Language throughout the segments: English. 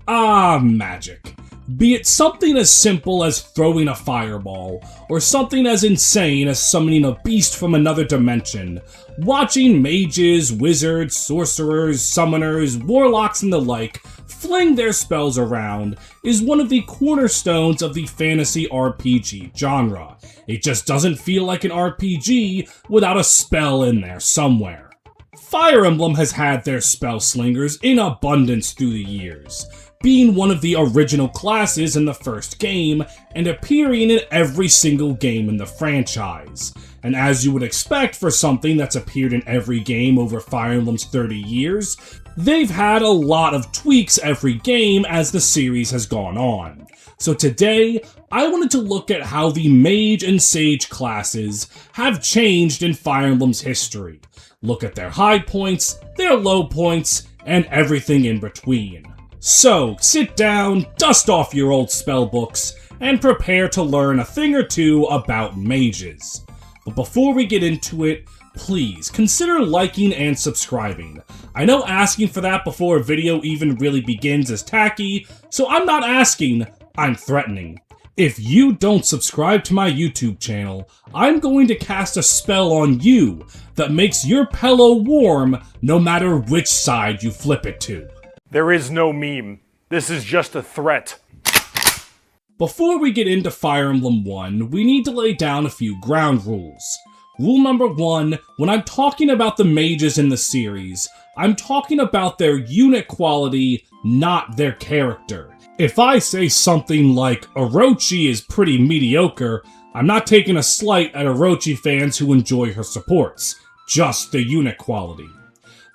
Ah, magic. Be it something as simple as throwing a fireball, or something as insane as summoning a beast from another dimension, watching mages, wizards, sorcerers, summoners, warlocks, and the like fling their spells around is one of the cornerstones of the fantasy RPG genre. It just doesn't feel like an RPG without a spell in there somewhere. Fire Emblem has had their spell slingers in abundance through the years, being one of the original classes in the first game and appearing in every single game in the franchise. And as you would expect for something that's appeared in every game over Fire Emblem's 30 years, they've had a lot of tweaks every game as the series has gone on. So today, I wanted to look at how the Mage and Sage classes have changed in Fire Emblem's history. Look at their high points, their low points, and everything in between. So, sit down, dust off your old spellbooks, and prepare to learn a thing or two about mages. But before we get into it, please consider liking and subscribing. I know asking for that before a video even really begins is tacky, so I'm not asking, I'm threatening. If you don't subscribe to my YouTube channel, I'm going to cast a spell on you that makes your pillow warm no matter which side you flip it to. There is no meme. This is just a threat. Before we get into Fire Emblem 1, we need to lay down a few ground rules. Rule number 1, when I'm talking about the mages in the series, I'm talking about their unit quality, not their character. If I say something like Orochi is pretty mediocre, I'm not taking a slight at Orochi fans who enjoy her supports, just the unit quality.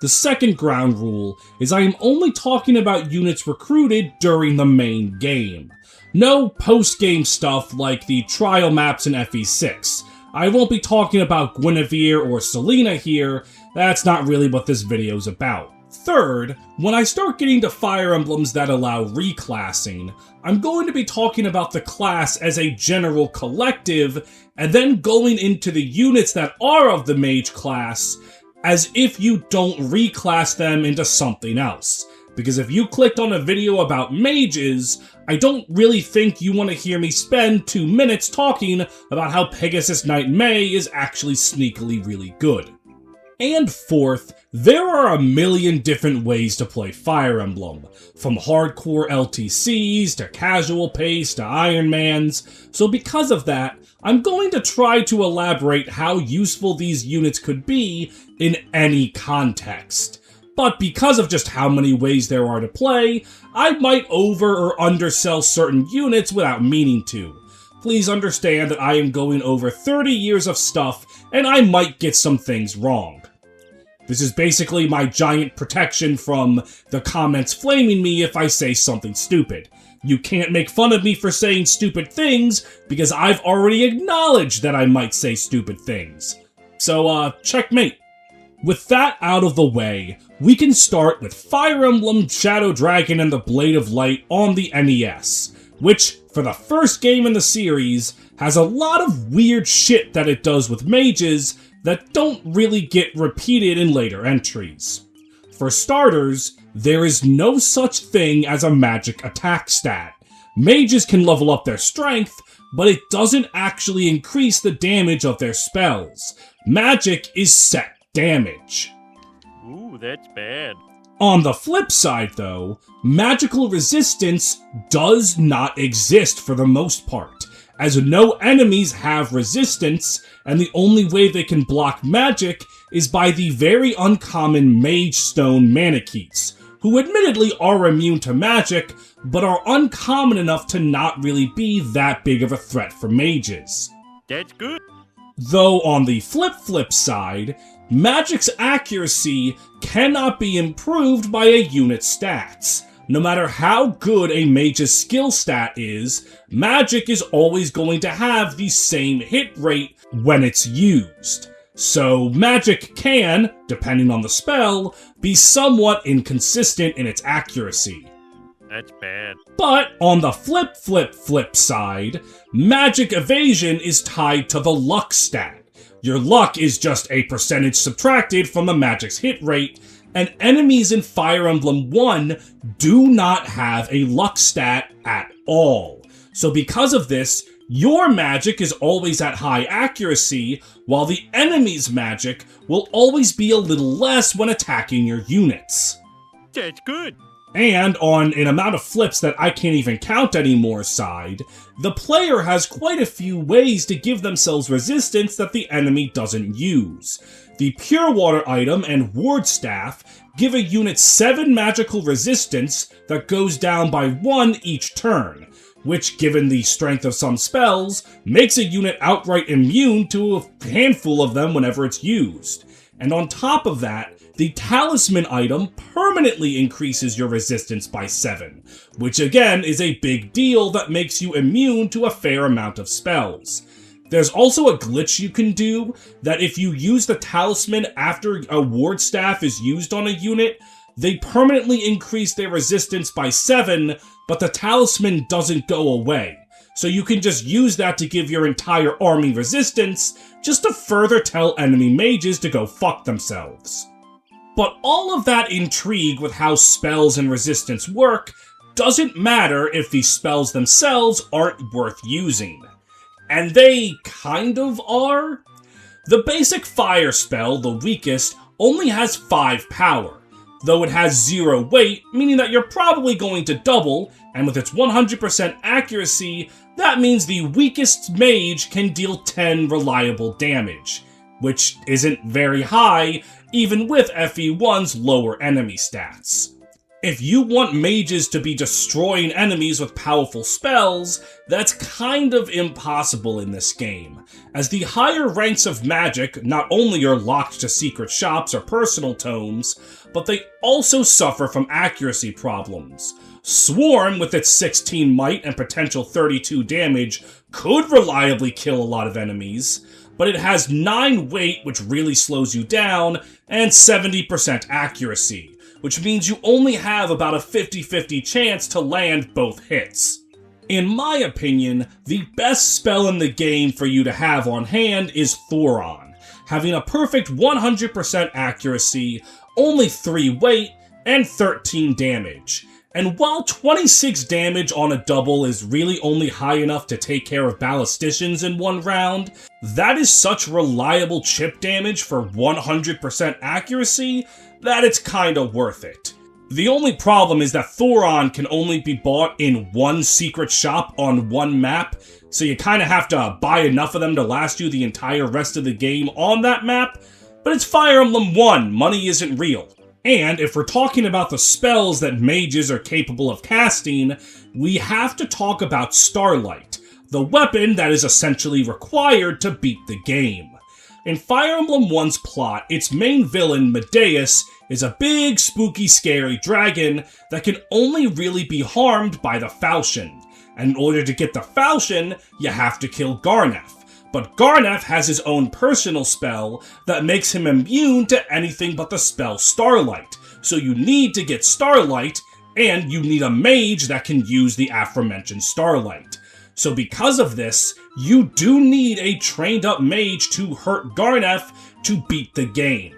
The second ground rule is I am only talking about units recruited during the main game. No post-game stuff like the trial maps in FE6. I won't be talking about Guinevere or Selena here, that's not really what this video's about. Third, when I start getting to Fire Emblems that allow reclassing, I'm going to be talking about the class as a general collective, and then going into the units that are of the Mage class, as if you don't reclass them into something else. Because if you clicked on a video about mages, I don't really think you want to hear me spend 2 minutes talking about how Pegasus Knight May is actually sneakily really good. And fourth, there are a million different ways to play Fire Emblem, from hardcore LTCs to casual pace to Ironmans, so because of that, I'm going to try to elaborate how useful these units could be in any context. But because of just how many ways there are to play, I might over or undersell certain units without meaning to. Please understand that I am going over 30 years of stuff, and I might get some things wrong. This is basically my giant protection from the comments flaming me if I say something stupid. You can't make fun of me for saying stupid things, because I've already acknowledged that I might say stupid things. So, checkmate. With that out of the way, we can start with Fire Emblem Shadow Dragon and the Blade of Light on the NES, which, for the first game in the series, has a lot of weird shit that it does with mages that don't really get repeated in later entries. For starters, there is no such thing as a magic attack stat. Mages can level up their strength, but it doesn't actually increase the damage of their spells. Magic is set damage. Ooh, that's bad. On the flip side, though, magical resistance does not exist for the most part, as no enemies have resistance, and the only way they can block magic is by the very uncommon Mage Stone Manicheets, who admittedly are immune to magic, but are uncommon enough to not really be that big of a threat for mages. That's good. Though on the flip side, magic's accuracy cannot be improved by a unit's stats. No matter how good a mage's skill stat is, magic is always going to have the same hit rate when it's used. So magic can, depending on the spell, be somewhat inconsistent in its accuracy. That's bad. But on the flip side, magic evasion is tied to the luck stat. Your luck is just a percentage subtracted from the magic's hit rate, and enemies in Fire Emblem 1 do not have a luck stat at all. So because of this, your magic is always at high accuracy, while the enemy's magic will always be a little less when attacking your units. That's good. And on an amount of flips that I can't even count anymore side, the player has quite a few ways to give themselves resistance that the enemy doesn't use. The Pure Water item and Ward Staff give a unit 7 magical resistance that goes down by 1 each turn, which, given the strength of some spells, makes a unit outright immune to a handful of them whenever it's used. And on top of that, the Talisman item permanently increases your resistance by 7, which again is a big deal that makes you immune to a fair amount of spells. There's also a glitch you can do that if you use the Talisman after a Ward Staff is used on a unit, they permanently increase their resistance by 7, but the Talisman doesn't go away. So you can just use that to give your entire army resistance, just to further tell enemy mages to go fuck themselves. But all of that intrigue with how spells and resistance work doesn't matter if the spells themselves aren't worth using. And they kind of are. The basic fire spell, the weakest, only has 5 power, though it has 0 weight, meaning that you're probably going to double, and with its 100% accuracy, that means the weakest mage can deal 10 reliable damage, which isn't very high, even with FE1's lower enemy stats. If you want mages to be destroying enemies with powerful spells, that's kind of impossible in this game, as the higher ranks of magic not only are locked to secret shops or personal tomes, but they also suffer from accuracy problems. Swarm, with its 16 might and potential 32 damage, could reliably kill a lot of enemies, but it has 9 weight, which really slows you down, and 70% accuracy, which means you only have about a 50-50 chance to land both hits. In my opinion, the best spell in the game for you to have on hand is Thoron, having a perfect 100% accuracy, only 3 weight, and 13 damage. And while 26 damage on a double is really only high enough to take care of ballisticians in one round, that is such reliable chip damage for 100% accuracy that it's kinda worth it. The only problem is that Thoron can only be bought in one secret shop on one map, so you kinda have to buy enough of them to last you the entire rest of the game on that map, but it's Fire Emblem 1, money isn't real. And if we're talking about the spells that mages are capable of casting, we have to talk about Starlight, the weapon that is essentially required to beat the game. In Fire Emblem 1's plot, its main villain, Medeus, is a big, spooky, scary dragon that can only really be harmed by the falchion. And in order to get the falchion, you have to kill Garneth. But Garneth has his own personal spell that makes him immune to anything but the spell Starlight. So you need to get Starlight, and you need a mage that can use the aforementioned Starlight. So because of this, you do need a trained up mage to hurt Garneth to beat the game.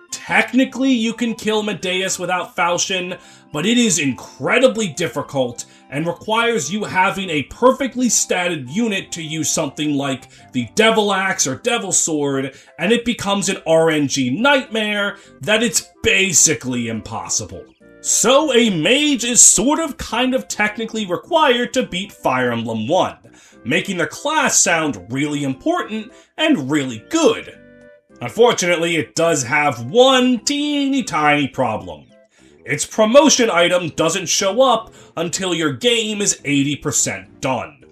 Technically, you can kill Medeus without falchion, but it is incredibly difficult and requires you having a perfectly statted unit to use something like the Devil Axe or Devil Sword, and it becomes an RNG nightmare that it's basically impossible. So a mage is sort of kind of technically required to beat Fire Emblem 1, making the class sound really important and really good. Unfortunately, it does have one teeny tiny problem. Its promotion item doesn't show up until your game is 80% done.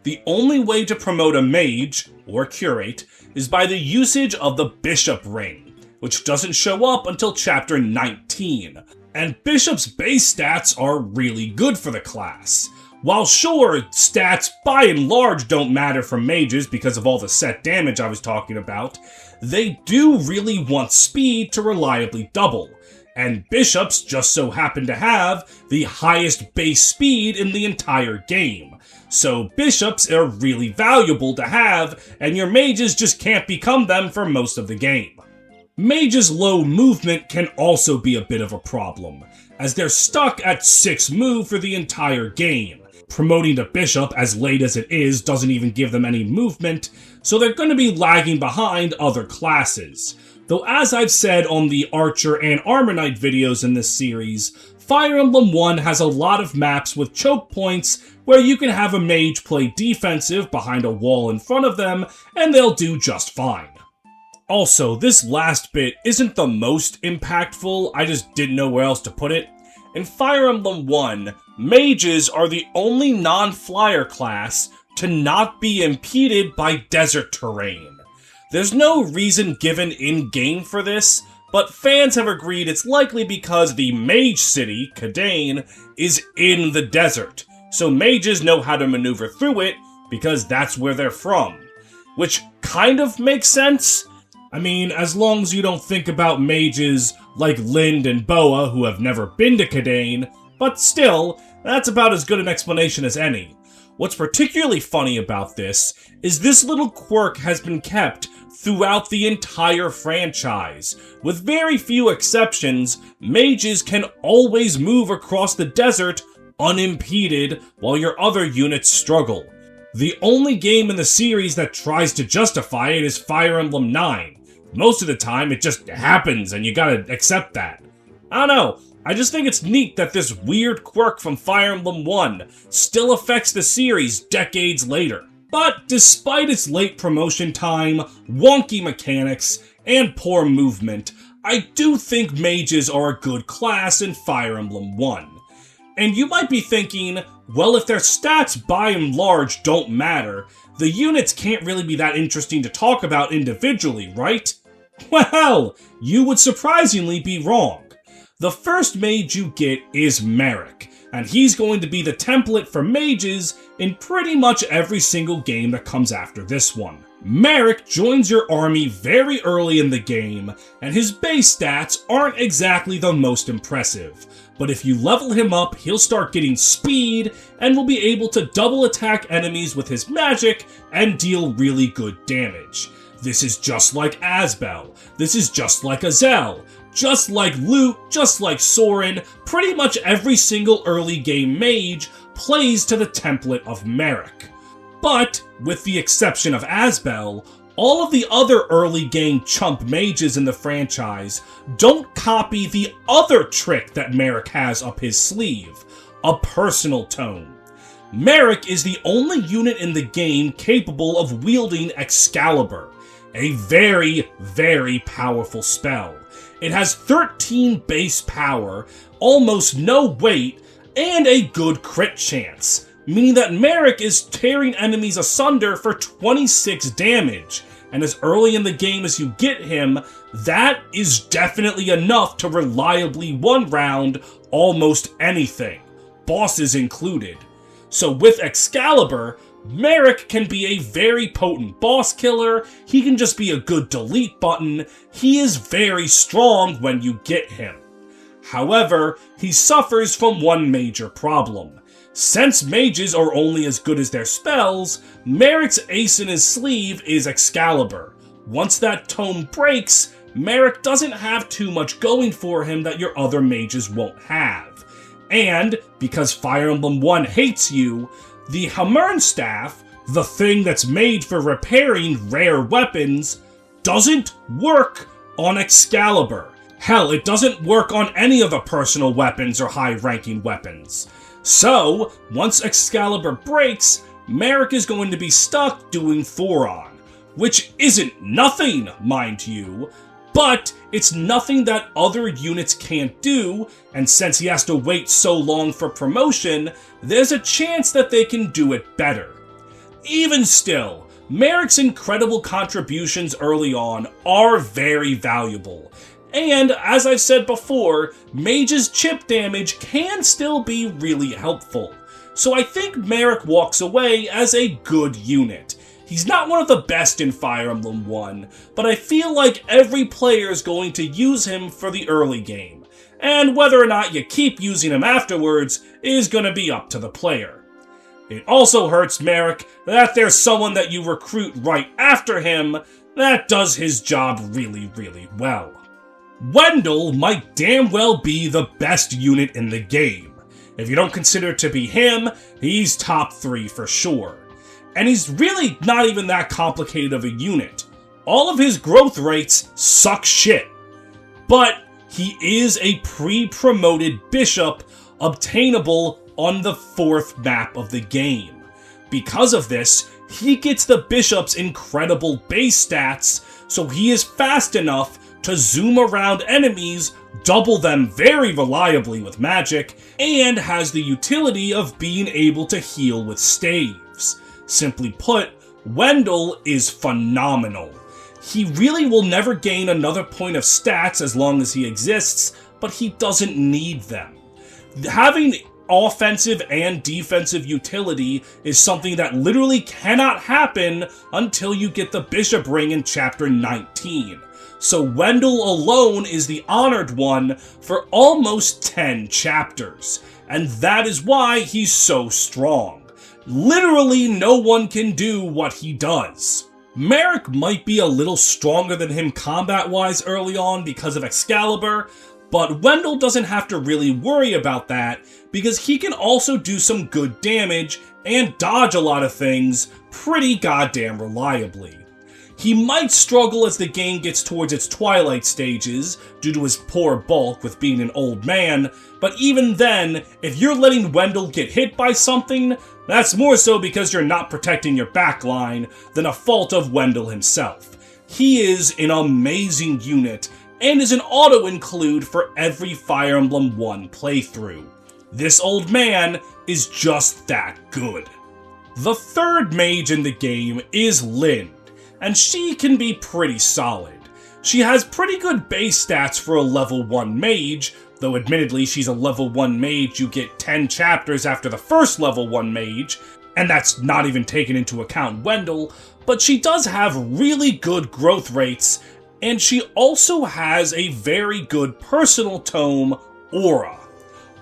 The only way to promote a mage, or curate, is by the usage of the Bishop Ring, which doesn't show up until Chapter 19. And Bishop's base stats are really good for the class. While sure, stats by and large don't matter for mages because of all the set damage I was talking about, they do really want speed to reliably double. And Bishops just so happen to have the highest base speed in the entire game. So Bishops are really valuable to have, and your mages just can't become them for most of the game. Mage's low movement can also be a bit of a problem, as they're stuck at 6 move for the entire game. Promoting to Bishop as late as it is doesn't even give them any movement, so they're going to be lagging behind other classes. Though as I've said on the Archer and Armor Knight videos in this series, Fire Emblem 1 has a lot of maps with choke points where you can have a mage play defensive behind a wall in front of them, and they'll do just fine. Also, this last bit isn't the most impactful, I just didn't know where else to put it. In Fire Emblem 1, mages are the only non-flyer class to not be impeded by desert terrain. There's no reason given in-game for this, but fans have agreed it's likely because the mage city, Gaiden, is in the desert, so mages know how to maneuver through it because that's where they're from. Which kind of makes sense. I mean, as long as you don't think about mages like Lind and Boa who have never been to Gaiden, but still, that's about as good an explanation as any. What's particularly funny about this is this little quirk has been kept throughout the entire franchise. With very few exceptions, mages can always move across the desert unimpeded while your other units struggle. The only game in the series that tries to justify it is Fire Emblem 9. Most of the time, it just happens and you gotta accept that. I don't know, I just think it's neat that this weird quirk from Fire Emblem 1 still affects the series decades later. But despite its late promotion time, wonky mechanics, and poor movement, I do think mages are a good class in Fire Emblem 1. And you might be thinking, well, if their stats by and large don't matter, the units can't really be that interesting to talk about individually, right? Well, you would surprisingly be wrong. The first mage you get is Merrick, and he's going to be the template for mages in pretty much every single game that comes after this one. Merrick joins your army very early in the game, and his base stats aren't exactly the most impressive. But if you level him up, he'll start getting speed, and will be able to double attack enemies with his magic and deal really good damage. This is just like Asbel, this is just like Azel, just like Lute, just like Soren, pretty much every single early game mage plays to the template of Merrick. But, with the exception of Asbel, all of the other early game chump mages in the franchise don't copy the other trick that Merrick has up his sleeve, a personal tone. Merrick is the only unit in the game capable of wielding Excalibur, a very, very powerful spell. It has 13 base power, almost no weight, and a good crit chance, meaning that Merrick is tearing enemies asunder for 26 damage, and as early in the game as you get him, that is definitely enough to reliably one-round almost anything, bosses included. So with Excalibur, Merrick can be a very potent boss killer, he can just be a good delete button, he is very strong when you get him. However, he suffers from one major problem. Since mages are only as good as their spells, Merrick's ace in his sleeve is Excalibur. Once that tome breaks, Merrick doesn't have too much going for him that your other mages won't have. And, because Fire Emblem 1 hates you, the Hammern Staff, the thing that's made for repairing rare weapons, doesn't work on Excalibur. Hell, it doesn't work on any of the personal weapons or high-ranking weapons. So, once Excalibur breaks, Merrick is going to be stuck doing Thoron, which isn't nothing, mind you, but it's nothing that other units can't do, and since he has to wait so long for promotion, there's a chance that they can do it better. Even still, Merrick's incredible contributions early on are very valuable, and as I've said before, Mage's chip damage can still be really helpful, so I think Merrick walks away as a good unit. He's not one of the best in Fire Emblem 1, but I feel like every player is going to use him for the early game, and whether or not you keep using him afterwards is going to be up to the player. It also hurts Merrick that there's someone that you recruit right after him that does his job really, really well. Wendell might damn well be the best unit in the game. If you don't consider it to be him, he's top 3 for sure. And he's really not even that complicated of a unit. All of his growth rates suck shit. But he is a pre-promoted bishop obtainable on the 4th map of the game. Because of this, he gets the bishop's incredible base stats, so he is fast enough to zoom around enemies, double them very reliably with magic, and has the utility of being able to heal with staves. Simply put, Wendell is phenomenal. He really will never gain another point of stats as long as he exists, but he doesn't need them. Having offensive and defensive utility is something that literally cannot happen until you get the Bishop Ring in Chapter 19. So Wendell alone is the honored one for almost 10 chapters, and that is why he's so strong. Literally no one can do what he does. Merrick might be a little stronger than him combat-wise early on because of Excalibur, but Wendell doesn't have to really worry about that because he can also do some good damage and dodge a lot of things pretty goddamn reliably. He might struggle as the game gets towards its twilight stages due to his poor bulk with being an old man, but even then, if you're letting Wendell get hit by something, that's more so because you're not protecting your backline than a fault of Wendell himself. He is an amazing unit and is an auto-include for every Fire Emblem 1 playthrough. This old man is just that good. The third mage in the game is Lind, and she can be pretty solid. She has pretty good base stats for a level 1 mage, though admittedly she's a level 1 mage you get 10 chapters after the first level 1 mage, and that's not even taking into account Wendell, but she does have really good growth rates, and she also has a very good personal tome, Aura.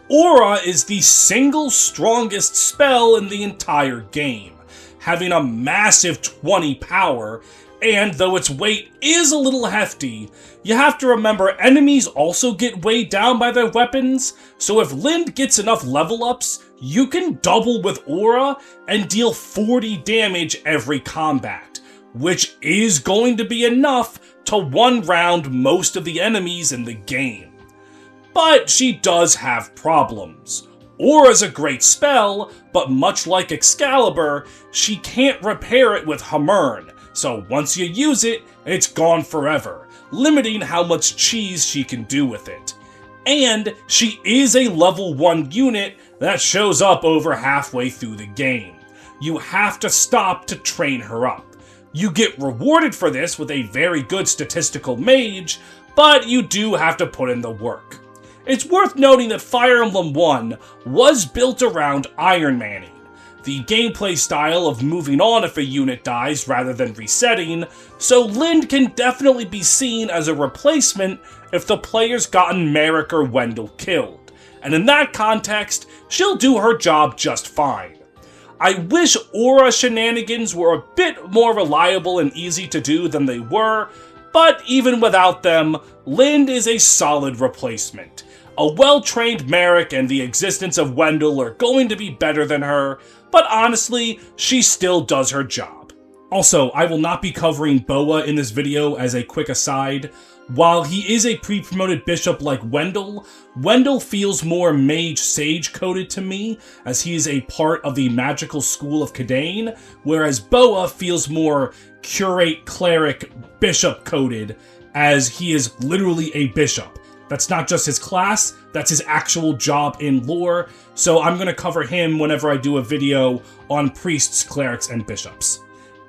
Aura is the single strongest spell in the entire game, having a massive 20 power, and though its weight is a little hefty, you have to remember enemies also get weighed down by their weapons, so if Lind gets enough level ups, you can double with Aura and deal 40 damage every combat, which is going to be enough to one-round most of the enemies in the game. But she does have problems. Aura's a great spell, but much like Excalibur, she can't repair it with Hamurn, so once you use it, it's gone forever, limiting how much cheese she can do with it. And she is a level 1 unit that shows up over halfway through the game. You have to stop to train her up. You get rewarded for this with a very good statistical mage, but you do have to put in the work. It's worth noting that Fire Emblem 1 was built around Iron Manning, the gameplay style of moving on if a unit dies rather than resetting, so Lind can definitely be seen as a replacement if the player's gotten Merrick or Wendell killed, and in that context, she'll do her job just fine. I wish Aura shenanigans were a bit more reliable and easy to do than they were, but even without them, Lind is a solid replacement. A well-trained Merrick and the existence of Wendell are going to be better than her, but honestly, she still does her job. Also, I will not be covering Boa in this video as a quick aside. While he is a pre-promoted bishop like Wendell, Wendell feels more mage sage coded to me, as he is a part of the magical school of Gaiden, whereas Boa feels more curate cleric bishop coded, as he is literally a bishop. That's not just his class, that's his actual job in lore, so I'm going to cover him whenever I do a video on priests, clerics, and bishops.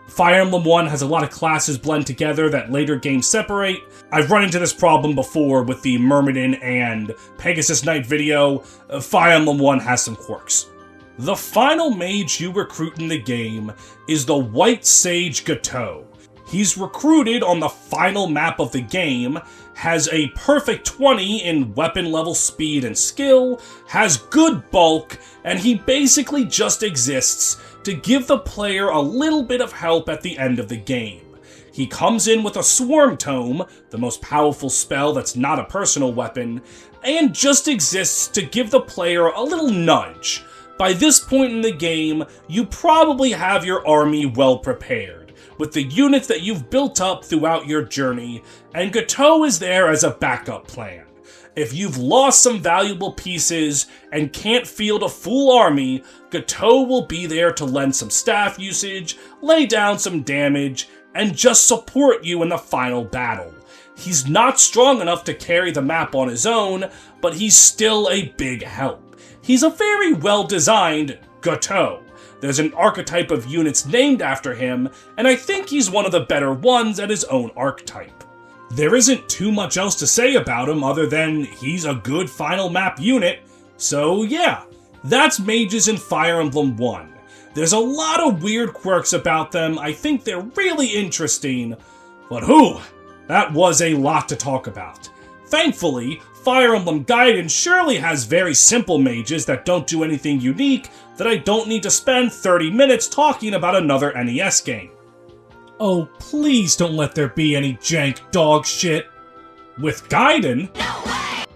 Fire Emblem 1 has a lot of classes blend together that later games separate. I've run into this problem before with the Myrmidon and Pegasus Knight video. Fire Emblem 1 has some quirks. The final mage you recruit in the game is the White Sage Gateau. He's recruited on the final map of the game, has a perfect 20 in weapon level, speed, and skill, has good bulk, and he basically just exists to give the player a little bit of help at the end of the game. He comes in with a Swarm Tome, the most powerful spell that's not a personal weapon, and just exists to give the player a little nudge. By this point in the game, you probably have your army well prepared, with the units that you've built up throughout your journey, and Gateau is there as a backup plan. If you've lost some valuable pieces and can't field a full army, Gateau will be there to lend some staff usage, lay down some damage, and just support you in the final battle. He's not strong enough to carry the map on his own, but he's still a big help. He's a very well-designed Gateau. There's an archetype of units named after him, and I think he's one of the better ones at his own archetype. There isn't too much else to say about him other than he's a good final map unit, so yeah, that's Mages in Fire Emblem 1. There's a lot of weird quirks about them, I think they're really interesting, but that was a lot to talk about. Thankfully, Fire Emblem Gaiden surely has very simple mages that don't do anything unique that I don't need to spend 30 minutes talking about another NES game. Oh, please don't let there be any jank dog shit. With Gaiden,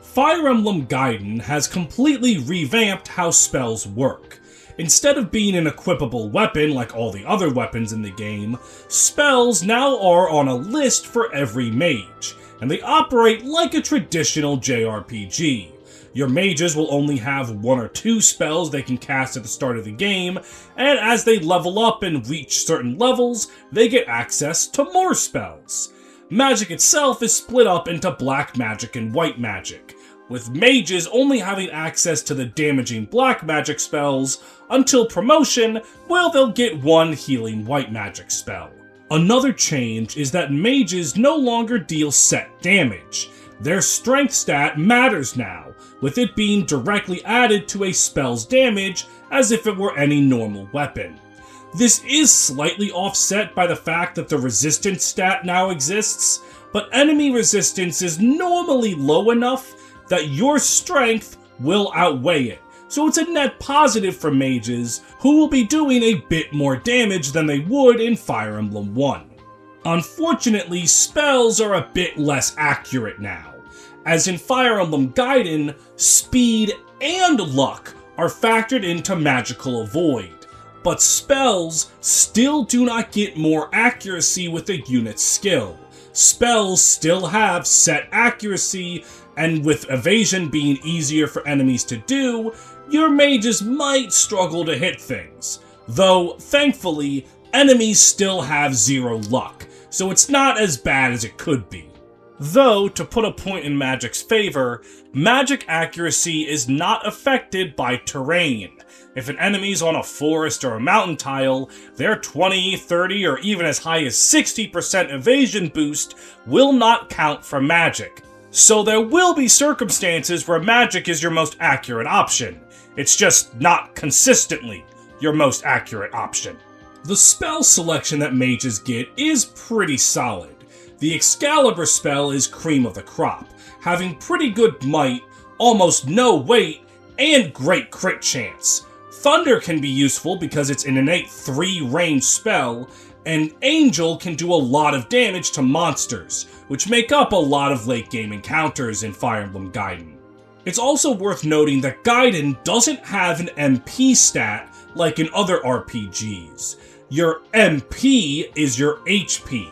Fire Emblem Gaiden has completely revamped how spells work. Instead of being an equipable weapon like all the other weapons in the game, spells now are on a list for every mage, and they operate like a traditional JRPG. Your mages will only have 1 or 2 spells they can cast at the start of the game, and as they level up and reach certain levels, they get access to more spells. Magic itself is split up into black magic and white magic, with mages only having access to the damaging black magic spells until promotion, where they'll get 1 healing white magic spell. Another change is that mages no longer deal set damage. Their strength stat matters now, with it being directly added to a spell's damage as if it were any normal weapon. This is slightly offset by the fact that the resistance stat now exists, but enemy resistance is normally low enough that your strength will outweigh it, so it's a net positive for mages who will be doing a bit more damage than they would in Fire Emblem 1. Unfortunately, spells are a bit less accurate now. As in Fire Emblem Gaiden, speed and luck are factored into Magical Avoid, but spells still do not get more accuracy with a unit's skill. Spells still have set accuracy, and with evasion being easier for enemies to do, your mages might struggle to hit things. Though, thankfully, enemies still have 0 luck, so it's not as bad as it could be. Though, to put a point in Magic's favor, magic accuracy is not affected by terrain. If an enemy's on a forest or a mountain tile, their 20, 30, or even as high as 60% evasion boost will not count for magic. So there will be circumstances where magic is your most accurate option. It's just not consistently your most accurate option. The spell selection that mages get is pretty solid. The Excalibur spell is cream of the crop, having pretty good might, almost no weight, and great crit chance. Thunder can be useful because it's an innate 3-range spell, and Angel can do a lot of damage to monsters, which make up a lot of late-game encounters in Fire Emblem Gaiden. It's also worth noting that Gaiden doesn't have an MP stat like in other RPGs. Your MP is your HP.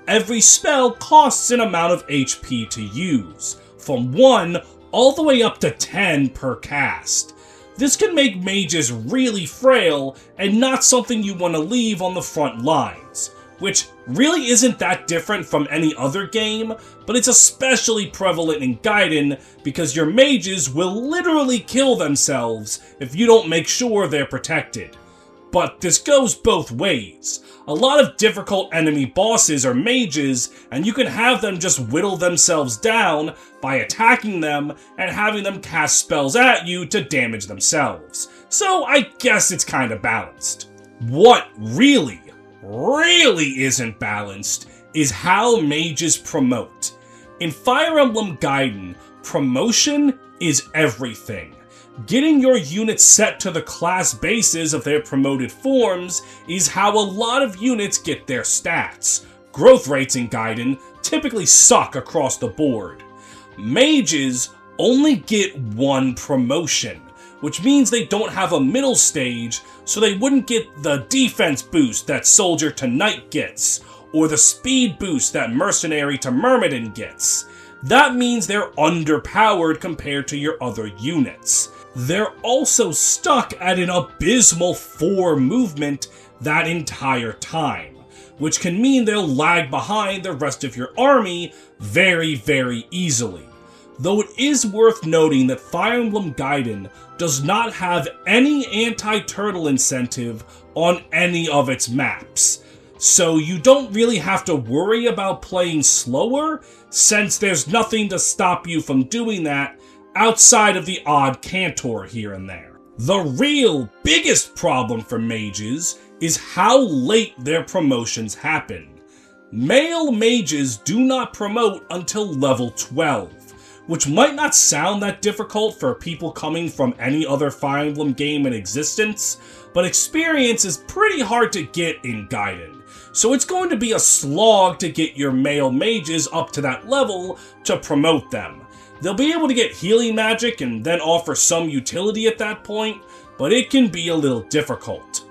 Every spell costs an amount of HP to use, from 1 all the way up to 10 per cast. This can make mages really frail and not something you want to leave on the front lines, which really isn't that different from any other game, but it's especially prevalent in Gaiden because your mages will literally kill themselves if you don't make sure they're protected. But this goes both ways. A lot of difficult enemy bosses are mages, and you can have them just whittle themselves down by attacking them and having them cast spells at you to damage themselves. So I guess it's kind of balanced. What really isn't balanced is how mages promote. In Fire Emblem Gaiden, promotion is everything. Getting your units set to the class bases of their promoted forms is how a lot of units get their stats. growth rates in Gaiden typically suck across the board. Mages only get one promotion, which means they don't have a middle stage, so they wouldn't get the defense boost that Soldier to Knight gets, or the speed boost that Mercenary to Myrmidon gets. That means they're underpowered compared to your other units. They're also stuck at an abysmal 4 movement that entire time, which can mean they'll lag behind the rest of your army very, very easily. Though it is worth noting that Fire Emblem Gaiden does not have any anti-turtle incentive on any of its maps, so you don't really have to worry about playing slower, since there's nothing to stop you from doing that outside of the odd cantor here and there. The real biggest problem for mages is how late their promotions happen. Male mages do not promote until level 12, which might not sound that difficult for people coming from any other Fire Emblem game in existence, but experience is pretty hard to get in Gaiden, so it's going to be a slog to get your male mages up to that level to promote them. They'll be able to get healing magic and then offer some utility at that point, but it can be a little difficult.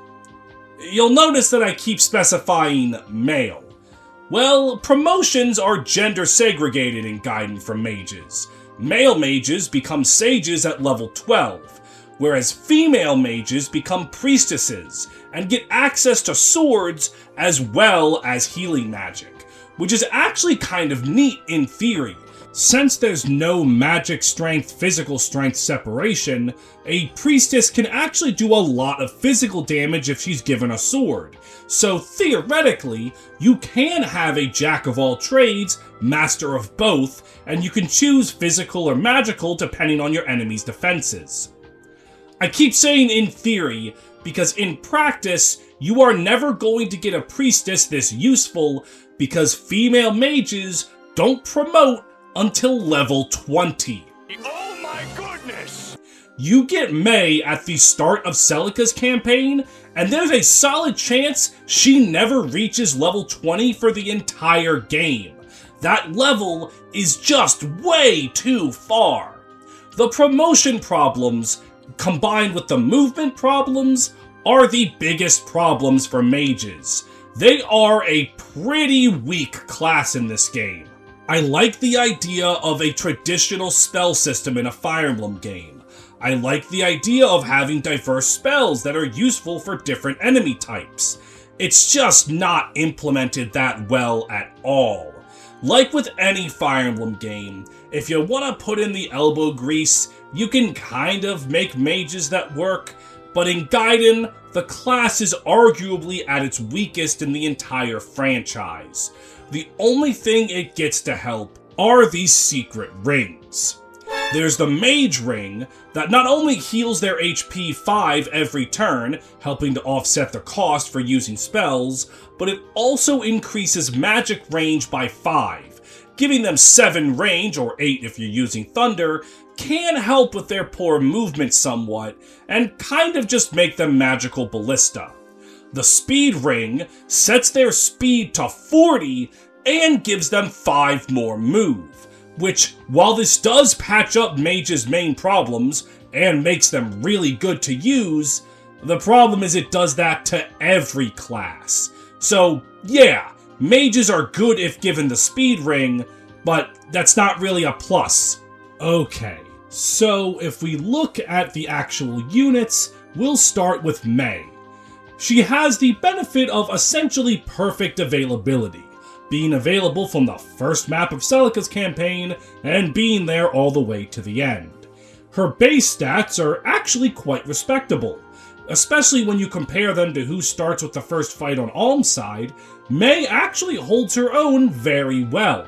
You'll notice that I keep specifying male. Well, promotions are gender segregated in Gaiden for mages. Male mages become sages at level 12, whereas female mages become priestesses and get access to swords as well as healing magic, which is actually kind of neat in theory. Since there's no magic strength, physical strength separation, a priestess can actually do a lot of physical damage if she's given a sword. So theoretically, you can have a jack of all trades, master of both, and you can choose physical or magical depending on your enemy's defenses. I keep saying in theory, because in practice, you are never going to get a priestess this useful, because female mages don't promote until level 20. Oh my goodness! You get May at the start of Celica's campaign, and there's a solid chance she never reaches level 20 for the entire game. That level is just way too far. The promotion problems, combined with the movement problems, are the biggest problems for mages. They are a pretty weak class in this game. I like the idea of a traditional spell system in a Fire Emblem game. I like the idea of having diverse spells that are useful for different enemy types. It's just not implemented that well at all. Like with any Fire Emblem game, if you want to put in the elbow grease, you can kind of make mages that work, but in Gaiden, the class is arguably at its weakest in the entire franchise. The only thing it gets to help are these secret rings. There's the Mage Ring that not only heals their HP 5 every turn, helping to offset the cost for using spells, but it also increases magic range by 5. Giving them 7 range, or 8 if you're using Thunder, can help with their poor movement somewhat, and kind of just make them magical ballista. The Speed Ring sets their speed to 40 and gives them 5 more move, which, while this does patch up Mage's main problems and makes them really good to use, the problem is it does that to every class. So yeah, Mages are good if given the Speed Ring, but that's not really a plus. Okay, so if we look at the actual units, we'll start with May. She has the benefit of essentially perfect availability, being available from the first map of Celica's campaign and being there all the way to the end. Her base stats are actually quite respectable, especially when you compare them to who starts with the first fight on Alm's side. May actually holds her own very well.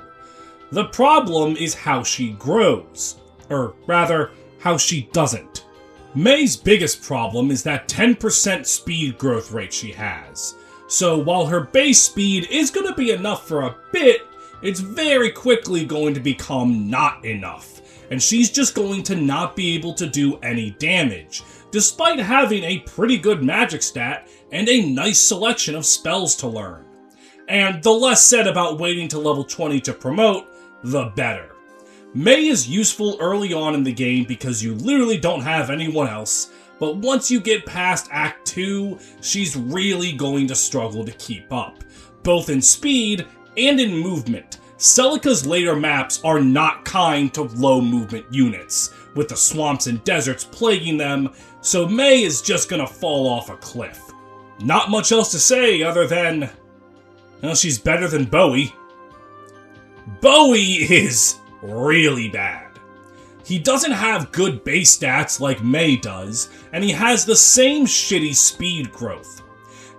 The problem is how she grows, or rather, how she doesn't. May's biggest problem is that 10% speed growth rate she has. So while her base speed is going to be enough for a bit, it's very quickly going to become not enough, and she's just going to not be able to do any damage, despite having a pretty good magic stat and a nice selection of spells to learn. And the less said about waiting to level 20 to promote, the better. May is useful early on in the game because you literally don't have anyone else, but once you get past Act 2, she's really going to struggle to keep up, both in speed and in movement. Celica's later maps are not kind to low movement units, with the swamps and deserts plaguing them, so May is just gonna fall off a cliff. Not much else to say other than, well, she's better than Bowie. Bowie is really bad. He doesn't have good base stats like May does, and he has the same shitty speed growth.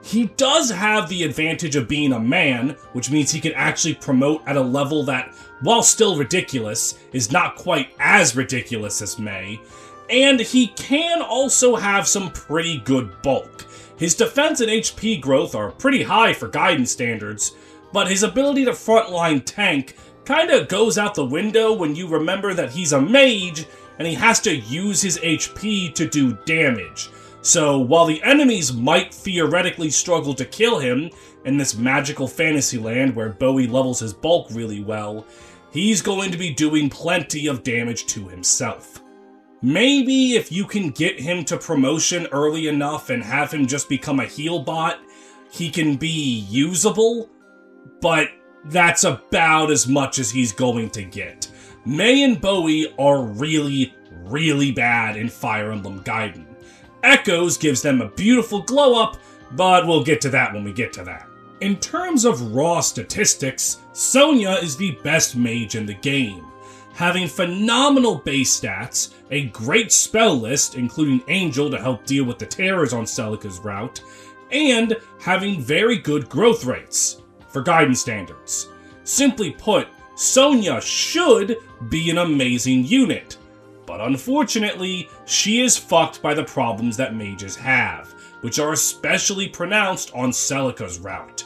He does have the advantage of being a man, which means he can actually promote at a level that, while still ridiculous, is not quite as ridiculous as May, and he can also have some pretty good bulk. His defense and HP growth are pretty high for Gaiden standards, but his ability to frontline tank kinda goes out the window when you remember that he's a mage and he has to use his HP to do damage. So while the enemies might theoretically struggle to kill him in this magical fantasy land where Bowie levels his bulk really well, he's going to be doing plenty of damage to himself. Maybe if you can get him to promotion early enough and have him just become a heal bot, he can be usable, but that's about as much as he's going to get. May and Bowie are really, really bad in Fire Emblem Gaiden. Echoes gives them a beautiful glow-up, but we'll get to that when we get to that. In terms of raw statistics, Sonya is the best mage in the game, having phenomenal base stats, a great spell list, including Angel to help deal with the terrors on Celica's route, and having very good growth rates for Gaiden standards. Simply put, Sonya should be an amazing unit, but unfortunately, she is fucked by the problems that mages have, which are especially pronounced on Celica's route.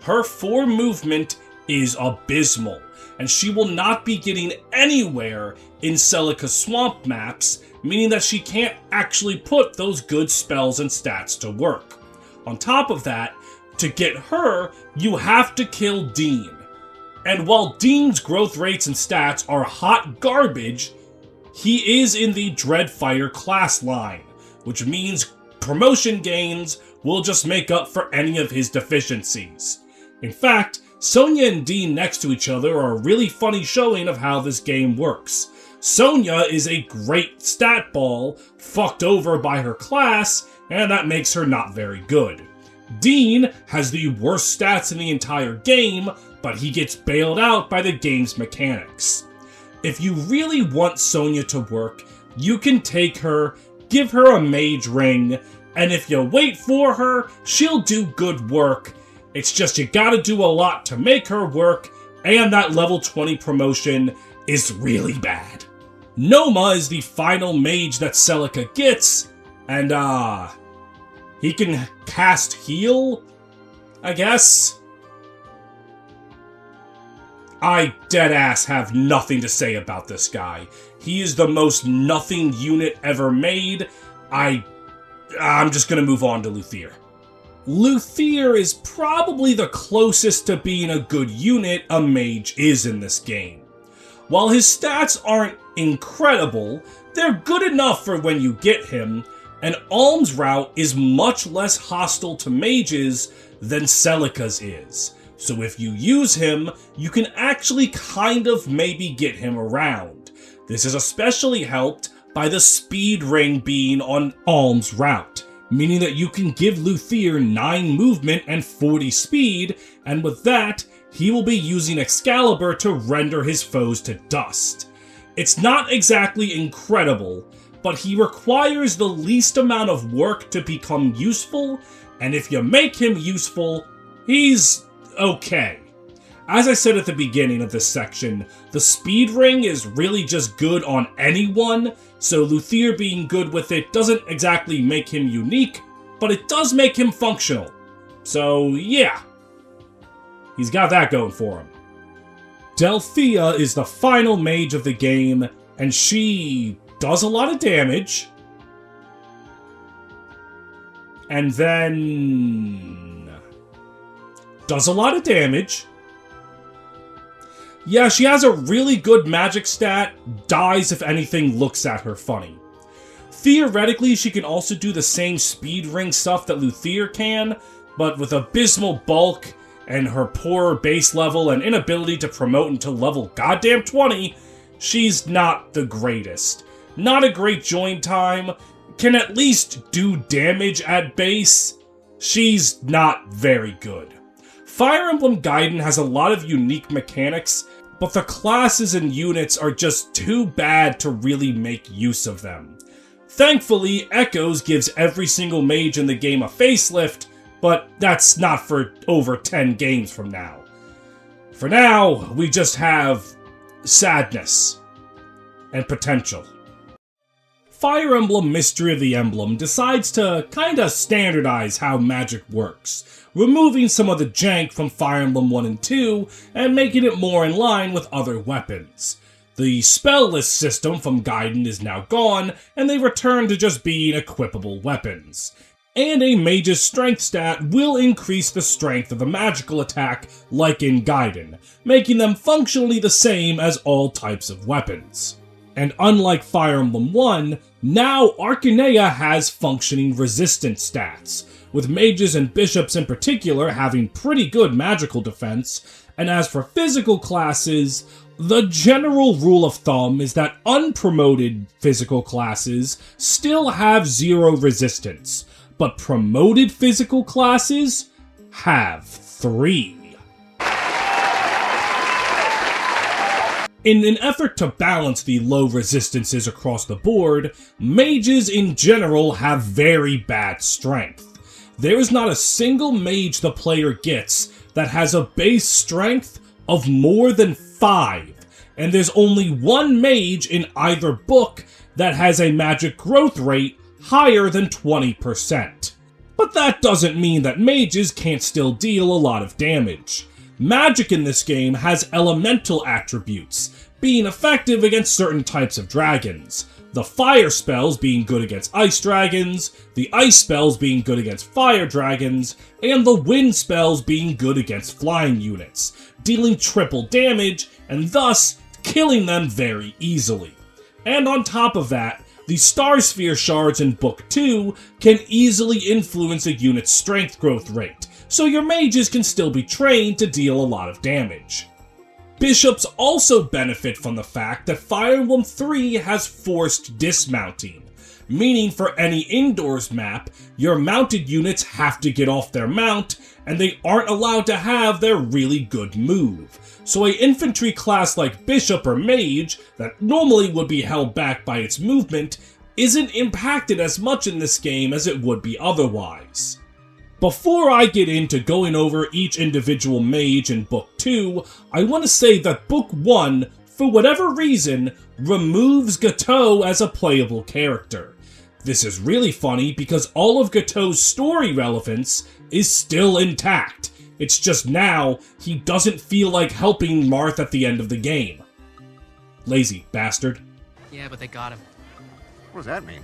Her 4 movement is abysmal, and she will not be getting anywhere in Celica's swamp maps, meaning that she can't actually put those good spells and stats to work. On top of that, to get her, you have to kill Dean. And while Dean's growth rates and stats are hot garbage, he is in the Dreadfire class line, which means promotion gains will just make up for any of his deficiencies. In fact, Sonya and Dean next to each other are a really funny showing of how this game works. Sonya is a great stat ball, fucked over by her class, and that makes her not very good. Dean has the worst stats in the entire game, but he gets bailed out by the game's mechanics. If you really want Sonya to work, you can take her, give her a mage ring, and if you wait for her, she'll do good work. It's just you gotta do a lot to make her work, and that level 20 promotion is really bad. Noma is the final mage that Celica gets, and he can cast heal, I guess? I deadass have nothing to say about this guy. He is the most nothing unit ever made. I'm just gonna move on to Luthier. Luthier is probably the closest to being a good unit a mage is in this game. While his stats aren't incredible, they're good enough for when you get him, and Alm's route is much less hostile to mages than Celica's is. So if you use him, you can actually kind of maybe get him around. This is especially helped by the speed ring being on Alm's route, meaning that you can give Luthier 9 movement and 40 speed, and with that, he will be using Excalibur to render his foes to dust. It's not exactly incredible, but he requires the least amount of work to become useful, and if you make him useful, he's okay. As I said at the beginning of this section, the speed ring is really just good on anyone, so Luthier being good with it doesn't exactly make him unique, but it does make him functional. So yeah, he's got that going for him. Delphia is the final mage of the game, and she does a lot of damage. And then does a lot of damage. Yeah, she has a really good magic stat, dies if anything looks at her funny. Theoretically, she can also do the same speed ring stuff that Luthier can, but with abysmal bulk and her poor base level and inability to promote until level goddamn 20, she's not the greatest. Not a great join time, can at least do damage at base. She's not very good. Fire Emblem Gaiden has a lot of unique mechanics, but the classes and units are just too bad to really make use of them. Thankfully, Echoes gives every single mage in the game a facelift, but that's not for over 10 games from now. For now, we just have sadness and potential. Fire Emblem Mystery of the Emblem decides to kinda standardize how magic works, removing some of the jank from Fire Emblem 1 and 2 and making it more in line with other weapons. The spell list system from Gaiden is now gone, and they return to just being equipable weapons. And a mage's strength stat will increase the strength of the magical attack, like in Gaiden, making them functionally the same as all types of weapons. And unlike Fire Emblem 1, now Arcanea has functioning resistance stats, with mages and bishops in particular having pretty good magical defense, and as for physical classes, the general rule of thumb is that unpromoted physical classes still have 0 resistance, but promoted physical classes have 3. In an effort to balance the low resistances across the board, mages in general have very bad strength. There is not a single mage the player gets that has a base strength of more than 5, and there's only one mage in either book that has a magic growth rate higher than 20%. But that doesn't mean that mages can't still deal a lot of damage. Magic in this game has elemental attributes, being effective against certain types of dragons. The fire spells being good against ice dragons, the ice spells being good against fire dragons, and the wind spells being good against flying units, dealing triple damage and thus killing them very easily. And on top of that, the Star Sphere shards in Book 2 can easily influence a unit's strength growth rate, so your mages can still be trained to deal a lot of damage. Bishops also benefit from the fact that Fire Emblem 3 has forced dismounting, meaning for any indoors map, your mounted units have to get off their mount, and they aren't allowed to have their really good move. So a infantry class like Bishop or Mage, that normally would be held back by its movement, isn't impacted as much in this game as it would be otherwise. Before I get into going over each individual mage in Book 2, I want to say that Book 1, for whatever reason, removes Gateau as a playable character. This is really funny because all of Gateau's story relevance is still intact. It's just now, he doesn't feel like helping Marth at the end of the game. Lazy bastard. Yeah, but they got him. What does that mean?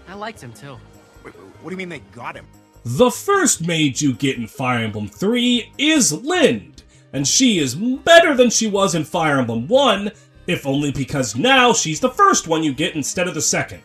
I liked him too. Wait, what do you mean they got him? The first mage you get in Fire Emblem 3 is Lind, and she is better than she was in Fire Emblem 1, if only because now she's the first one you get instead of the second.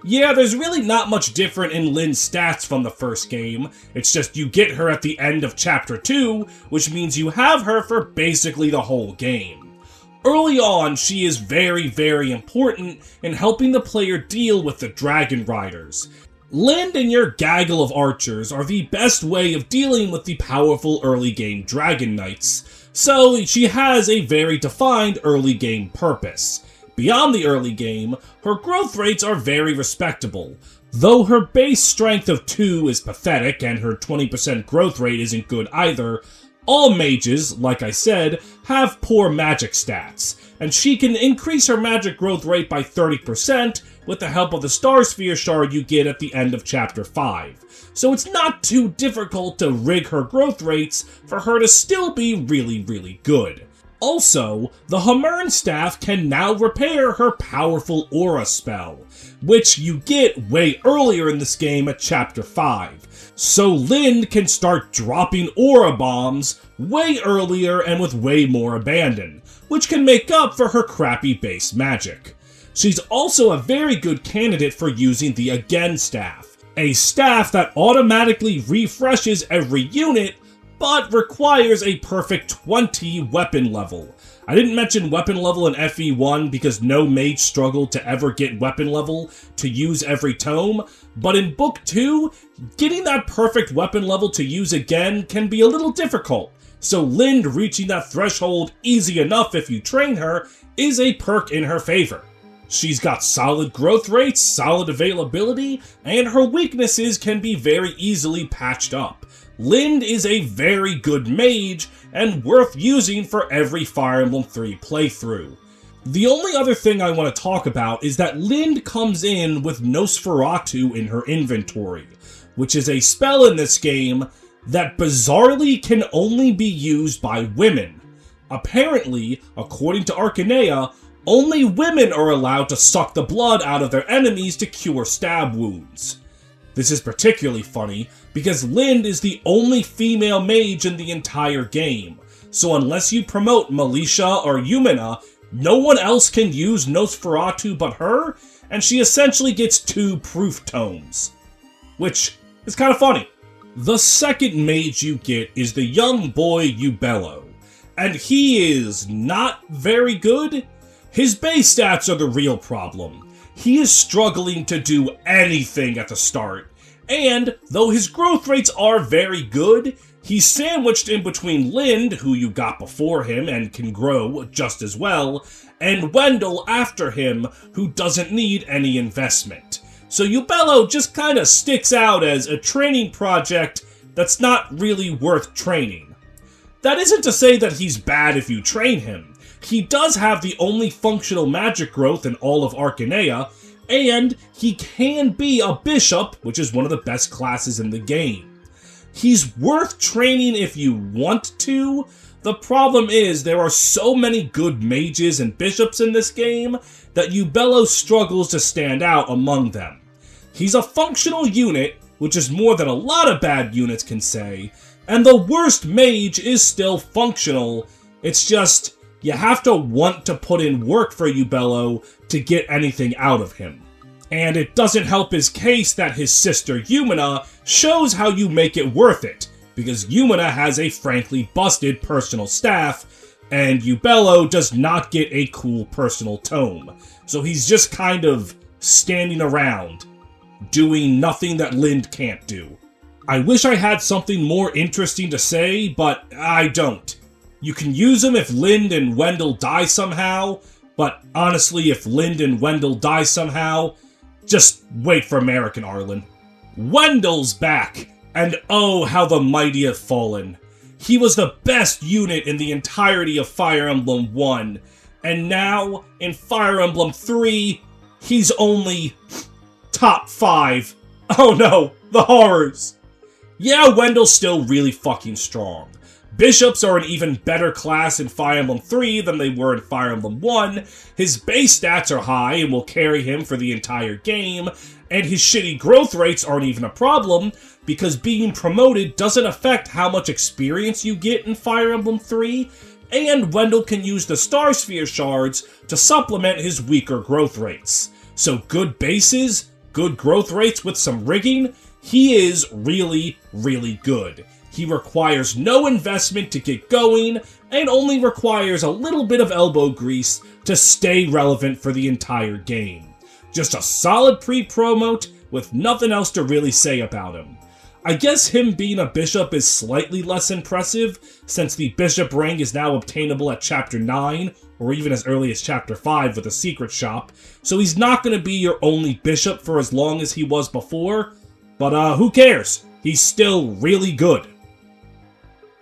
Yeah, there's really not much different in Lind's stats from the first game, it's just you get her at the end of Chapter 2, which means you have her for basically the whole game. Early on, she is very, very important in helping the player deal with the Dragon Riders. Lind and your gaggle of archers are the best way of dealing with the powerful early game Dragon Knights, so she has a very defined early game purpose. Beyond the early game, her growth rates are very respectable. Though her base strength of 2 is pathetic and her 20% growth rate isn't good either, all mages, like I said, have poor magic stats, and she can increase her magic growth rate by 30% with the help of the Star Sphere shard you get at the end of Chapter 5. So it's not too difficult to rig her growth rates for her to still be really, really good. Also, the Hamern staff can now repair her powerful aura spell, which you get way earlier in this game at Chapter 5. So Lind can start dropping aura bombs way earlier and with way more abandon, which can make up for her crappy base magic. She's also a very good candidate for using the Again staff, a staff that automatically refreshes every unit, but requires a perfect 20 weapon level. I didn't mention weapon level in FE1 because no mage struggled to ever get weapon level to use every tome, but in Book 2, getting that perfect weapon level to use again can be a little difficult, so Lind reaching that threshold easy enough if you train her is a perk in her favor. She's got solid growth rates, solid availability, and her weaknesses can be very easily patched up. Lind is a very good mage, and worth using for every Fire Emblem 3 playthrough. The only other thing I want to talk about is that Lind comes in with Nosferatu in her inventory, which is a spell in this game that bizarrely can only be used by women. Apparently, according to Arcanea, only women are allowed to suck the blood out of their enemies to cure stab wounds. This is particularly funny because Lind is the only female mage in the entire game, so unless you promote Militia or Yumina, no one else can use Nosferatu but her, and she essentially gets 2 proof tomes. Which is kind of funny. The second mage you get is the young boy Ubello, and he is not very good. His base stats are the real problem. He is struggling to do anything at the start, and though his growth rates are very good, he's sandwiched in between Lind, who you got before him and can grow just as well, and Wendell after him, who doesn't need any investment. So Ubello just kinda sticks out as a training project that's not really worth training. That isn't to say that he's bad if you train him. He does have the only functional magic growth in all of Arcanea, and he can be a bishop, which is one of the best classes in the game. He's worth training if you want to. The problem is there are so many good mages and bishops in this game that Ubello struggles to stand out among them. He's a functional unit, which is more than a lot of bad units can say, and the worst mage is still functional. It's just, you have to want to put in work for Ubello to get anything out of him. And it doesn't help his case that his sister Yumina shows how you make it worth it, because Yumina has a frankly busted personal staff, and Ubello does not get a cool personal tome. So he's just kind of standing around, doing nothing that Lind can't do. I wish I had something more interesting to say, but I don't. You can use him if Lind and Wendell die somehow, but honestly, if Lind and Wendell die somehow, just wait for American Arlen. Wendell's back, and oh, how the mighty have fallen. He was the best unit in the entirety of Fire Emblem 1, and now, in Fire Emblem 3, he's only top 5. Oh no, the horrors. Yeah, Wendell's still really fucking strong. Bishops are an even better class in Fire Emblem 3 than they were in Fire Emblem 1, his base stats are high and will carry him for the entire game, and his shitty growth rates aren't even a problem, because being promoted doesn't affect how much experience you get in Fire Emblem 3, and Wendell can use the Star Sphere shards to supplement his weaker growth rates. So good bases, good growth rates with some rigging, he is really, really good. He requires no investment to get going, and only requires a little bit of elbow grease to stay relevant for the entire game. Just a solid pre-promote with nothing else to really say about him. I guess him being a bishop is slightly less impressive, since the bishop rank is now obtainable at chapter 9, or even as early as chapter 5 with a secret shop, so he's not going to be your only bishop for as long as he was before, but who cares? He's still really good.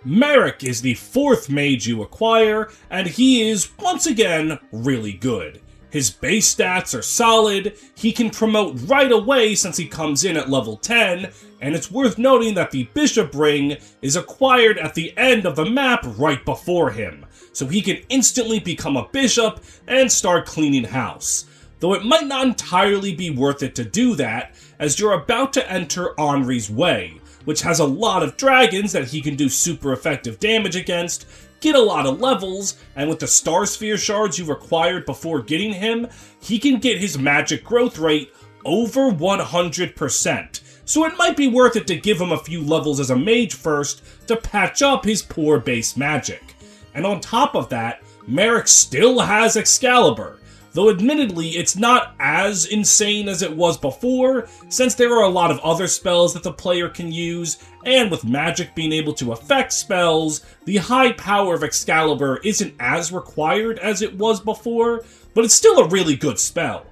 Merrick is the 4th mage you acquire, and he is, once again, really good. His base stats are solid, he can promote right away since he comes in at level 10, and it's worth noting that the Bishop Ring is acquired at the end of the map right before him, so he can instantly become a bishop and start cleaning house. Though it might not entirely be worth it to do that, as you're about to enter Henri's Way, which has a lot of dragons that he can do super effective damage against, get a lot of levels, and with the Star Sphere shards you required before getting him, he can get his magic growth rate over 100%. So it might be worth it to give him a few levels as a mage first to patch up his poor base magic. And on top of that, Merrick still has Excalibur, though admittedly it's not as insane as it was before, since there are a lot of other spells that the player can use, and with magic being able to affect spells, the high power of Excalibur isn't as required as it was before, but it's still a really good spell.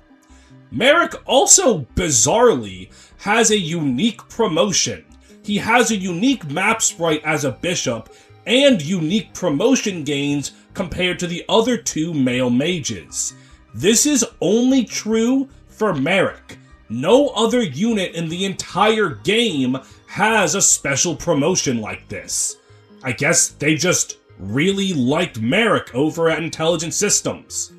Merrick also, bizarrely, has a unique promotion. He has a unique map sprite as a bishop, and unique promotion gains compared to the other two male mages. This is only true for Merrick. No other unit in the entire game has a special promotion like this. I guess they just really liked Merrick over at Intelligent Systems.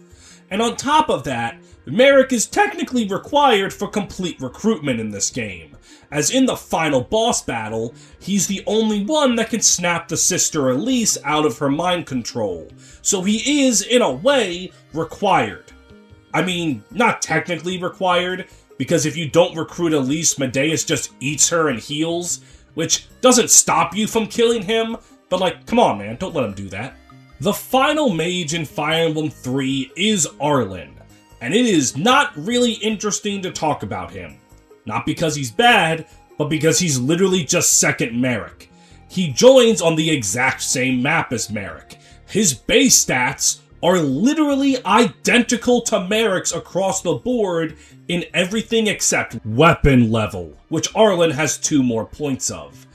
And on top of that, Merrick is technically required for complete recruitment in this game, as in the final boss battle, he's the only one that can snap the sister Elise out of her mind control, so he is, in a way, required. I mean, not technically required, because if you don't recruit Elise, Medeus just eats her and heals, which doesn't stop you from killing him, but like, come on man, don't let him do that. The final mage in Fire Emblem 3 is Arlen, and it is not really interesting to talk about him. Not because he's bad, but because he's literally just second Merrick. He joins on the exact same map as Merrick. His base stats are literally identical to Merrick's across the board in everything except weapon level, which Arlen has 2 more points of.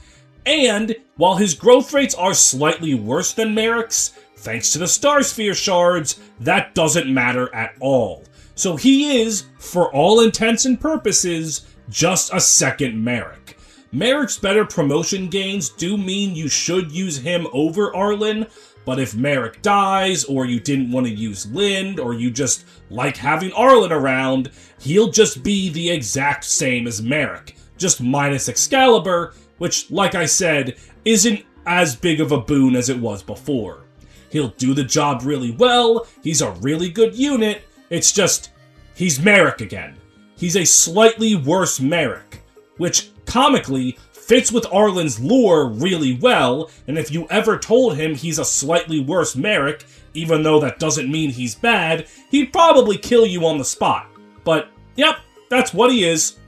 And while his growth rates are slightly worse than Merrick's, thanks to the Star Sphere shards, that doesn't matter at all. So he is, for all intents and purposes, just a second Merrick. Merrick's better promotion gains do mean you should use him over Arlen, but if Merrick dies, or you didn't want to use Lind, or you just like having Arlen around, he'll just be the exact same as Merrick, just minus Excalibur, which, like I said, isn't as big of a boon as it was before. He'll do the job really well, he's a really good unit, it's just, he's Merrick again. He's a slightly worse Merrick, which, comically, fits with Arlen's lore really well, and if you ever told him he's a slightly worse Merrick, even though that doesn't mean he's bad, he'd probably kill you on the spot. But, yep, that's what he is.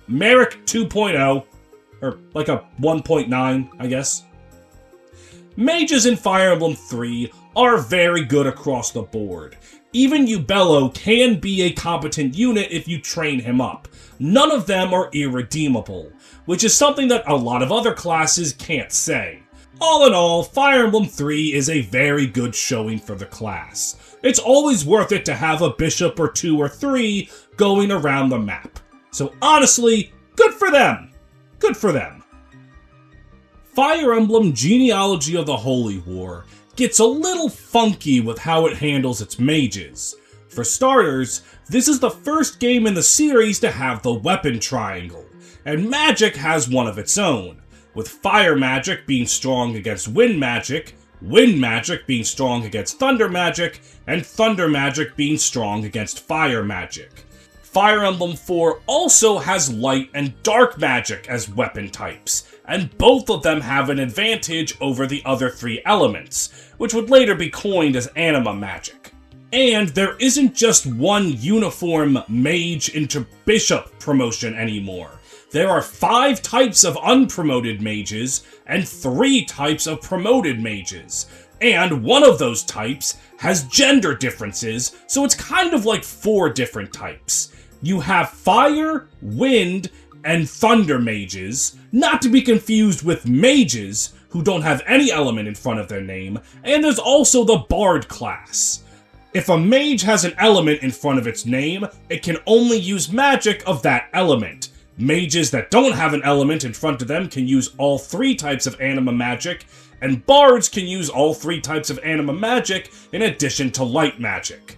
Merrick 2.0, or like a 1.9, I guess. Mages in Fire Emblem 3 are very good across the board. Even Ubello can be a competent unit if you train him up. None of them are irredeemable, which is something that a lot of other classes can't say. All in all, Fire Emblem 3 is a very good showing for the class. It's always worth it to have a bishop or 2 or 3 going around the map. So honestly, good for them! Good for them. Fire Emblem Genealogy of the Holy War gets a little funky with how it handles its mages. For starters, this is the first game in the series to have the weapon triangle, and magic has one of its own, with fire magic being strong against wind magic being strong against thunder magic, and thunder magic being strong against fire magic. Fire Emblem 4 also has light and dark magic as weapon types, and both of them have an advantage over the other 3 elements, which would later be coined as anima magic. And there isn't just one uniform mage into bishop promotion anymore. There are 5 types of unpromoted mages, and 3 types of promoted mages. And one of those types has gender differences, so it's kind of like 4 different types. You have fire, wind, and thunder mages, not to be confused with mages, who don't have any element in front of their name, and there's also the bard class. If a mage has an element in front of its name, it can only use magic of that element. Mages that don't have an element in front of them can use all 3 types of anima magic, and bards can use all 3 types of anima magic in addition to light magic.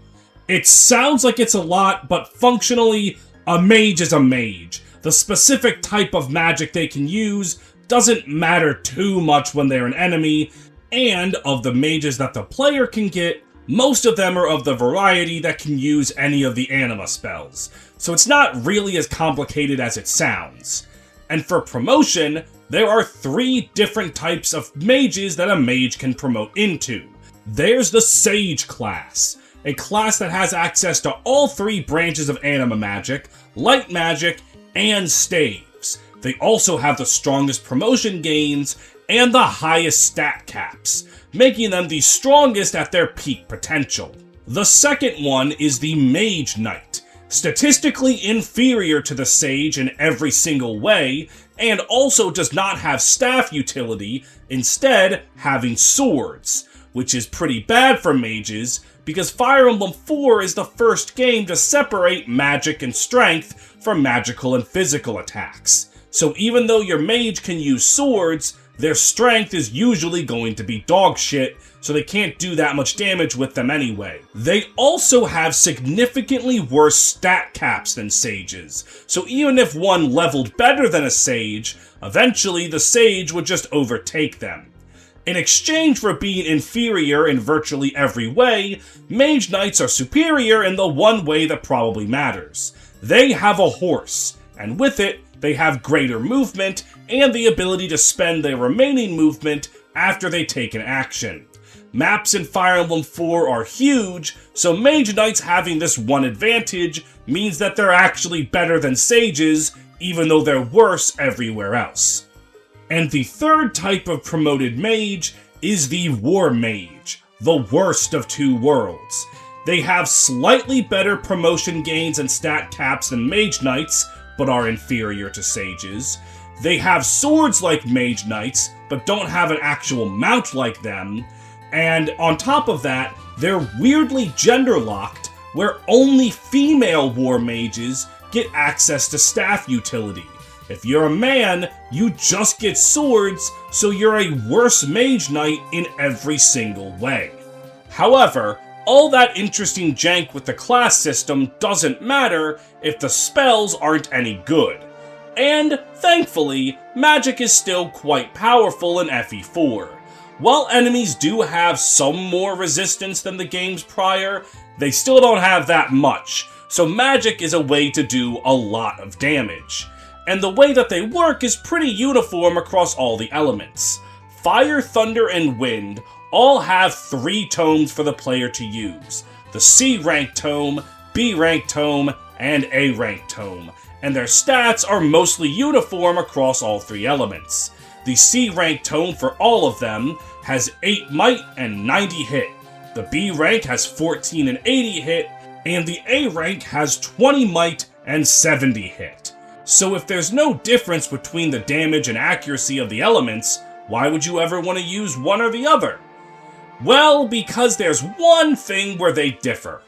It sounds like it's a lot, but functionally, a mage is a mage. The specific type of magic they can use doesn't matter too much when they're an enemy, and of the mages that the player can get, most of them are of the variety that can use any of the anima spells, so it's not really as complicated as it sounds. And for promotion, there are 3 different types of mages that a mage can promote into. There's the Sage class, a class that has access to all 3 branches of anima magic, light magic, and staves. They also have the strongest promotion gains and the highest stat caps, making them the strongest at their peak potential. The second one is the Mage Knight, statistically inferior to the Sage in every single way, and also does not have staff utility, instead having swords, which is pretty bad for mages, because Fire Emblem 4 is the first game to separate magic and strength from magical and physical attacks. So even though your mage can use swords, their strength is usually going to be dog shit, so they can't do that much damage with them anyway. They also have significantly worse stat caps than sages, so even if one leveled better than a sage, eventually the sage would just overtake them. In exchange for being inferior in virtually every way, Mage Knights are superior in the one way that probably matters. They have a horse, and with it, they have greater movement and the ability to spend their remaining movement after they take an action. Maps in Fire Emblem 4 are huge, so Mage Knights having this one advantage means that they're actually better than sages, even though they're worse everywhere else. And the third type of promoted mage is the War Mage, the worst of 2 worlds. They have slightly better promotion gains and stat caps than Mage Knights, but are inferior to sages. They have swords like Mage Knights, but don't have an actual mount like them. And on top of that, they're weirdly gender-locked, where only female war mages get access to staff utility. If you're a man, you just get swords, so you're a worse Mage Knight in every single way. However, all that interesting jank with the class system doesn't matter if the spells aren't any good. And, thankfully, magic is still quite powerful in FE4. While enemies do have some more resistance than the games prior, they still don't have that much, so magic is a way to do a lot of damage. And the way that they work is pretty uniform across all the elements. Fire, thunder, and wind all have 3 tomes for the player to use. The C-rank tome, B-rank tome, and A-rank tome, and their stats are mostly uniform across all 3 elements. The C-rank tome for all of them has 8 might and 90 hit. The B rank has 14 and 80 hit, and the A rank has 20 might and 70 hit. So if there's no difference between the damage and accuracy of the elements, why would you ever want to use one or the other? Well, because there's one thing where they differ.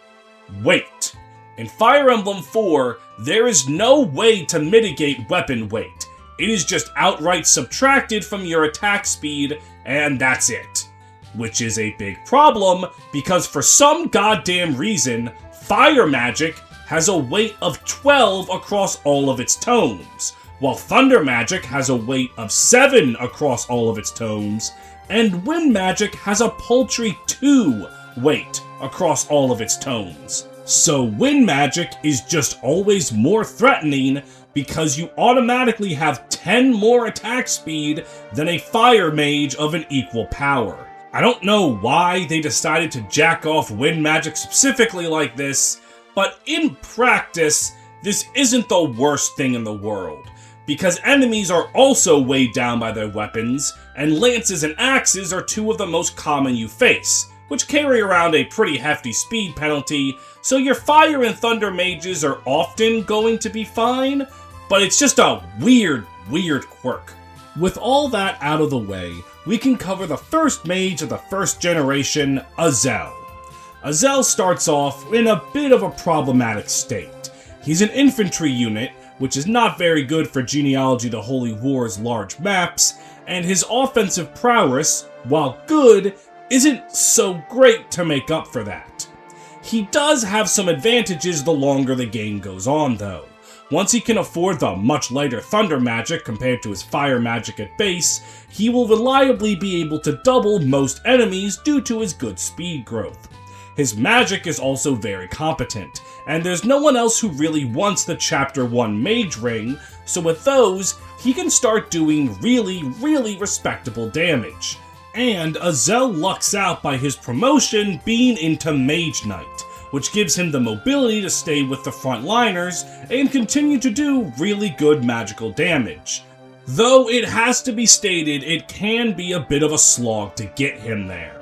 Weight. In Fire Emblem 4, there is no way to mitigate weapon weight. It is just outright subtracted from your attack speed, and that's it. Which is a big problem, because for some goddamn reason, fire magic has a weight of 12 across all of its tomes, while thunder magic has a weight of 7 across all of its tomes, and wind magic has a paltry 2 weight across all of its tomes. So wind magic is just always more threatening because you automatically have 10 more attack speed than a fire mage of an equal power. I don't know why they decided to jack off wind magic specifically like this, but in practice, this isn't the worst thing in the world, because enemies are also weighed down by their weapons, and lances and axes are 2 of the most common you face, which carry around a pretty hefty speed penalty, so your fire and thunder mages are often going to be fine, but it's just a weird quirk. With all that out of the way, we can cover the first mage of the first generation, Azel. Azel starts off in a bit of a problematic state. He's an infantry unit, which is not very good for Genealogy the Holy War's large maps, and his offensive prowess, while good, isn't so great to make up for that. He does have some advantages the longer the game goes on, though. Once he can afford the much lighter thunder magic compared to his fire magic at base, he will reliably be able to double most enemies due to his good speed growth. His magic is also very competent, and there's no one else who really wants the Chapter 1 Mage Ring, so with those, he can start doing really respectable damage. And Azel lucks out by his promotion being into Mage Knight, which gives him the mobility to stay with the frontliners and continue to do really good magical damage. Though it has to be stated, it can be a bit of a slog to get him there.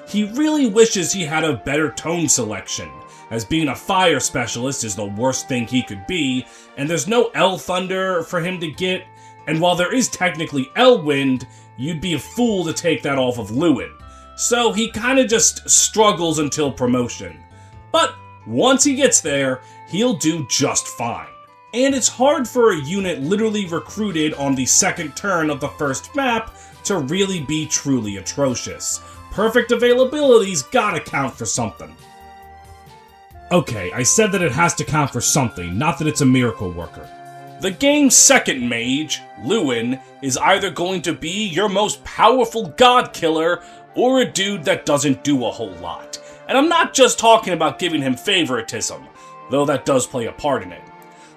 He really wishes he had a better tone selection, as being a fire specialist is the worst thing he could be, and there's no L Thunder for him to get, and while there is technically L Wind, you'd be a fool to take that off of Lewin. So he kinda just struggles until promotion. But once he gets there, he'll do just fine. And it's hard for a unit literally recruited on the second turn of the first map to really be truly atrocious. Perfect availability's gotta count for something. Okay, I said that it has to count for something, not that it's a miracle worker. The game's second mage, Lewin, is either going to be your most powerful god killer, or a dude that doesn't do a whole lot. And I'm not just talking about giving him favoritism, though that does play a part in it.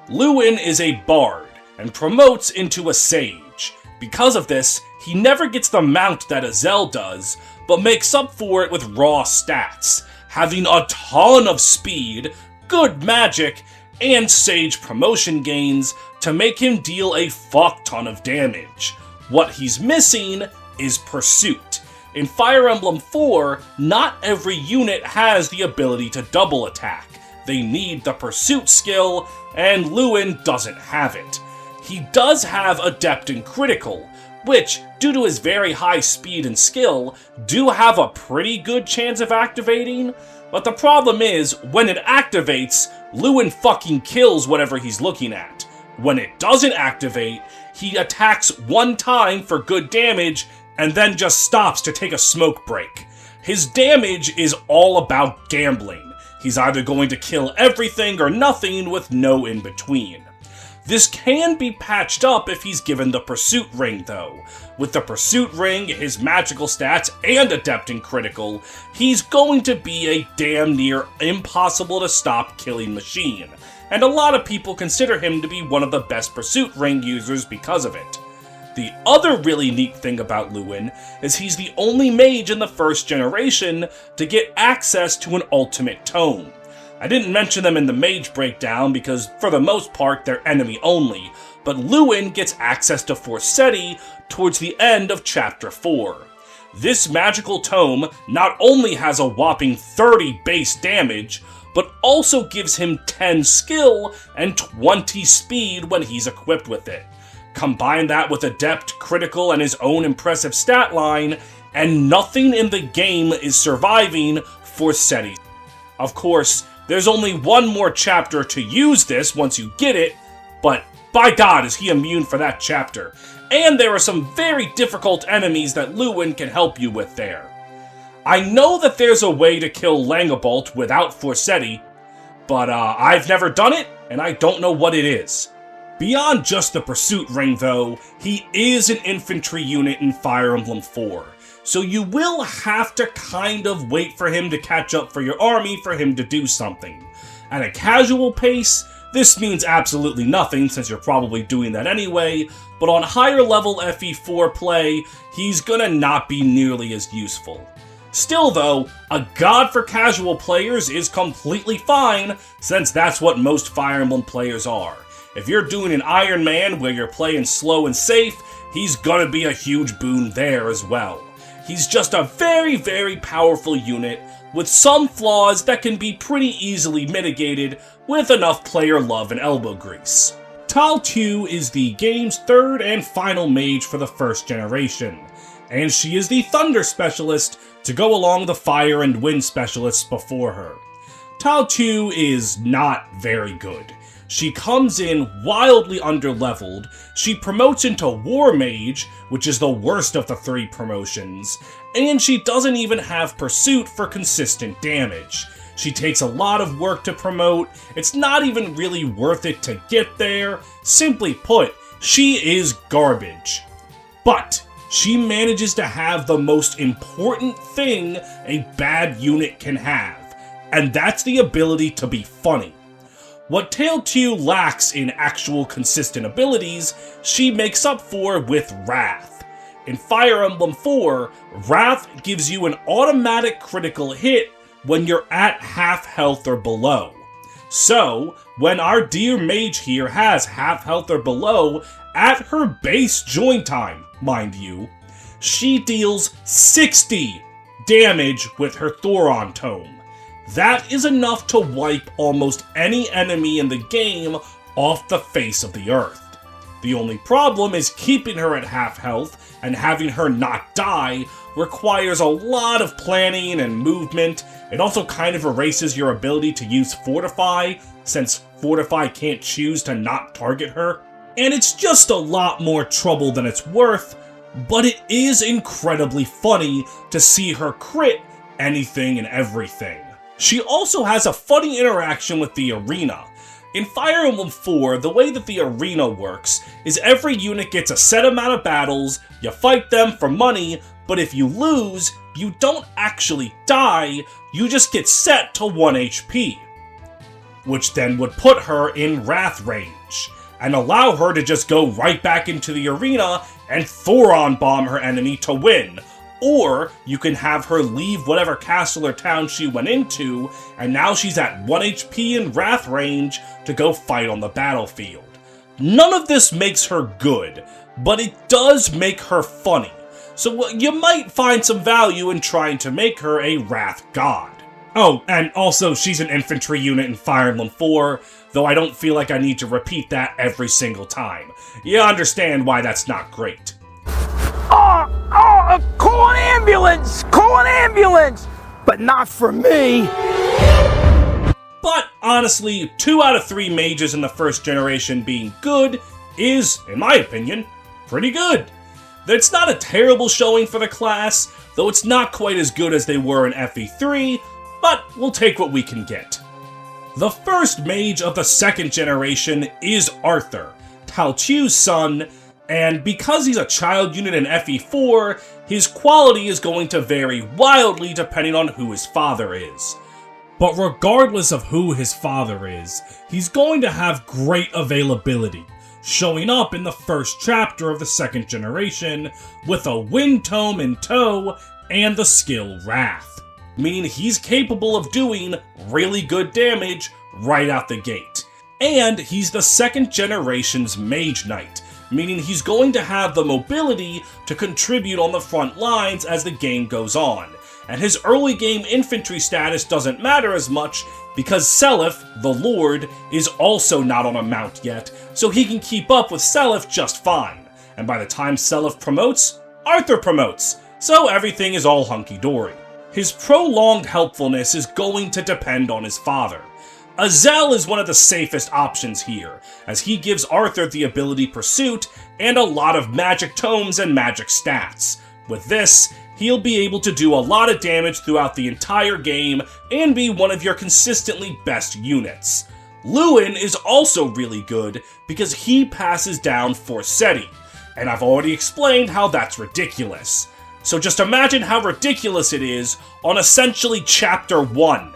Lewin is a bard, and promotes into a sage. Because of this, he never gets the mount that Azel does, but makes up for it with raw stats, having a ton of speed, good magic, and sage promotion gains to make him deal a fuck ton of damage. What he's missing is pursuit. In Fire Emblem 4, not every unit has the ability to double attack. They need the pursuit skill, and Lewin doesn't have it. He does have Adept and Critical, which, due to his very high speed and skill, do have a pretty good chance of activating, but the problem is, when it activates, Lewin fucking kills whatever he's looking at. When it doesn't activate, he attacks one time for good damage, and then just stops to take a smoke break. His damage is all about gambling. He's either going to kill everything or nothing with no in-between. This can be patched up if he's given the Pursuit Ring, though. With the Pursuit Ring, his magical stats, and Adept and Critical, he's going to be a damn near impossible to stop killing machine, and a lot of people consider him to be one of the best Pursuit Ring users because of it. The other really neat thing about Lewin is he's the only mage in the first generation to get access to an ultimate tome. I didn't mention them in the mage breakdown because, for the most part, they're enemy only, but Lewin gets access to Forseti towards the end of Chapter 4. This magical tome not only has a whopping 30 base damage, but also gives him 10 skill and 20 speed when he's equipped with it. Combine that with Adept, Critical, and his own impressive stat line, and nothing in the game is surviving Forseti. Of course, there's only one more chapter to use this once you get it, but by God is he immune for that chapter. And there are some very difficult enemies that Lewin can help you with there. I know that there's a way to kill Langebolt without Forseti, but I've never done it, and I don't know what it is. Beyond just the Pursuit Ring, though, he is an infantry unit in Fire Emblem 4, so you will have to kind of wait for him to catch up for your army for him to do something. At a casual pace, this means absolutely nothing since you're probably doing that anyway, but on higher level FE4 play, he's gonna not be nearly as useful. Still though, a god for casual players is completely fine, since that's what most Fire Emblem players are. If you're doing an Iron Man where you're playing slow and safe, he's gonna be a huge boon there as well. He's just a very powerful unit with some flaws that can be pretty easily mitigated with enough player love and elbow grease. Tal 2 is the game's third and final mage for the first generation, and she is the Thunder specialist to go along the Fire and Wind specialists before her. Tal 2 is not very good. She comes in wildly underleveled, she promotes into War Mage, which is the worst of the three promotions, and she doesn't even have Pursuit for consistent damage. She takes a lot of work to promote. It's not even really worth it to get there. Simply put, she is garbage. But she manages to have the most important thing a bad unit can have, and that's the ability to be funny. What Tail 2 lacks in actual consistent abilities, she makes up for with Wrath. In Fire Emblem 4, Wrath gives you an automatic critical hit when you're at half health or below. So, when our dear mage here has half health or below, at her base join time, mind you, she deals 60 damage with her Thoron Tome. That is enough to wipe almost any enemy in the game off the face of the earth. The only problem is keeping her at half health and having her not die requires a lot of planning and movement. It also kind of erases your ability to use Fortify, since Fortify can't choose to not target her. And it's just a lot more trouble than it's worth, but it is incredibly funny to see her crit anything and everything. She also has a funny interaction with the arena. In Fire Emblem 4, the way that the arena works is every unit gets a set amount of battles, you fight them for money, but if you lose, you don't actually die, you just get set to 1 HP. Which then would put her in Wrath range, and allow her to just go right back into the arena and Thoron bomb her enemy to win. Or you can have her leave whatever castle or town she went into, and now she's at 1 HP in Wrath range to go fight on the battlefield. None of this makes her good, but it does make her funny, so you might find some value in trying to make her a Wrath god. Oh, and also she's an infantry unit in Fire Emblem 4, though I don't feel like I need to repeat that every single time. You understand why that's not great. Call an ambulance! Call an ambulance! But not for me! But honestly, 2 out of 3 mages in the first generation being good is, in my opinion, pretty good. It's not a terrible showing for the class, though it's not quite as good as they were in FE3, but we'll take what we can get. The first mage of the second generation is Arthur, Tao Chu's son, and because he's a child unit in FE4, his quality is going to vary wildly depending on who his father is. But regardless of who his father is, he's going to have great availability, showing up in the first chapter of the second generation with a Wind Tome in tow and the skill Wrath, meaning he's capable of doing really good damage right out the gate. And he's the second generation's Mage Knight, meaning he's going to have the mobility to contribute on the front lines as the game goes on. And his early game infantry status doesn't matter as much because Seliph, the Lord, is also not on a mount yet, so he can keep up with Seliph just fine. And by the time Seliph promotes, Arthur promotes, so everything is all hunky-dory. His prolonged helpfulness is going to depend on his father. Azel is one of the safest options here, as he gives Arthur the ability Pursuit and a lot of magic tomes and magic stats. With this, he'll be able to do a lot of damage throughout the entire game and be one of your consistently best units. Lewin is also really good because he passes down Forseti, and I've already explained how that's ridiculous. So just imagine how ridiculous it is on essentially Chapter 1.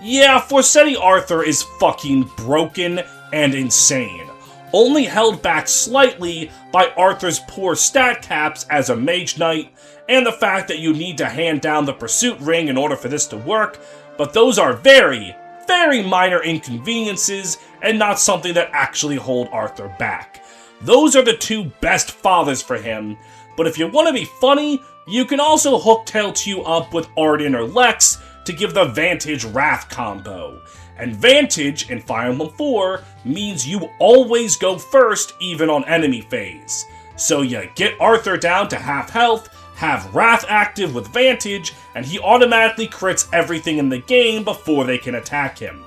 Yeah, Forseti Arthur is fucking broken and insane, only held back slightly by Arthur's poor stat caps as a Mage Knight, and the fact that you need to hand down the Pursuit Ring in order for this to work, but those are very, very minor inconveniences and not something that actually hold Arthur back. Those are the 2 best fathers for him, but if you want to be funny, you can also hook Tail 2 up with Arden or Lex to give the Vantage Wrath combo. And Vantage in Fire Emblem 4 means you always go first even on enemy phase. So you get Arthur down to half health, have Wrath active with Vantage, and he automatically crits everything in the game before they can attack him.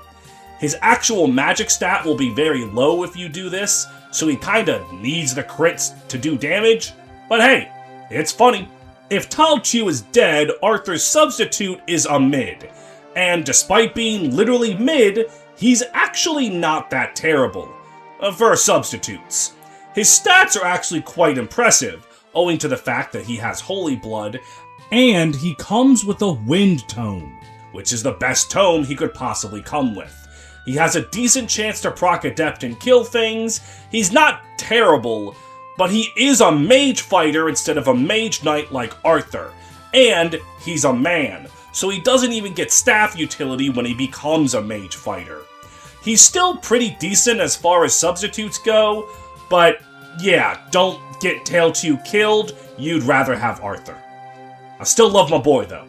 His actual magic stat will be very low if you do this, so he kinda needs the crits to do damage, but hey, it's funny. If Tao Chu is dead, Arthur's substitute is a mid, And despite being literally mid, he's actually not that terrible for substitutes. His stats are actually quite impressive, owing to the fact that he has Holy Blood, and he comes with a Wind Tome, which is the best tome he could possibly come with. He has a decent chance to proc Adept and kill things. He's not terrible, but he is a mage fighter instead of a mage knight like Arthur. And he's a man, so he doesn't even get staff utility when he becomes a mage fighter. He's still pretty decent as far as substitutes go, but yeah, don't get Tail 2 killed, you'd rather have Arthur. I still love my boy though.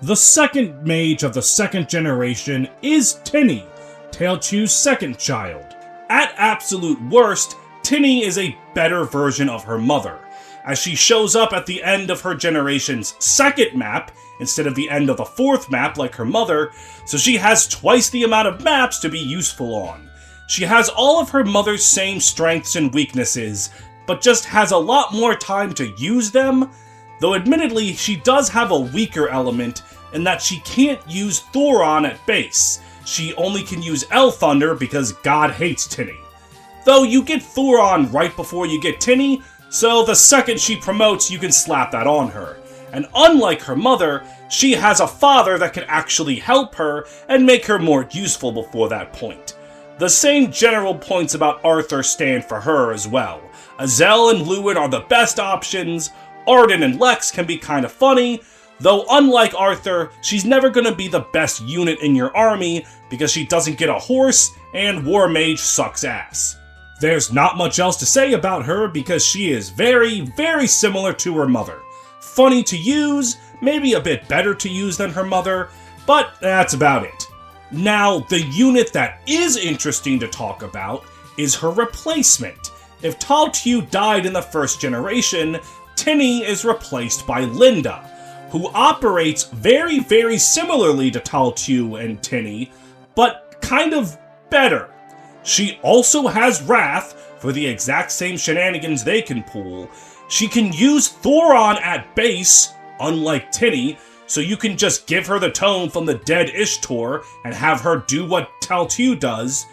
The second mage of the second generation is Tinny, Tail 2's second child. At absolute worst, Tinny is a better version of her mother, as she shows up at the end of her generation's second map instead of the end of the fourth map like her mother, so she has twice the amount of maps to be useful on. She has all of her mother's same strengths and weaknesses, but just has a lot more time to use them, though admittedly she does have a weaker element in that she can't use Thoron at base. She only can use El Thunder because God hates Tinny. Though you get Thoron right before you get Tinny, so the second she promotes you can slap that on her. And unlike her mother, she has a father that can actually help her and make her more useful before that point. The same general points about Arthur stand for her as well. Azel and Lewin are the best options, Arden and Lex can be kinda funny, though unlike Arthur, she's never gonna be the best unit in your army because she doesn't get a horse and War Mage sucks ass. There's not much else to say about her because she is very, very similar to her mother. Funny to use, maybe a bit better to use than her mother, but that's about it. Now, the unit that is interesting to talk about is her replacement. If Taltu died in the first generation, Tinny is replaced by Linda, who operates very, very similarly to Taltu and Tinny, but kind of better. She also has Wrath for the exact same shenanigans they can pull. She can use Thoron at base, unlike Tinny, so you can just give her the tome from the dead Ishtar and have her do what Taltu does.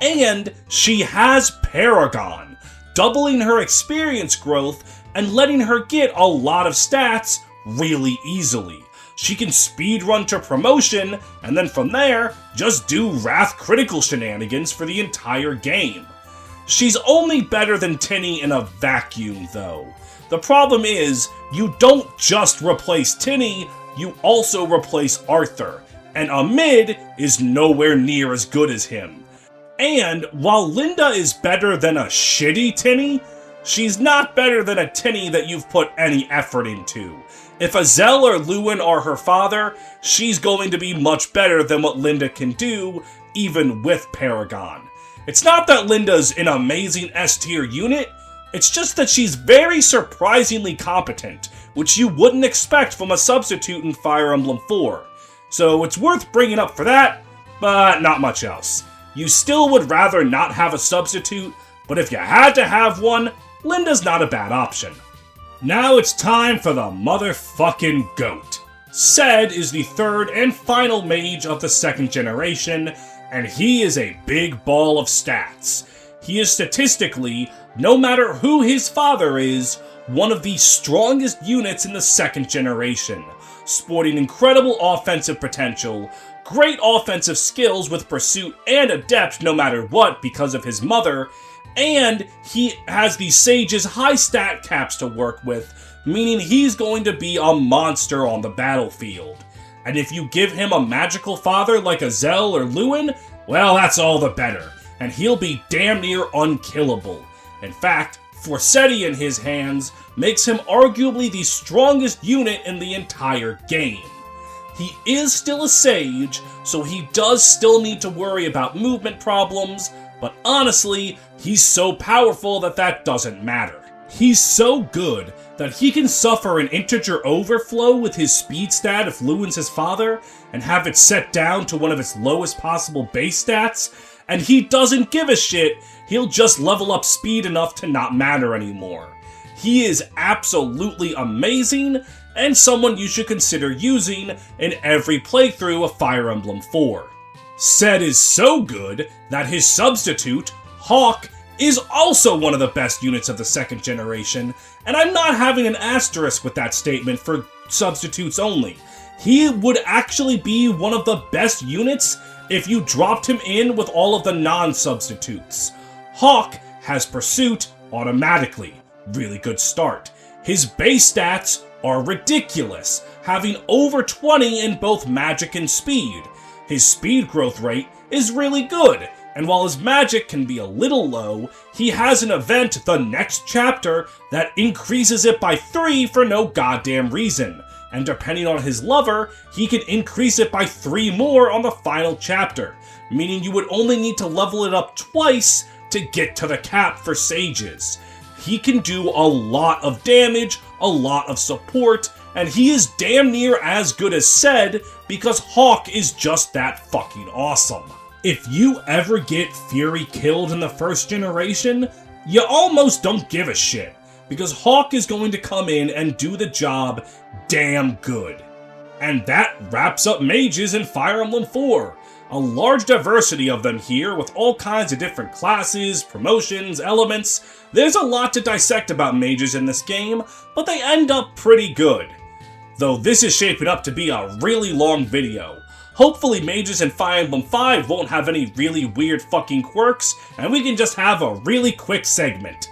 And she has Paragon, doubling her experience growth and letting her get a lot of stats really easily. She can speedrun to promotion, and then from there, just do Wrath critical shenanigans for the entire game. She's only better than Tinny in a vacuum, though. The problem is, you don't just replace Tinny, you also replace Arthur, and a mid is nowhere near as good as him. And while Linda is better than a shitty Tinny, she's not better than a Tinny that you've put any effort into. If Azel or Lewin are her father, she's going to be much better than what Linda can do, even with Paragon. It's not that Linda's an amazing S-tier unit, it's just that she's very surprisingly competent, which you wouldn't expect from a substitute in Fire Emblem 4. So it's worth bringing up for that, but not much else. You still would rather not have a substitute, but if you had to have one, Linda's not a bad option. Now it's time for the motherfucking GOAT. Ced is the third and final mage of the second generation, and he is a big ball of stats. He is statistically, no matter who his father is, one of the strongest units in the second generation, sporting incredible offensive potential, great offensive skills with Pursuit and Adept no matter what because of his mother, and he has the Sage's high stat caps to work with, meaning he's going to be a monster on the battlefield. And if you give him a magical father like Azel or Lewin, well, that's all the better, and he'll be damn near unkillable. In fact, Forsetti in his hands makes him arguably the strongest unit in the entire game. He is still a Sage, so he does still need to worry about movement problems, but honestly, he's so powerful that that doesn't matter. He's so good that he can suffer an integer overflow with his speed stat if Lewin's his father, and have it set down to one of its lowest possible base stats, and he doesn't give a shit, he'll just level up speed enough to not matter anymore. He is absolutely amazing, and someone you should consider using in every playthrough of Fire Emblem 4. Ced is so good that his substitute, Hawk, is also one of the best units of the second generation, and I'm not having an asterisk with that statement for substitutes only. He would actually be one of the best units if you dropped him in with all of the non-substitutes. Hawk has Pursuit automatically. Really good start. His base stats are ridiculous, having over 20 in both magic and speed. His speed growth rate is really good, and while his magic can be a little low, he has an event the next chapter that increases it by 3 for no goddamn reason, and depending on his lover, he can increase it by 3 more on the final chapter, meaning you would only need to level it up twice to get to the cap for sages. He can do a lot of damage, a lot of support, and he is damn near as good as Ced because Hawk is just that fucking awesome. If you ever get Fury killed in the first generation, you almost don't give a shit, because Hawk is going to come in and do the job damn good. And that wraps up mages in Fire Emblem 4. A large diversity of them here with all kinds of different classes, promotions, elements. There's a lot to dissect about mages in this game, but they end up pretty good. Though this is shaping up to be a really long video. Hopefully mages in Fire Emblem 5 won't have any really weird fucking quirks, and we can just have a really quick segment.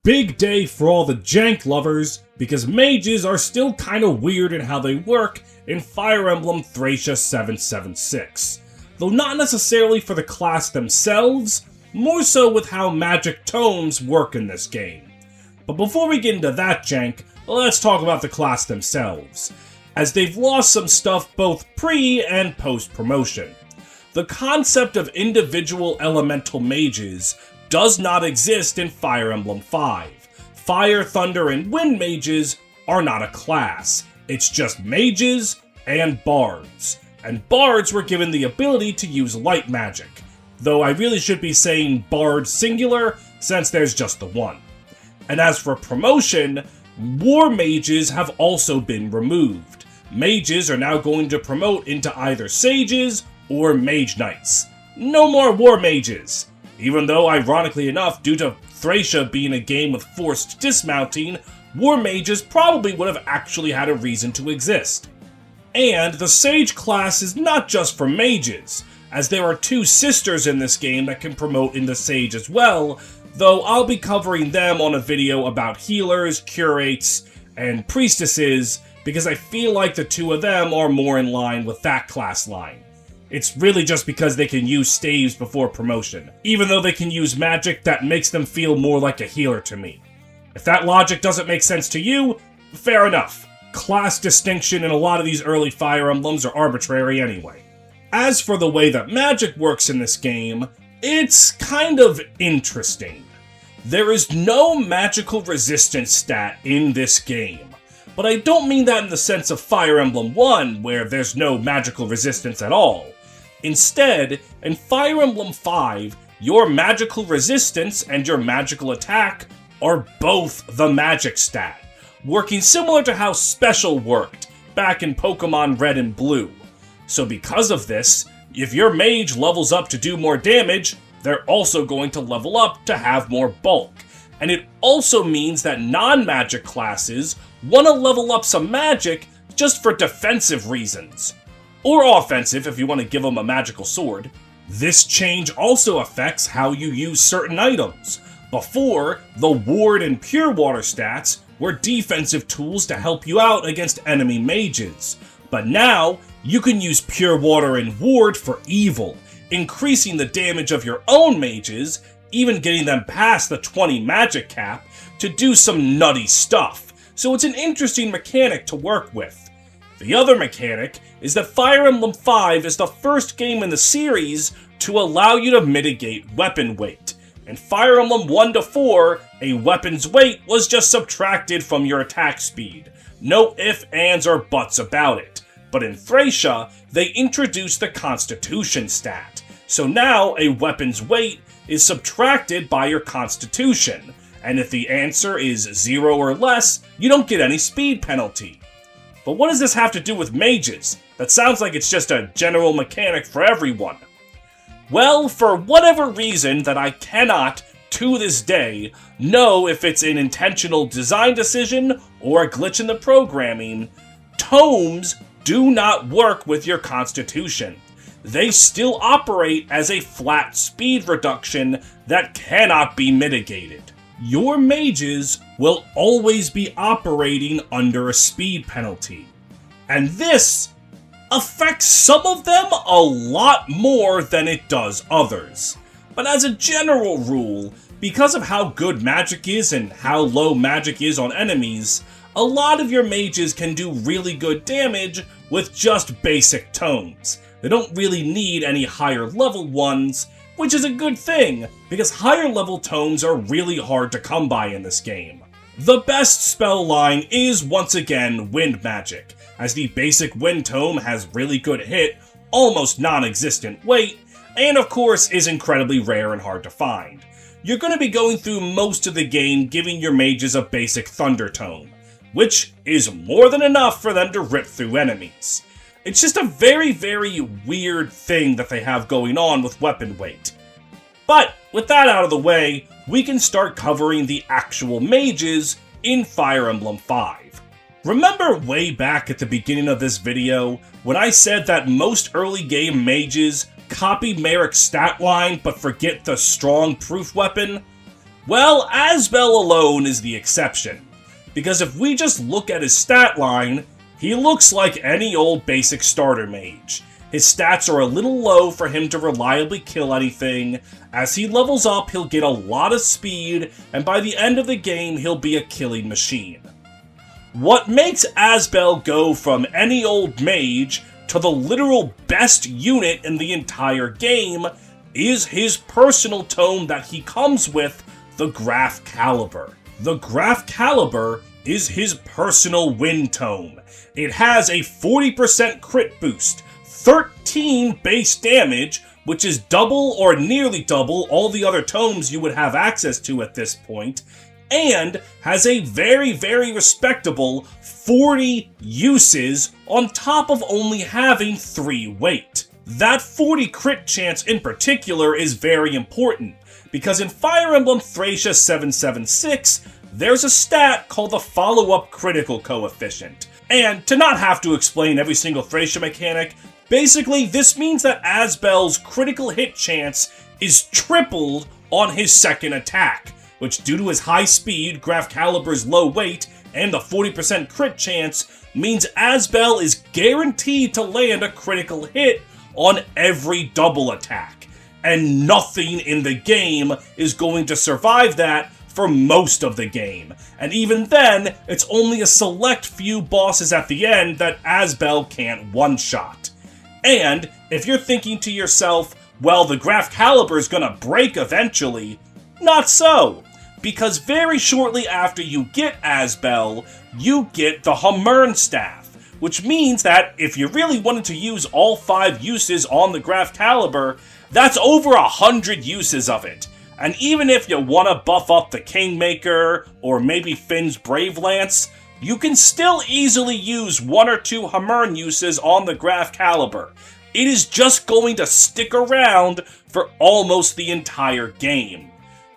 Big day for all the jank lovers, because mages are still kinda weird in how they work in Fire Emblem Thracia 776. Though not necessarily for the class themselves, more so with how magic tomes work in this game. But before we get into that jank, let's talk about the class themselves, as they've lost some stuff both pre- and post-promotion. The concept of individual elemental mages does not exist in Fire Emblem 5. Fire, Thunder, and Wind mages are not a class. It's just mages and bards. And bards were given the ability to use light magic, though I really should be saying bard singular since there's just the one. And as for promotion, war mages have also been removed. Mages are now going to promote into either sages or mage knights. No more war mages! Even though, ironically enough, due to Thracia being a game with forced dismounting, war mages probably would have actually had a reason to exist. And the sage class is not just for mages, as there are 2 sisters in this game that can promote into sage as well, though I'll be covering them on a video about healers, curates, and priestesses, because I feel like the 2 of them are more in line with that class line. It's really just because they can use staves before promotion, even though they can use magic that makes them feel more like a healer to me. If that logic doesn't make sense to you, fair enough. Class distinction in a lot of these early Fire Emblems are arbitrary anyway. As for the way that magic works in this game, it's kind of interesting. There is no magical resistance stat in this game, but I don't mean that in the sense of Fire Emblem 1, where there's no magical resistance at all. Instead, in Fire Emblem 5, your magical resistance and your magical attack are both the magic stat, working similar to how Special worked back in Pokemon Red and Blue. So because of this, if your mage levels up to do more damage, they're also going to level up to have more bulk. And it also means that non-magic classes want to level up some magic just for defensive reasons. Or offensive if you want to give them a magical sword. This change also affects how you use certain items. Before, the Ward and Pure Water stats were defensive tools to help you out against enemy mages. But now, you can use Pure Water and Ward for evil, increasing the damage of your own mages, even getting them past the 20 magic cap, to do some nutty stuff. So it's an interesting mechanic to work with. The other mechanic is that Fire Emblem 5 is the first game in the series to allow you to mitigate weapon weight. In Fire Emblem 1 to 4, a weapon's weight was just subtracted from your attack speed. No ifs, ands, or buts about it. But in Thracia, they introduced the Constitution stat. So now a weapon's weight is subtracted by your constitution, and if the answer is 0 or less, you don't get any speed penalty. But what does this have to do with mages? That sounds like it's just a general mechanic for everyone. Well, for whatever reason that I cannot, to this day, know if it's an intentional design decision or a glitch in the programming, tomes do not work with your constitution. They still operate as a flat speed reduction that cannot be mitigated. Your mages will always be operating under a speed penalty. And this affects some of them a lot more than it does others. But as a general rule, because of how good magic is and how low magic is on enemies, a lot of your mages can do really good damage with just basic tomes. They don't really need any higher level ones, which is a good thing, because higher level tomes are really hard to come by in this game. The best spell line is once again Wind Magic, as the basic Wind Tome has really good hit, almost non-existent weight, and of course is incredibly rare and hard to find. You're going to be going through most of the game giving your mages a basic Thunder Tome, which is more than enough for them to rip through enemies. It's just a very, very weird thing that they have going on with weapon weight. But with that out of the way, we can start covering the actual mages in Fire Emblem 5. Remember way back at the beginning of this video when I said that most early game mages copy Merrick's stat line but forget the strong proof weapon? Well, Asbel alone is the exception, because if we just look at his stat line, he looks like any old basic starter mage. His stats are a little low for him to reliably kill anything. As he levels up, he'll get a lot of speed, and by the end of the game, he'll be a killing machine. What makes Asbel go from any old mage to the literal best unit in the entire game is his personal tome that he comes with, the Graph Caliber. The Graph Caliber is his personal Wind Tome. It has a 40% crit boost, 13 base damage, which is double or nearly double all the other tomes you would have access to at this point, and has a very, very respectable 40 uses on top of only having 3 weight. That 40 crit chance in particular is very important, because in Fire Emblem Thracia 776, there's a stat called the follow-up critical coefficient. And to not have to explain every single Thracia mechanic, basically this means that Asbel's critical hit chance is tripled on his second attack, which due to his high speed, Graph Caliber's low weight, and the 40% crit chance, means Asbel is guaranteed to land a critical hit on every double attack. And nothing in the game is going to survive that for most of the game, and even then, it's only a select few bosses at the end that Asbel can't one-shot. And if you're thinking to yourself, well, the Graph Caliber is gonna break eventually, not so, because very shortly after you get Asbel, you get the Hamurn Staff, which means that if you really wanted to use all 5 uses on the Graph Caliber, that's over 100 uses of it. And even if you want to buff up the Kingmaker, or maybe Finn's Brave Lance, you can still easily use 1 or 2 Hamurn uses on the Graph Caliber. It is just going to stick around for almost the entire game.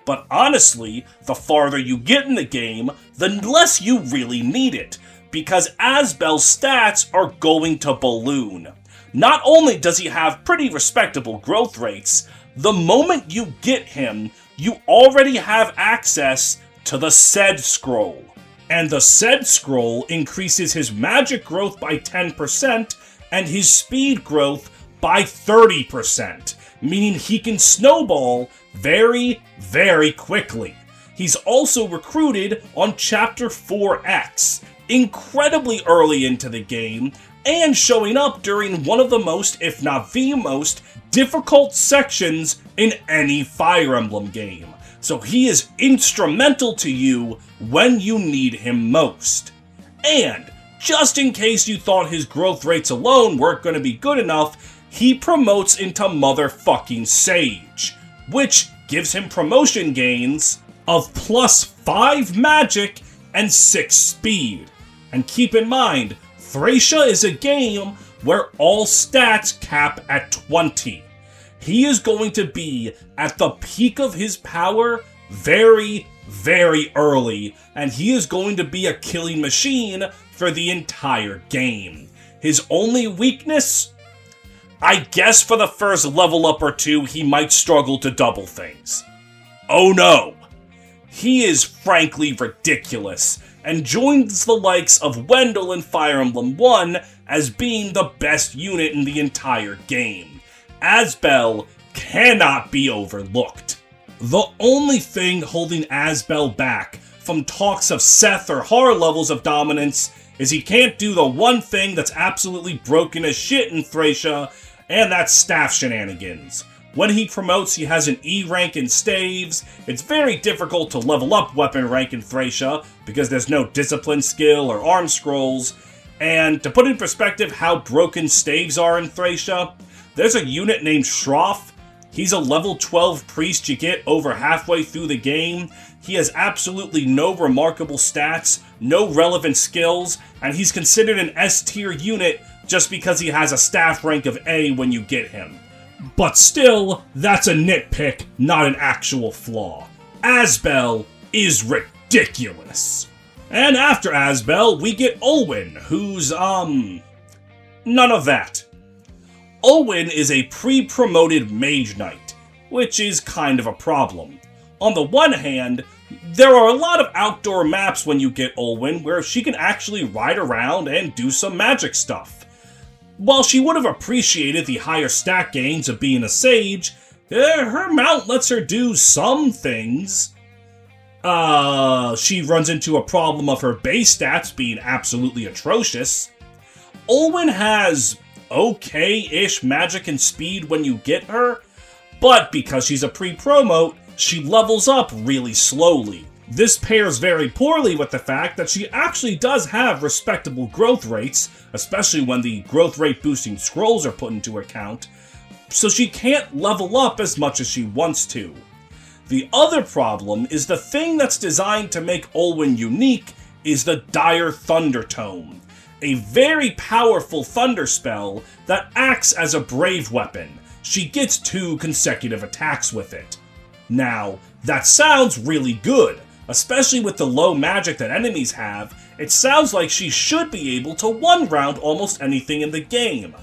But honestly, the farther you get in the game, the less you really need it, because Asbel's stats are going to balloon. Not only does he have pretty respectable growth rates, the moment you get him, you already have access to the Sed Scroll. And the Sed Scroll increases his magic growth by 10% and his speed growth by 30%, meaning he can snowball very, very quickly. He's also recruited on Chapter 4X, incredibly early into the game, and showing up during one of the most, if not the most, difficult sections in any Fire Emblem game. So he is instrumental to you when you need him most. And, just in case you thought his growth rates alone weren't going to be good enough, he promotes into motherfucking Sage, which gives him promotion gains of +5 magic and 6 speed. And keep in mind, Thracia is a game where all stats cap at 20. He is going to be at the peak of his power very, very early, and he is going to be a killing machine for the entire game. His only weakness? I guess for the first level up or two, he might struggle to double things. Oh no! He is frankly ridiculous, and joins the likes of Wendell in Fire Emblem 1 as being the best unit in the entire game. Asbel cannot be overlooked. The only thing holding Asbel back from talks of Seth or Har levels of dominance is he can't do the one thing that's absolutely broken as shit in Thracia, and that's staff shenanigans. When he promotes, he has an E rank in staves. It's very difficult to level up weapon rank in Thracia because there's no discipline skill or arm scrolls. And to put in perspective how broken staves are in Thracia, there's a unit named Shroff. He's a level 12 priest you get over halfway through the game. He has absolutely no remarkable stats, no relevant skills, and he's considered an S tier unit just because he has a staff rank of A when you get him. But still, that's a nitpick, not an actual flaw. Asbel is ridiculous. And after Asbel, we get Olwyn, who's, none of that. Olwyn is a pre-promoted Mage Knight, which is kind of a problem. On the one hand, there are a lot of outdoor maps when you get Olwyn where she can actually ride around and do some magic stuff. While she would have appreciated the higher stat gains of being a sage, her mount lets her do some things. She runs into a problem of her base stats being absolutely atrocious. Olwyn has okay-ish magic and speed when you get her, but because she's a pre-promote, she levels up really slowly. This pairs very poorly with the fact that she actually does have respectable growth rates, especially when the growth rate boosting scrolls are put into account, so she can't level up as much as she wants to. The other problem is the thing that's designed to make Olwyn unique is the Dire Thunder Tome, a very powerful thunder spell that acts as a brave weapon. She gets 2 consecutive attacks with it. Now, that sounds really good. Especially with the low magic that enemies have, it sounds like she should be able to one-round almost anything in the game.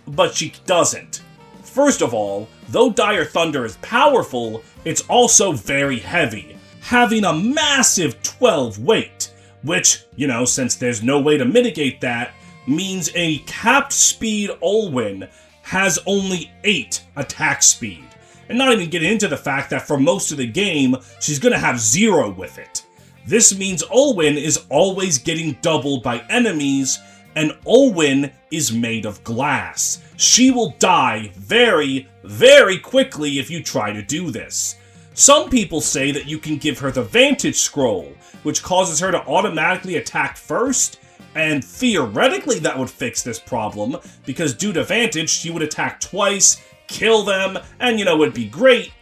But she doesn't. First of all, though Dire Thunder is powerful, it's also very heavy, having a massive 12 weight, which, since there's no way to mitigate that, means a capped speed Olwyn has only 8 attack speed. And not even getting into the fact that for most of the game, she's gonna have 0 with it. This means Olwyn is always getting doubled by enemies, and Olwyn is made of glass. She will die very, very quickly if you try to do this. Some people say that you can give her the Vantage Scroll, which causes her to automatically attack first, and theoretically that would fix this problem, because due to Vantage, she would attack twice, kill them, and it'd be great,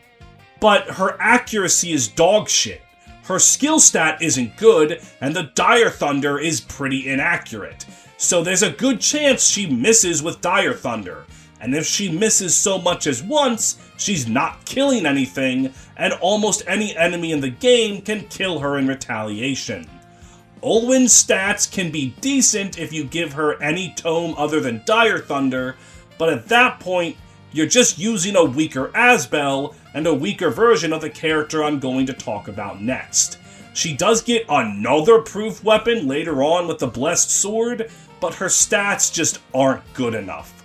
but her accuracy is dog shit. Her skill stat isn't good, and the Dire Thunder is pretty inaccurate. So there's a good chance she misses with Dire Thunder, and if she misses so much as once, she's not killing anything, and almost any enemy in the game can kill her in retaliation. Olwyn's stats can be decent if you give her any tome other than Dire Thunder, but at that point, you're just using a weaker Asbel and a weaker version of the character I'm going to talk about next. She does get another proof weapon later on with the Blessed Sword, but her stats just aren't good enough.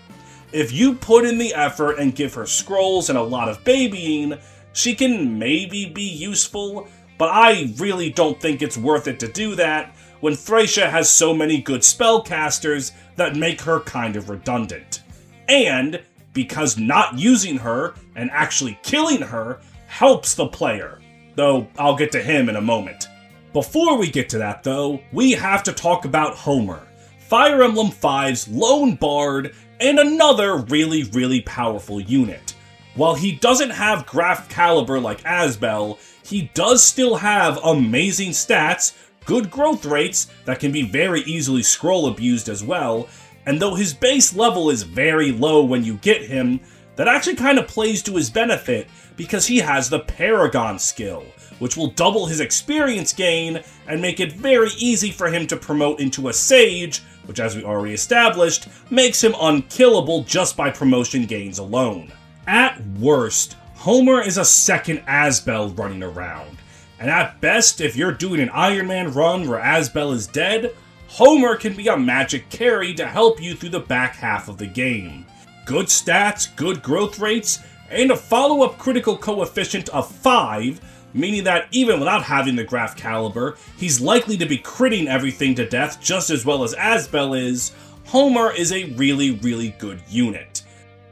If you put in the effort and give her scrolls and a lot of babying, she can maybe be useful, but I really don't think it's worth it to do that when Thracia has so many good spellcasters that make her kind of redundant. And because not using her and actually killing her helps the player, though I'll get to him in a moment. Before we get to that though, we have to talk about Homer, Fire Emblem V's lone bard and another really, really powerful unit. While he doesn't have graph caliber like Asbel, he does still have amazing stats, good growth rates that can be very easily scroll abused as well, and though his base level is very low when you get him, that actually kind of plays to his benefit because he has the Paragon skill, which will double his experience gain and make it very easy for him to promote into a Sage, which as we already established, makes him unkillable just by promotion gains alone. At worst, Homer is a second Asbel running around, and at best, if you're doing an Iron Man run where Asbel is dead, Homer can be a magic carry to help you through the back half of the game. Good stats, good growth rates, and a follow-up critical coefficient of 5, meaning that even without having the graph caliber, he's likely to be critting everything to death just as well as Asbel is. Homer is a really, really good unit.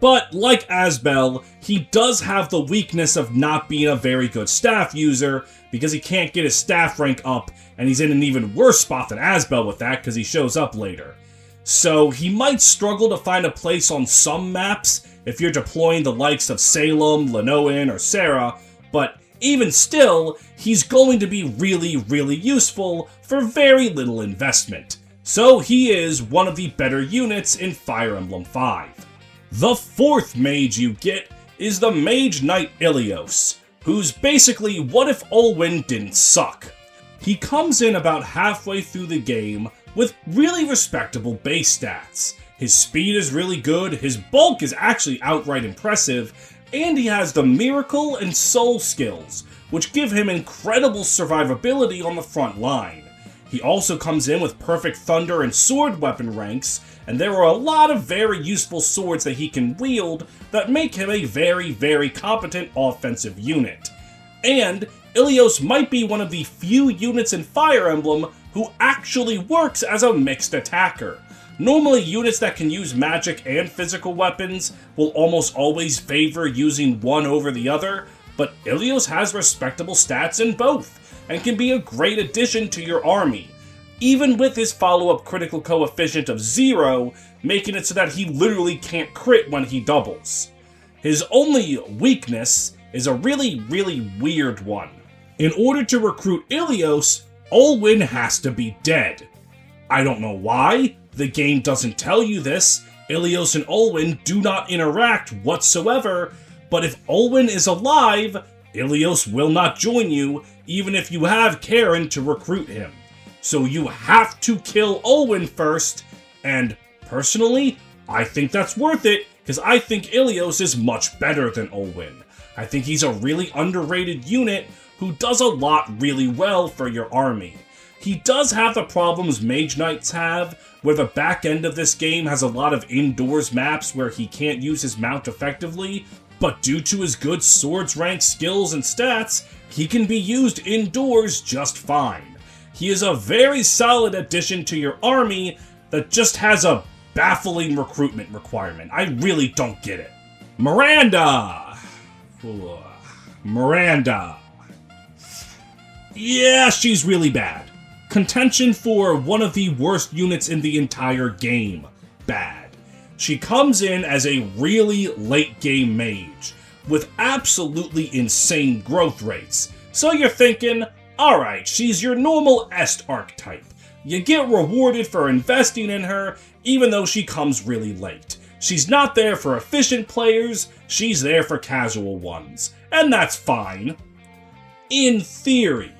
But like Asbel, he does have the weakness of not being a very good staff user because he can't get his staff rank up, and he's in an even worse spot than Asbel with that because he shows up later. So he might struggle to find a place on some maps if you're deploying the likes of Salem, Linoan, or Sarah, but even still, he's going to be really, really useful for very little investment. So he is one of the better units in Fire Emblem 5. The fourth mage you get is the Mage Knight Ilios, who's basically what if Olwyn didn't suck. He comes in about halfway through the game with really respectable base stats. His speed is really good, his bulk is actually outright impressive, and he has the Miracle and Soul skills, which give him incredible survivability on the front line. He also comes in with Perfect Thunder and Sword weapon ranks, and there are a lot of very useful swords that he can wield that make him a very, very competent offensive unit. And Ilios might be one of the few units in Fire Emblem who actually works as a mixed attacker. Normally, units that can use magic and physical weapons will almost always favor using one over the other, but Ilios has respectable stats in both, and can be a great addition to your army, even with his follow-up critical coefficient of 0, making it so that he literally can't crit when he doubles. His only weakness is a really, really weird one. In order to recruit Ilios, Olwyn has to be dead. I don't know why, the game doesn't tell you this. Ilios and Olwyn do not interact whatsoever, but if Olwyn is alive, Ilios will not join you, even if you have Karen to recruit him. So you have to kill Olwyn first, and personally, I think that's worth it, because I think Ilios is much better than Olwyn. I think he's a really underrated unit who does a lot really well for your army. He does have the problems Mage Knights have, where the back end of this game has a lot of indoors maps where he can't use his mount effectively, but due to his good swords rank skills and stats, he can be used indoors just fine. He is a very solid addition to your army that just has a baffling recruitment requirement. I really don't get it. Miranda! Miranda. Yeah, she's really bad. Contention for one of the worst units in the entire game. Bad. She comes in as a really late game mage, with absolutely insane growth rates. So you're thinking, alright, she's your normal Est archetype. You get rewarded for investing in her, even though she comes really late. She's not there for efficient players, she's there for casual ones. And that's fine. In theory.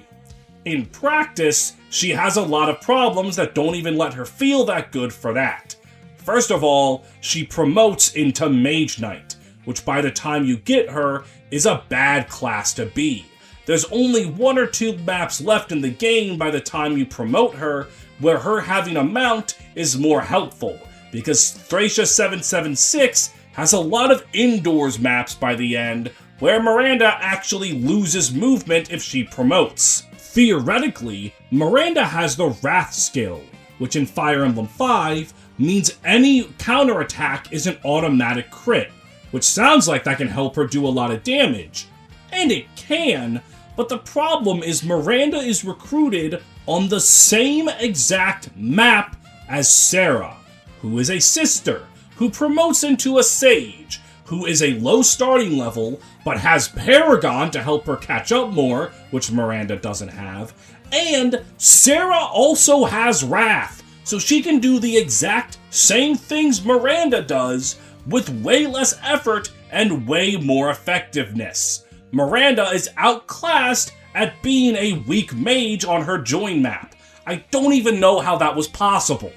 In practice, she has a lot of problems that don't even let her feel that good for that. First of all, she promotes into Mage Knight, which by the time you get her, is a bad class to be. There's only 1 or 2 maps left in the game by the time you promote her, where her having a mount is more helpful, because Thracia 776 has a lot of indoors maps by the end, where Miranda actually loses movement if she promotes. Theoretically, Miranda has the Wrath skill, which in Fire Emblem 5 means any counterattack is an automatic crit, which sounds like that can help her do a lot of damage. And it can, but the problem is Miranda is recruited on the same exact map as Sarah, who is a sister, who promotes into a Sage, who is a low starting level, but has Paragon to help her catch up more, which Miranda doesn't have, and Sarah also has Wrath, so she can do the exact same things Miranda does, with way less effort and way more effectiveness. Miranda is outclassed at being a weak mage on her join map. I don't even know how that was possible.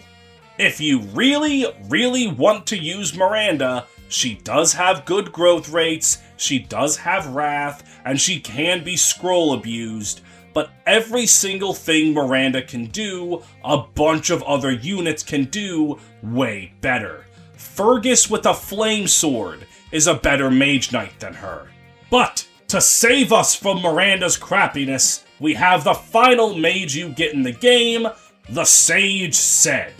If you really, really want to use Miranda, she does have good growth rates, she does have Wrath, and she can be scroll abused, but every single thing Miranda can do, a bunch of other units can do way better. Fergus with a flame sword is a better mage knight than her. But to save us from Miranda's crappiness, we have the final mage you get in the game, the Sage Ced.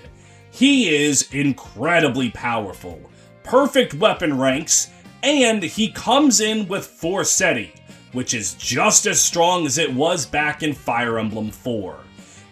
He is incredibly powerful, perfect weapon ranks, and he comes in with Forseti, which is just as strong as it was back in Fire Emblem 4.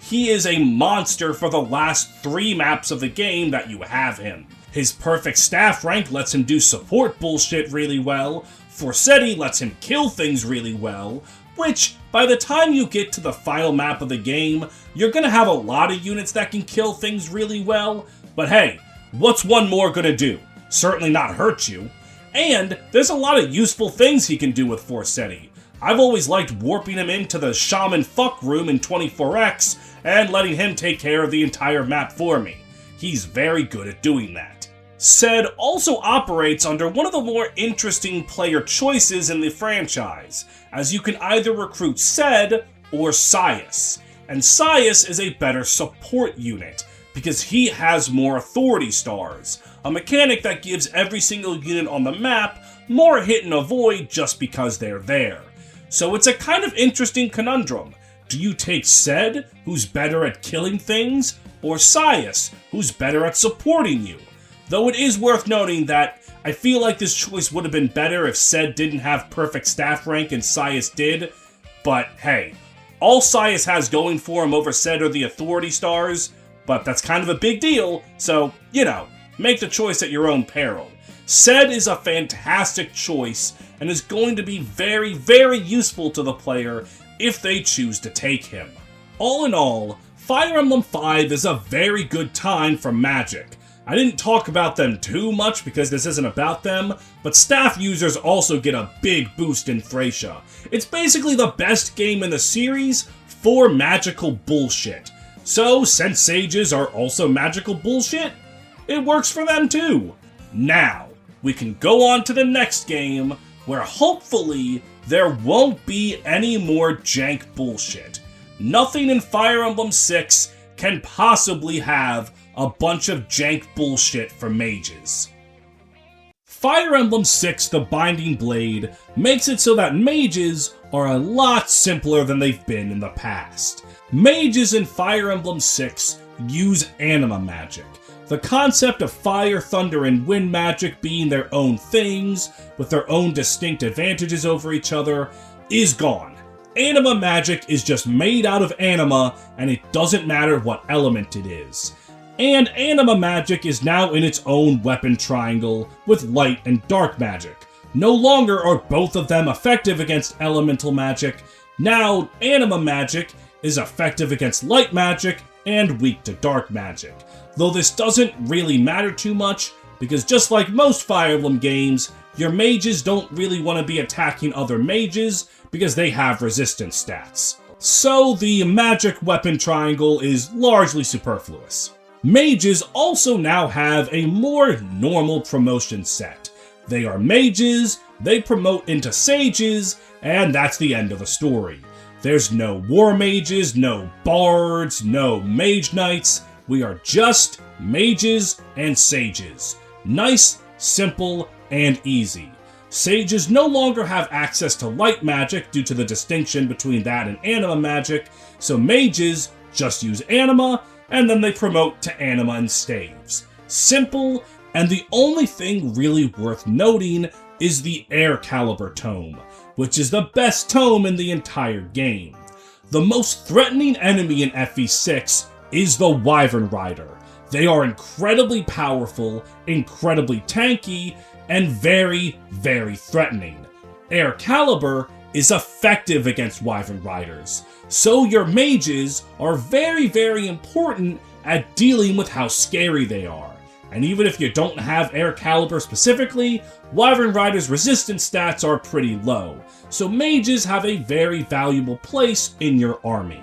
He is a monster for the last 3 maps of the game that you have him. His perfect staff rank lets him do support bullshit really well, Forseti lets him kill things really well, which, by the time you get to the final map of the game, you're gonna have a lot of units that can kill things really well, but hey, what's one more gonna do? Certainly not hurt you. And there's a lot of useful things he can do with Forseti. I've always liked warping him into the Shaman Fuck room in 24X and letting him take care of the entire map for me. He's very good at doing that. Ced also operates under one of the more interesting player choices in the franchise, as you can either recruit Ced or Sias. And Sias is a better support unit, because he has more authority stars, a mechanic that gives every single unit on the map more hit and avoid just because they're there. So it's a kind of interesting conundrum. Do you take Ced, who's better at killing things, or Sias, who's better at supporting you? Though it is worth noting that I feel like this choice would have been better if Ced didn't have perfect staff rank and Sias did, but hey, all Sias has going for him over Ced are the authority stars, but that's kind of a big deal, so, you know, make the choice at your own peril. Ced is a fantastic choice and is going to be very, very useful to the player if they choose to take him. All in all, Fire Emblem 5 is a very good time for Magic. I didn't talk about them too much because this isn't about them, but staff users also get a big boost in Thracia. It's basically the best game in the series for magical bullshit. So, since sages are also magical bullshit, it works for them too. Now, we can go on to the next game, where hopefully there won't be any more jank bullshit. Nothing in Fire Emblem 6 can possibly have a bunch of jank bullshit for mages. Fire Emblem 6 The Binding Blade makes it so that mages are a lot simpler than they've been in the past. Mages in Fire Emblem 6 use anima magic. The concept of fire, thunder, and wind magic being their own things, with their own distinct advantages over each other, is gone. Anima magic is just made out of anima, and it doesn't matter what element it is. And anima magic is now in its own weapon triangle with light and dark magic. No longer are both of them effective against elemental magic. Now, anima magic is effective against light magic and weak to dark magic. Though this doesn't really matter too much, because just like most Fire Emblem games, your mages don't really want to be attacking other mages because they have resistance stats. So the magic weapon triangle is largely superfluous. Mages also now have a more normal promotion set. They are mages, they promote into sages, and that's the end of the story. There's no war mages, no bards, no mage knights. We are just mages and sages. Nice, simple, and easy. Sages no longer have access to light magic due to the distinction between that and anima magic, so mages just use anima, and then they promote to anima and staves. Simple, and the only thing really worth noting is the Air Caliber tome, which is the best tome in the entire game. The most threatening enemy in FE6 is the Wyvern Rider. They are incredibly powerful, incredibly tanky, and very, very threatening. Air Caliber is effective against Wyvern Riders, so your mages are very, very important at dealing with how scary they are. And even if you don't have Air Caliber specifically, Wyvern Riders' resistance stats are pretty low, so mages have a very valuable place in your army.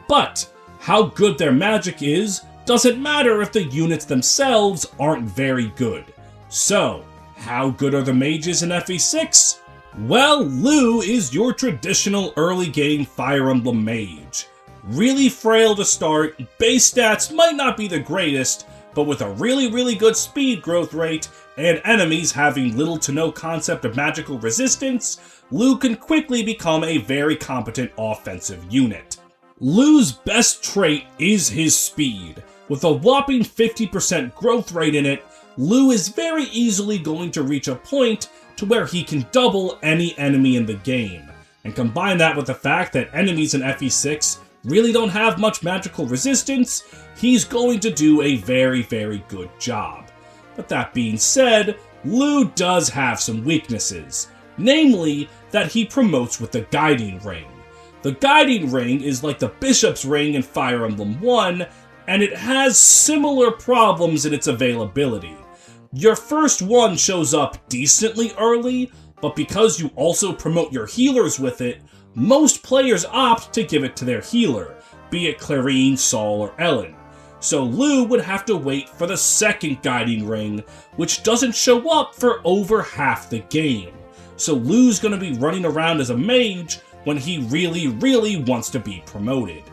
But how good their magic is doesn't matter if the units themselves aren't very good. So, how good are the mages in FE6? Well, Lou is your traditional early game Fire Emblem mage. Really frail to start, base stats might not be the greatest, but with a really good speed growth rate and enemies having little to no concept of magical resistance, Lou can quickly become a very competent offensive unit. Lou's best trait is his speed. With a whopping 50% growth rate in it, Lou is very easily going to reach a point to where he can double any enemy in the game. And combine that with the fact that enemies in FE6 really don't have much magical resistance, he's going to do a very good job. But that being said, Lou does have some weaknesses, namely that he promotes with the Guiding Ring. The Guiding Ring is like the Bishop's Ring in Fire Emblem 1, and it has similar problems in its availability. Your first one shows up decently early, but because you also promote your healers with it, most players opt to give it to their healer, be it Clarine, Saul, or Ellen. So Lou would have to wait for the second Guiding Ring, which doesn't show up for over half the game. So Lou's gonna be running around as a mage when he really wants to be promoted.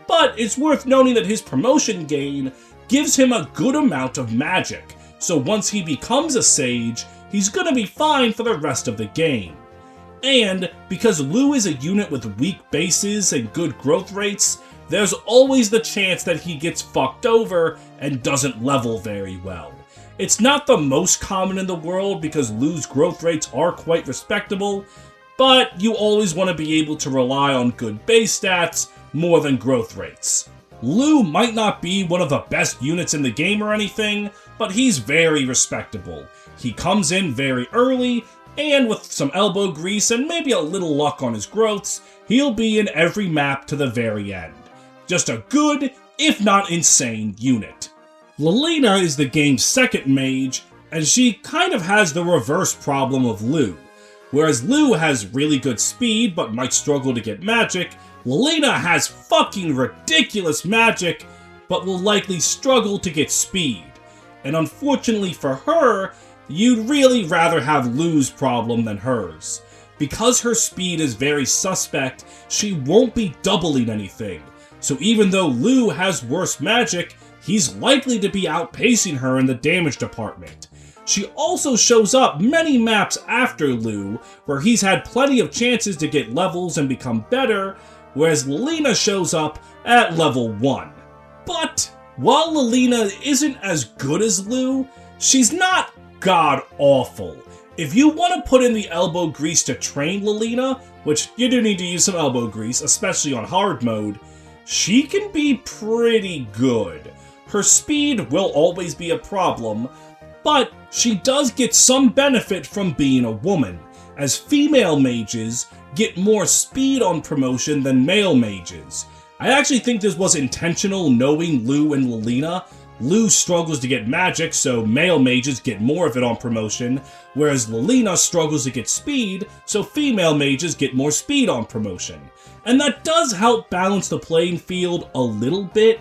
But it's worth noting that his promotion gain gives him a good amount of magic, so once he becomes a sage, he's gonna be fine for the rest of the game. And because Lou is a unit with weak bases and good growth rates, there's always the chance that he gets fucked over and doesn't level very well. It's not the most common in the world because Lou's growth rates are quite respectable, but you always want to be able to rely on good base stats more than growth rates. Lou might not be one of the best units in the game or anything, but he's very respectable. He comes in very early, and with some elbow grease and maybe a little luck on his growths, he'll be in every map to the very end. Just a good, if not insane, unit. Lilina is the game's second mage, and she kind of has the reverse problem of Lou. Whereas Lou has really good speed but might struggle to get magic, Lilina has fucking ridiculous magic but will likely struggle to get speed. And unfortunately for her, you'd really rather have Lou's problem than hers. Because her speed is very suspect, she won't be doubling anything. So even though Lou has worse magic, he's likely to be outpacing her in the damage department. She also shows up many maps after Lou, where he's had plenty of chances to get levels and become better, whereas Lilina shows up at level 1. But while Lilina isn't as good as Lou, she's not god-awful. If you want to put in the elbow grease to train Lilina, which you do need to use some elbow grease, especially on hard mode, she can be pretty good. Her speed will always be a problem, but she does get some benefit from being a woman, as female mages get more speed on promotion than male mages. I actually think this was intentional, knowing Lou and Lilina. Lou struggles to get magic, so male mages get more of it on promotion, whereas Lilina struggles to get speed, so female mages get more speed on promotion. And that does help balance the playing field a little bit,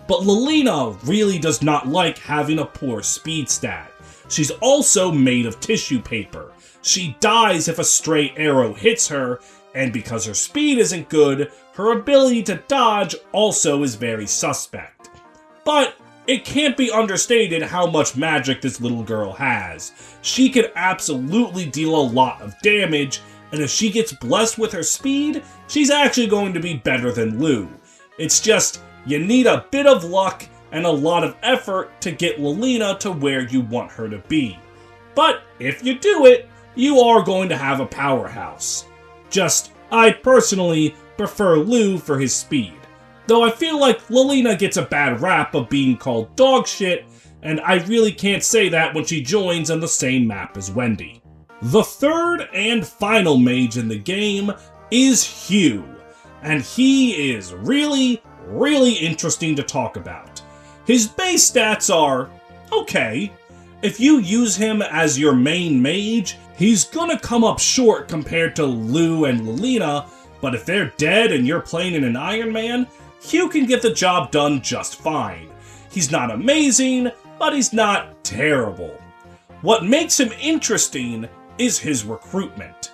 but Lilina really does not like having a poor speed stat. She's also made of tissue paper. She dies if a stray arrow hits her, and because her speed isn't good, her ability to dodge also is very suspect. But it can't be understated how much magic this little girl has. She can absolutely deal a lot of damage, and if she gets blessed with her speed, she's actually going to be better than Lou. It's just, you need a bit of luck and a lot of effort to get Lilina to where you want her to be. But if you do it, you are going to have a powerhouse. Just, I personally prefer Lou for his speed. Though I feel like Lilina gets a bad rap of being called dog shit, and I really can't say that when she joins on the same map as Wendy. The third and final mage in the game is Hugh, and he is really interesting to talk about. His base stats are okay. If you use him as your main mage, he's gonna come up short compared to Lou and Lilina, but if they're dead and you're playing in an Iron Man, Hugh can get the job done just fine. He's not amazing, but he's not terrible. What makes him interesting is his recruitment.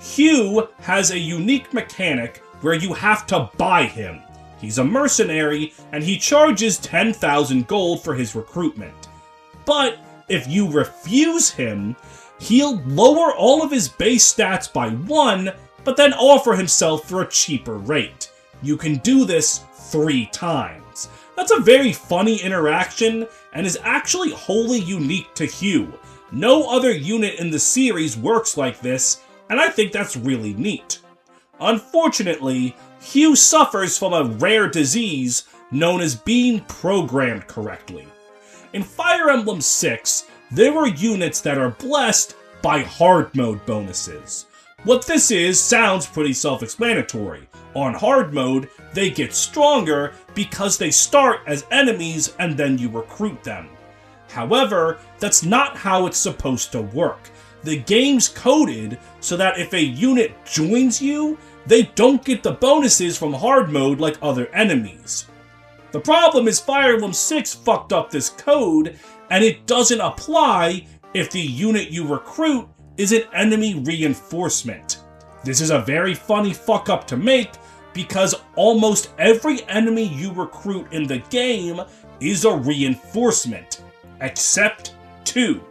Hugh has a unique mechanic where you have to buy him. He's a mercenary, and he charges 10,000 gold for his recruitment. But if you refuse him, he'll lower all of his base stats by 1, but then offer himself for a cheaper rate. You can do this 3 times. That's a very funny interaction, and is actually wholly unique to Hugh. No other unit in the series works like this, and I think that's really neat. Unfortunately, Hugh suffers from a rare disease known as being programmed correctly. In Fire Emblem 6, there were units that are blessed by hard mode bonuses. What this is sounds pretty self-explanatory. On hard mode, they get stronger because they start as enemies and then you recruit them. However, that's not how it's supposed to work. The game's coded so that if a unit joins you, they don't get the bonuses from hard mode like other enemies. The problem is Fire Emblem 6 fucked up this code, and it doesn't apply if the unit you recruit is an enemy reinforcement. This is a very funny fuck up to make, because almost every enemy you recruit in the game is a reinforcement, except 2.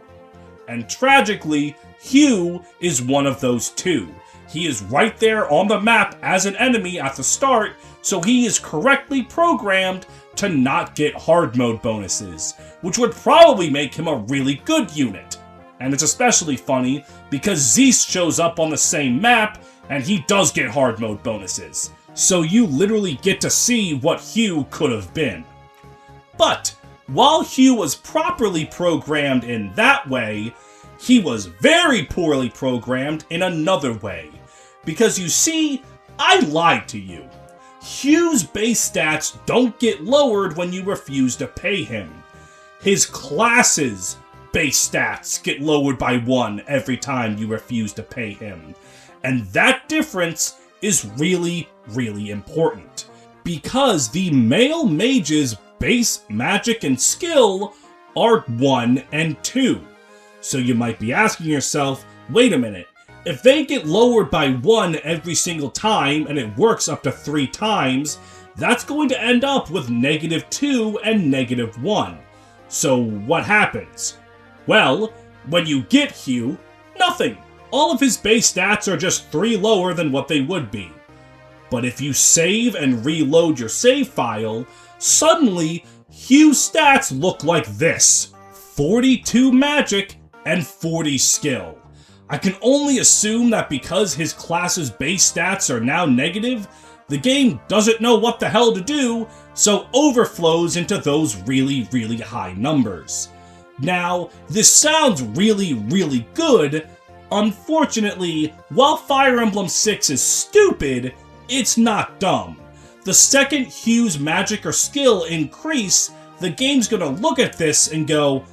And tragically, Hugh is one of those 2. He is right there on the map as an enemy at the start, so he is correctly programmed to not get hard mode bonuses, which would probably make him a really good unit. And it's especially funny because Zeus shows up on the same map and he does get hard mode bonuses. So you literally get to see what Hugh could have been. But while Hugh was properly programmed in that way, he was very poorly programmed in another way. Because you see, I lied to you. Hugh's base stats don't get lowered when you refuse to pay him. His class's base stats get lowered by 1 every time you refuse to pay him. And that difference is really important. Because the male mage's base magic and skill are 1 and 2. So you might be asking yourself, wait a minute, if they get lowered by 1 every single time and it works up to 3 times, that's going to end up with -2 and -1. So what happens? Well, when you get Hugh, nothing. All of his base stats are just 3 lower than what they would be. But if you save and reload your save file, suddenly Hugh's stats look like this: 42 magic and 40 skill. I can only assume that because his class's base stats are now negative, the game doesn't know what the hell to do, so overflows into those really high numbers. Now, this sounds really good. Unfortunately, while Fire Emblem 6 is stupid, it's not dumb. The second Hugh's magic or skill increase, the game's gonna look at this and go,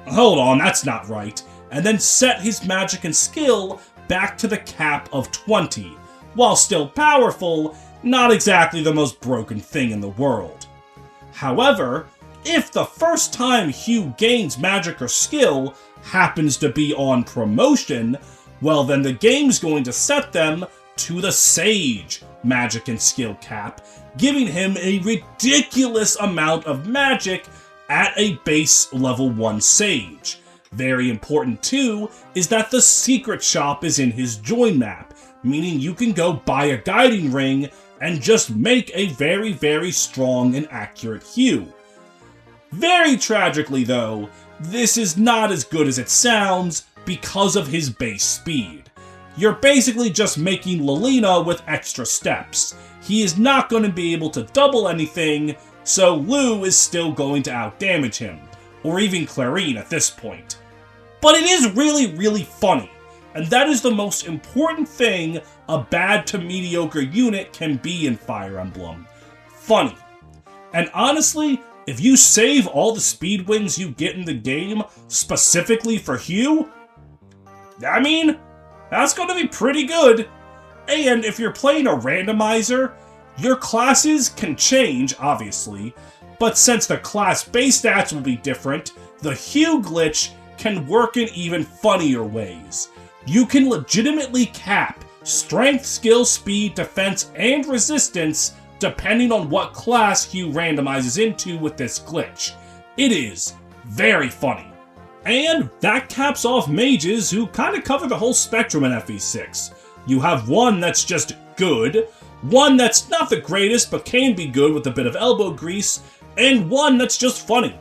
hold on, that's not right, and then set his magic and skill back to the cap of 20. While still powerful, not exactly the most broken thing in the world. However, if the first time Hugh gains magic or skill happens to be on promotion, well then the game's going to set them to the Sage magic and skill cap, giving him a ridiculous amount of magic at a base level 1 Sage. Very important too is that the secret shop is in his join map, meaning you can go buy a guiding ring and just make a very strong and accurate Hugh. Very tragically though, this is not as good as it sounds because of his base speed. You're basically just making Lilina with extra steps. He is not going to be able to double anything, so Lou is still going to outdamage him. or even Clarine at this point. But it is really, really funny, and that is the most important thing a bad to mediocre unit can be in Fire Emblem. Funny. And honestly, if you save all the speed wings you get in the game specifically for Hugh, I mean, that's going to be pretty good. And if you're playing a randomizer, your classes can change, obviously, but since the class base stats will be different, the Hugh glitch can work in even funnier ways. You can legitimately cap strength, skill, speed, defense, and resistance depending on what class Hugh randomizes into with this glitch. It is very funny. And that caps off mages who kind of cover the whole spectrum in FE6. You have one that's just good, one that's not the greatest but can be good with a bit of elbow grease, and one that's just funny.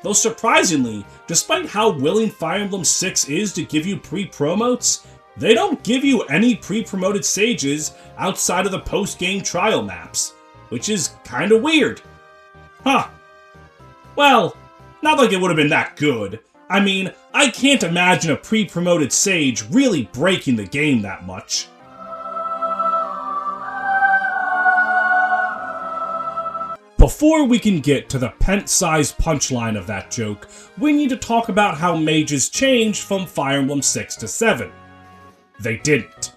Though surprisingly, despite how willing Fire Emblem 6 is to give you pre-promotes, they don't give you any pre-promoted sages outside of the post-game trial maps, which is kinda weird. Huh. Well, not like it would have been that good. I mean, I can't imagine a pre-promoted sage really breaking the game that much. Before we can get to the pent-sized punchline of that joke, we need to talk about how mages changed from Fire Emblem 6 to 7. They didn't.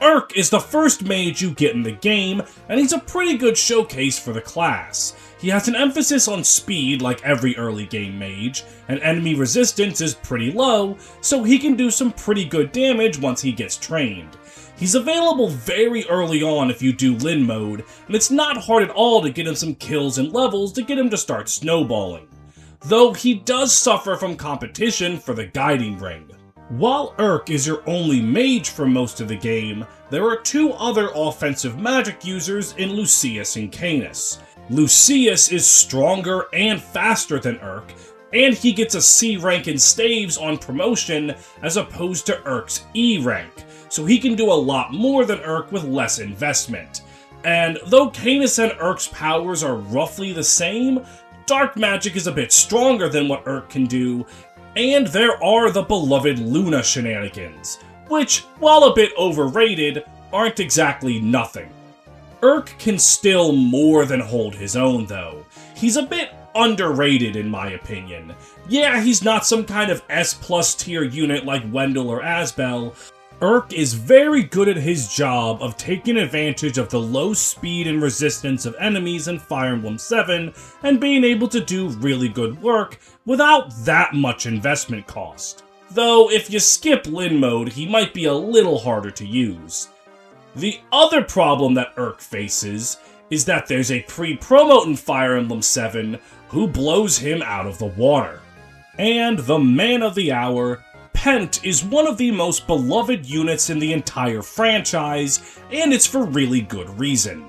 Urk is the first mage you get in the game, and he's a pretty good showcase for the class. He has an emphasis on speed like every early game mage, and enemy resistance is pretty low, so he can do some pretty good damage once he gets trained. He's available very early on if you do Lin mode, and it's not hard at all to get him some kills and levels to get him to start snowballing. Though he does suffer from competition for the Guiding Ring. While Urk is your only mage for most of the game, there are two other offensive magic users in Lucius and Canis. Lucius is stronger and faster than Urk, and he gets a C rank in staves on promotion as opposed to Urk's E rank, so he can do a lot more than Urk with less investment. And though Canis and Urk's powers are roughly the same, dark magic is a bit stronger than what Urk can do, and there are the beloved Luna shenanigans, which, while a bit overrated, aren't exactly nothing. Urk can still more than hold his own, though. He's a bit underrated in my opinion. Yeah, he's not some kind of S+ tier unit like Wendell or Asbel. Urk is very good at his job of taking advantage of the low speed and resistance of enemies in Fire Emblem 7 and being able to do really good work without that much investment cost. Though if you skip Lin mode, he might be a little harder to use. The other problem that Urk faces is that there's a pre-promote in Fire Emblem 7 who blows him out of the water. And the man of the hour, Pent, is one of the most beloved units in the entire franchise, and it's for really good reason.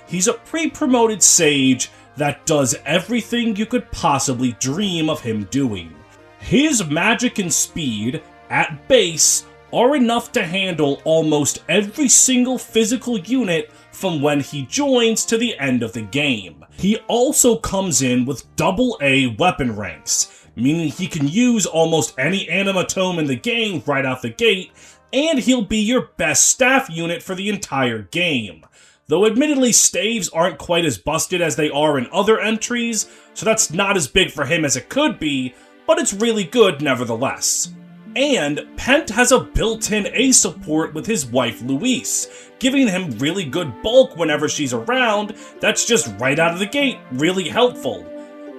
He's a pre-promoted sage that does everything you could possibly dream of him doing. His magic and speed, at base, are enough to handle almost every single physical unit from when he joins to the end of the game. He also comes in with AA weapon ranks, meaning he can use almost any animatome in the game right out the gate, and he'll be your best staff unit for the entire game. Though admittedly staves aren't quite as busted as they are in other entries, so that's not as big for him as it could be, but it's really good nevertheless. And Pent has a built-in A support with his wife Louise, giving him really good bulk whenever she's around. That's just right out of the gate really helpful.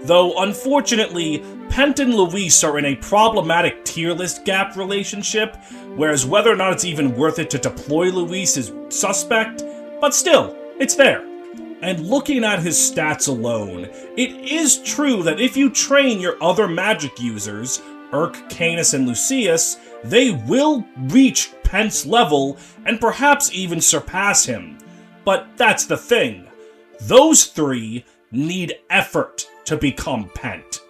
Though unfortunately, Pent and Louise are in a problematic tier list gap relationship, whereas whether or not it's even worth it to deploy Louise is suspect, but still, it's there. And looking at his stats alone, it is true that if you train your other magic users, Urk, Canis, and Lucius, they will reach Pent's level and perhaps even surpass him. But that's the thing. Those three need effort to become Pent.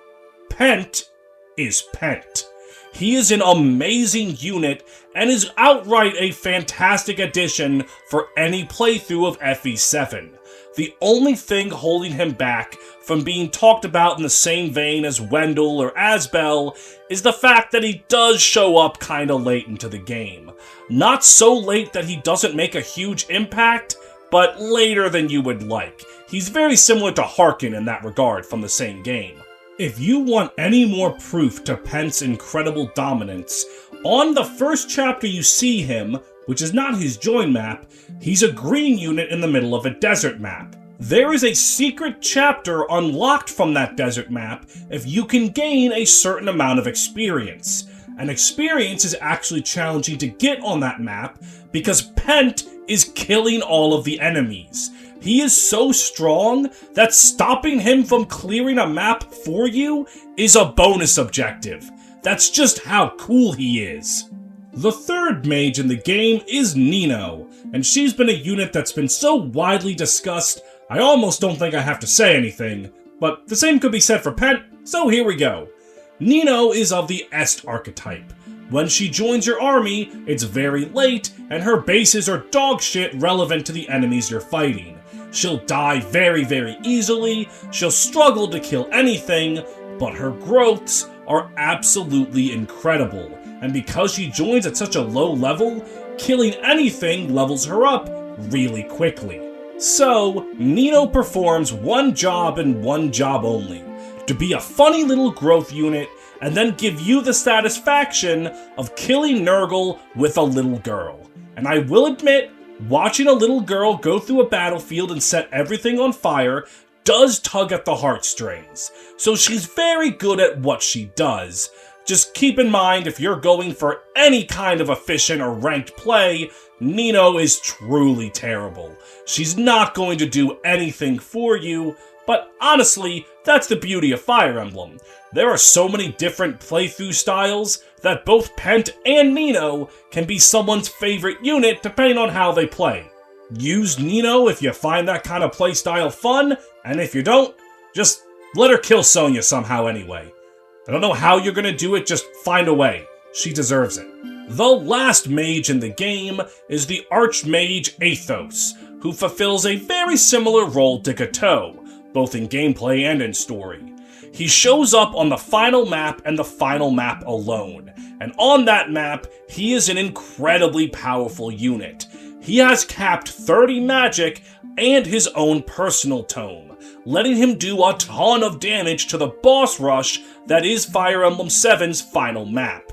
Pent is Pent. He is an amazing unit and is outright a fantastic addition for any playthrough of FE7. the only thing holding him back from being talked about in the same vein as Wendell or Asbel is the fact that he does show up kinda late into the game. Not so late that he doesn't make a huge impact, but later than you would like. He's very similar to Harkin in that regard from the same game. If you want any more proof to Pent's incredible dominance, on the first chapter you see him, which is not his join map, he's a green unit in the middle of a desert map. There is a secret chapter unlocked from that desert map if you can gain a certain amount of experience. And experience is actually challenging to get on that map because Pent is killing all of the enemies. He is so strong that stopping him from clearing a map for you is a bonus objective. That's just how cool he is. The third mage in the game is Nino, and she's been a unit that's been so widely discussed, I almost don't think I have to say anything, but the same could be said for Pent, so here we go. Nino is of the Est archetype. When she joins your army, it's very late, and her bases are dog shit relevant to the enemies you're fighting. She'll die very, very easily, she'll struggle to kill anything, but her growths are absolutely incredible, and because she joins at such a low level, killing anything levels her up really quickly. So, Nino performs one job and one job only, to be a funny little growth unit and then give you the satisfaction of killing Nurgle with a little girl. And I will admit, watching a little girl go through a battlefield and set everything on fire does tug at the heartstrings, so she's very good at what she does. Just keep in mind, if you're going for any kind of efficient or ranked play, Nino is truly terrible. She's not going to do anything for you, but honestly, that's the beauty of Fire Emblem. There are so many different playthrough styles that both Pent and Nino can be someone's favorite unit depending on how they play. Use Nino if you find that kind of playstyle fun, and if you don't, just let her kill Sonya somehow anyway. I don't know how you're gonna do it, just find a way. She deserves it. The last mage in the game is the Archmage Athos, who fulfills a very similar role to Gateau, both in gameplay and in story. He shows up on the final map and the final map alone, and on that map, he is an incredibly powerful unit. He has capped 30 magic and his own personal tome, letting him do a ton of damage to the boss rush that is Fire Emblem 7's final map.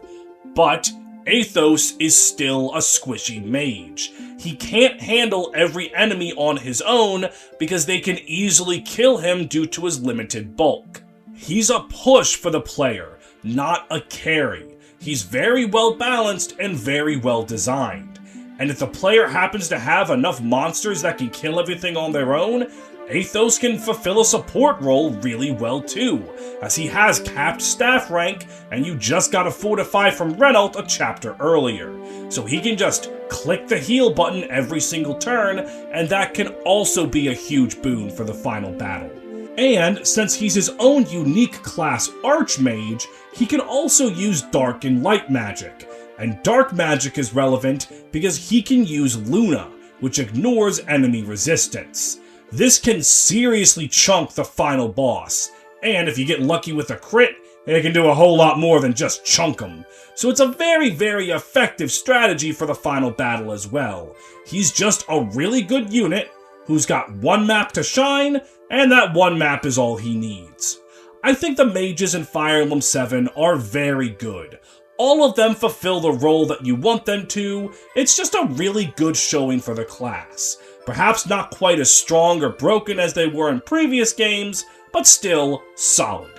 But Athos is still a squishy mage. He can't handle every enemy on his own because they can easily kill him due to his limited bulk. He's a push for the player, not a carry. He's very well balanced and very well designed. And if the player happens to have enough monsters that can kill everything on their own, Athos can fulfill a support role really well too, as he has capped staff rank and you just got a fortify from Renault a chapter earlier. So he can just click the heal button every single turn, and that can also be a huge boon for the final battle. And since he's his own unique class Archmage, he can also use dark and light magic. And dark magic is relevant because he can use Luna, which ignores enemy resistance. This can seriously chunk the final boss, and if you get lucky with a crit, it can do a whole lot more than just chunk him. So it's a very, very effective strategy for the final battle as well. He's just a really good unit who's got one map to shine, and that one map is all he needs. I think the mages in Fire Emblem 7 are very good. All of them fulfill the role that you want them to. It's just a really good showing for the class. Perhaps not quite as strong or broken as they were in previous games, but still solid.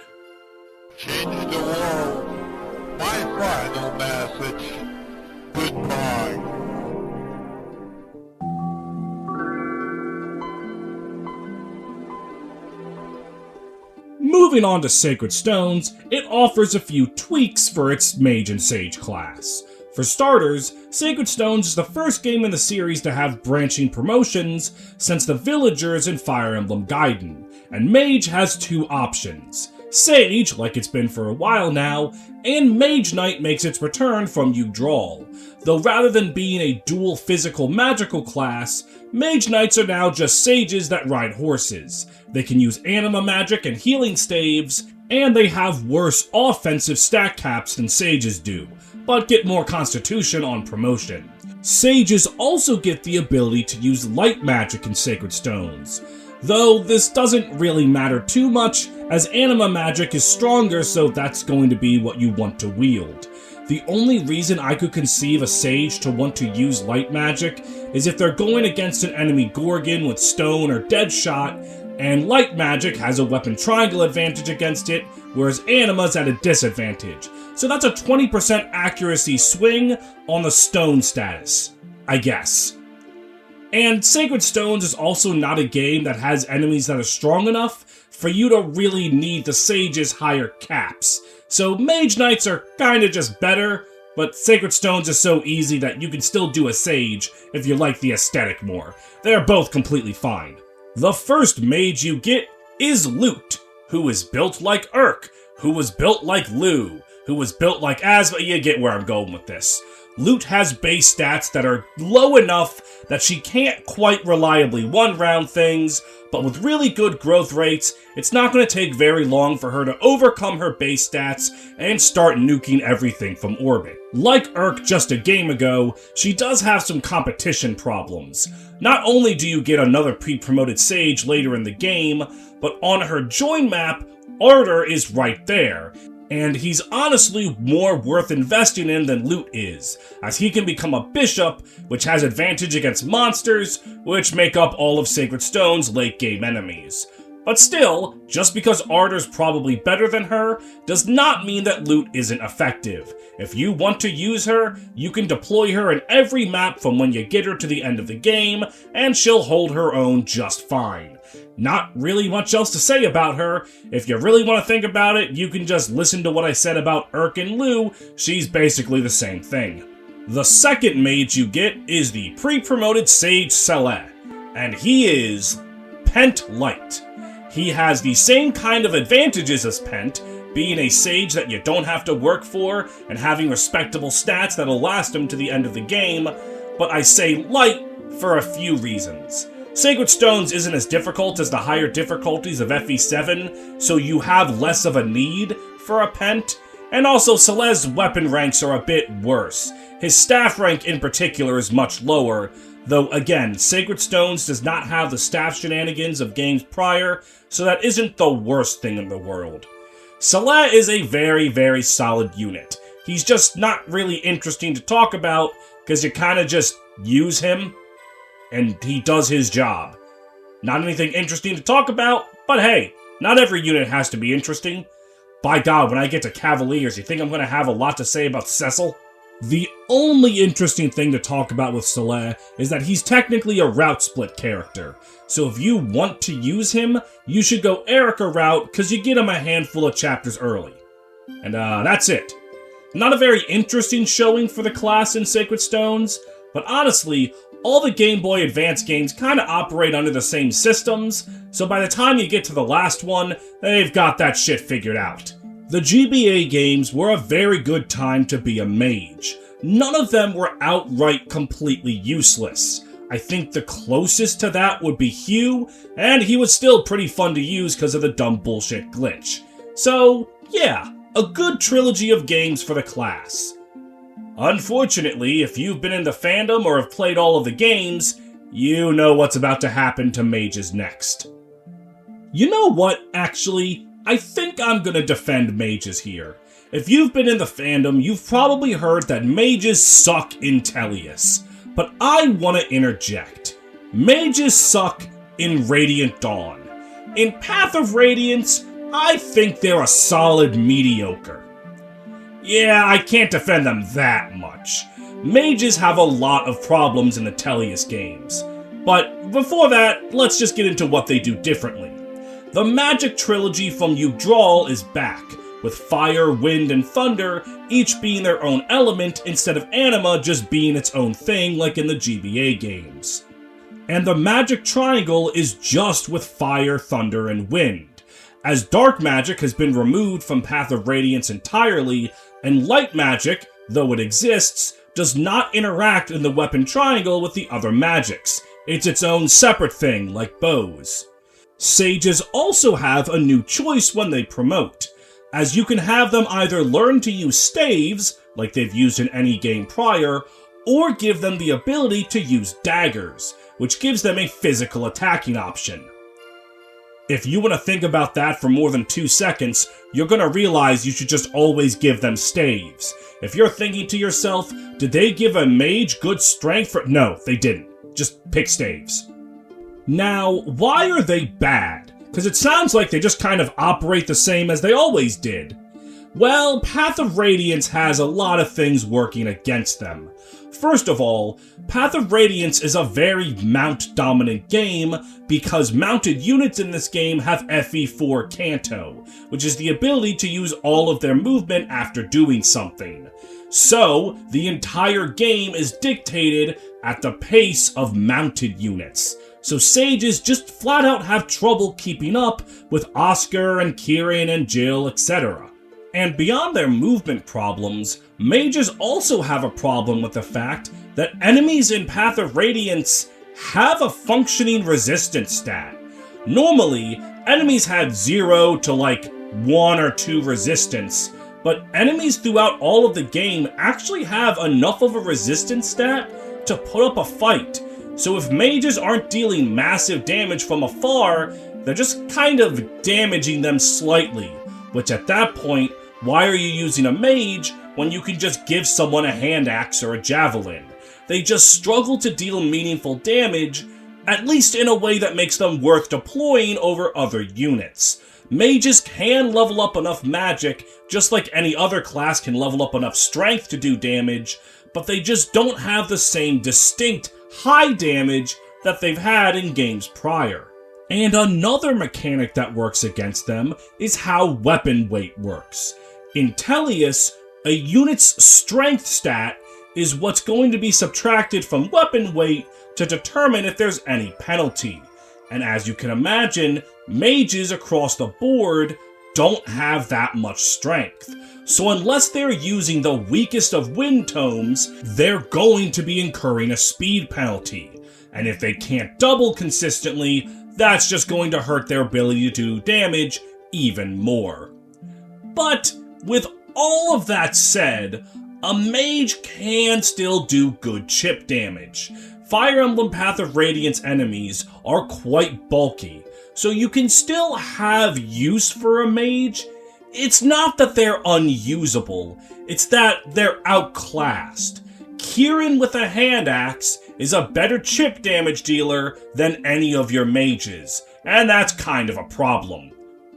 Change the world. My final message. Goodbye. Moving on to Sacred Stones, it offers a few tweaks for its Mage and Sage class. For starters, Sacred Stones is the first game in the series to have branching promotions since the villagers in Fire Emblem Gaiden, and Mage has two options. Sage, like it's been for a while now, and Mage Knight makes its return from Yggdrasil, though rather than being a dual physical magical class, Mage Knights are now just sages that ride horses. They can use anima magic and healing staves, and they have worse offensive stat caps than sages do, but get more constitution on promotion. Sages also get the ability to use light magic in Sacred Stones, though this doesn't really matter too much, as anima magic is stronger, so that's going to be what you want to wield. The only reason I could conceive a sage to want to use light magic is if they're going against an enemy Gorgon with stone or dead shot, and light magic has a weapon triangle advantage against it, whereas anima's at a disadvantage. So that's a 20% accuracy swing on the stone status, I guess. And Sacred Stones is also not a game that has enemies that are strong enough for you to really need the sage's higher caps. So Mage Knights are kinda just better, but Sacred Stones is so easy that you can still do a sage if you like the aesthetic more. They're both completely fine. The first mage you get is Lute, who is built like Urk, who was built like Lu, who was built like Asma. You get where I'm going with this. Lute has base stats that are low enough that she can't quite reliably one-round things, but with really good growth rates, it's not going to take very long for her to overcome her base stats and start nuking everything from orbit. Like Urk just a game ago, she does have some competition problems. Not only do you get another pre-promoted sage later in the game, but on her join map, Ardor is right there. And he's honestly more worth investing in than Lute is, as he can become a bishop, which has advantage against monsters, which make up all of Sacred Stone's late-game enemies. But still, just because Ardor's probably better than her, does not mean that Lute isn't effective. If you want to use her, you can deploy her in every map from when you get her to the end of the game, and she'll hold her own just fine. Not really much else to say about her. If you really want to think about it, you can just listen to what I said about Urk and Lu. She's basically the same thing. The second mage you get is the pre-promoted Sage Celeste, and he is Pent Light. He has the same kind of advantages as Pent, being a sage that you don't have to work for, and having respectable stats that'll last him to the end of the game, but I say light for a few reasons. Sacred Stones isn't as difficult as the higher difficulties of FE7, so you have less of a need for a Pent, and also Celeste's weapon ranks are a bit worse. His staff rank in particular is much lower, though again, Sacred Stones does not have the staff shenanigans of games prior, so that isn't the worst thing in the world. Celeste is a very, very solid unit. He's just not really interesting to talk about, because you kinda just use him, and he does his job. Not anything interesting to talk about, but hey, not every unit has to be interesting. By God, when I get to Cavaliers, you think I'm going to have a lot to say about Cecil? The only interesting thing to talk about with Celeste is that he's technically a route split character. So if you want to use him, you should go Erica route, because you get him a handful of chapters early. And that's it. Not a very interesting showing for the class in Sacred Stones, but honestly, all the Game Boy Advance games kinda operate under the same systems, so by the time you get to the last one, they've got that shit figured out. The GBA games were a very good time to be a mage. None of them were outright completely useless. I think the closest to that would be Hugh, and he was still pretty fun to use because of the dumb bullshit glitch. So, yeah, a good trilogy of games for the class. Unfortunately, if you've been in the fandom or have played all of the games, you know what's about to happen to mages next. You know what, actually? I think I'm gonna defend mages here. If you've been in the fandom, you've probably heard that mages suck in Tellius. But I want to interject. Mages suck in Radiant Dawn. In Path of Radiance, I think they're a solid mediocre. Yeah, I can't defend them that much. Mages have a lot of problems in the Tellius games. But before that, let's just get into what they do differently. The Magic Trilogy from Yggdrasil is back, with fire, wind, and thunder each being their own element instead of anima just being its own thing like in the GBA games. And the Magic Triangle is just with fire, thunder, and wind, as dark magic has been removed from Path of Radiance entirely, and light magic, though it exists, does not interact in the weapon triangle with the other magics. It's its own separate thing, like bows. Sages also have a new choice when they promote, as you can have them either learn to use staves, like they've used in any game prior, or give them the ability to use daggers, which gives them a physical attacking option. If you want to think about that for more than 2 seconds, you're going to realize you should just always give them staves. If you're thinking to yourself, did they give a mage good strength for— No, they didn't. Just pick staves. Now, why are they bad? Because it sounds like they just kind of operate the same as they always did. Well, Path of Radiance has a lot of things working against them. First of all, Path of Radiance is a very mount-dominant game because mounted units in this game have FE4 Canto, which is the ability to use all of their movement after doing something. So, the entire game is dictated at the pace of mounted units. So sages just flat out have trouble keeping up with Oscar and Kieran and Jill, etc. And beyond their movement problems, mages also have a problem with the fact that enemies in Path of Radiance have a functioning resistance stat. Normally, enemies had 0 to like 1 or 2 resistance, but enemies throughout all of the game actually have enough of a resistance stat to put up a fight. So if mages aren't dealing massive damage from afar, they're just kind of damaging them slightly, which at that point, why are you using a mage when you can just give someone a hand axe or a javelin? They just struggle to deal meaningful damage, at least in a way that makes them worth deploying over other units. Mages can level up enough magic, just like any other class can level up enough strength to do damage, but they just don't have the same distinct high damage that they've had in games prior. And another mechanic that works against them is how weapon weight works. In Tellius, a unit's strength stat is what's going to be subtracted from weapon weight to determine if there's any penalty. And as you can imagine, mages across the board don't have that much strength. So unless they're using the weakest of wind tomes, they're going to be incurring a speed penalty. And if they can't double consistently, that's just going to hurt their ability to do damage even more. But with all of that said, a mage can still do good chip damage. Fire Emblem Path of Radiance enemies are quite bulky, so you can still have use for a mage. It's not that they're unusable, it's that they're outclassed. Kieran with a hand axe is a better chip damage dealer than any of your mages, and that's kind of a problem.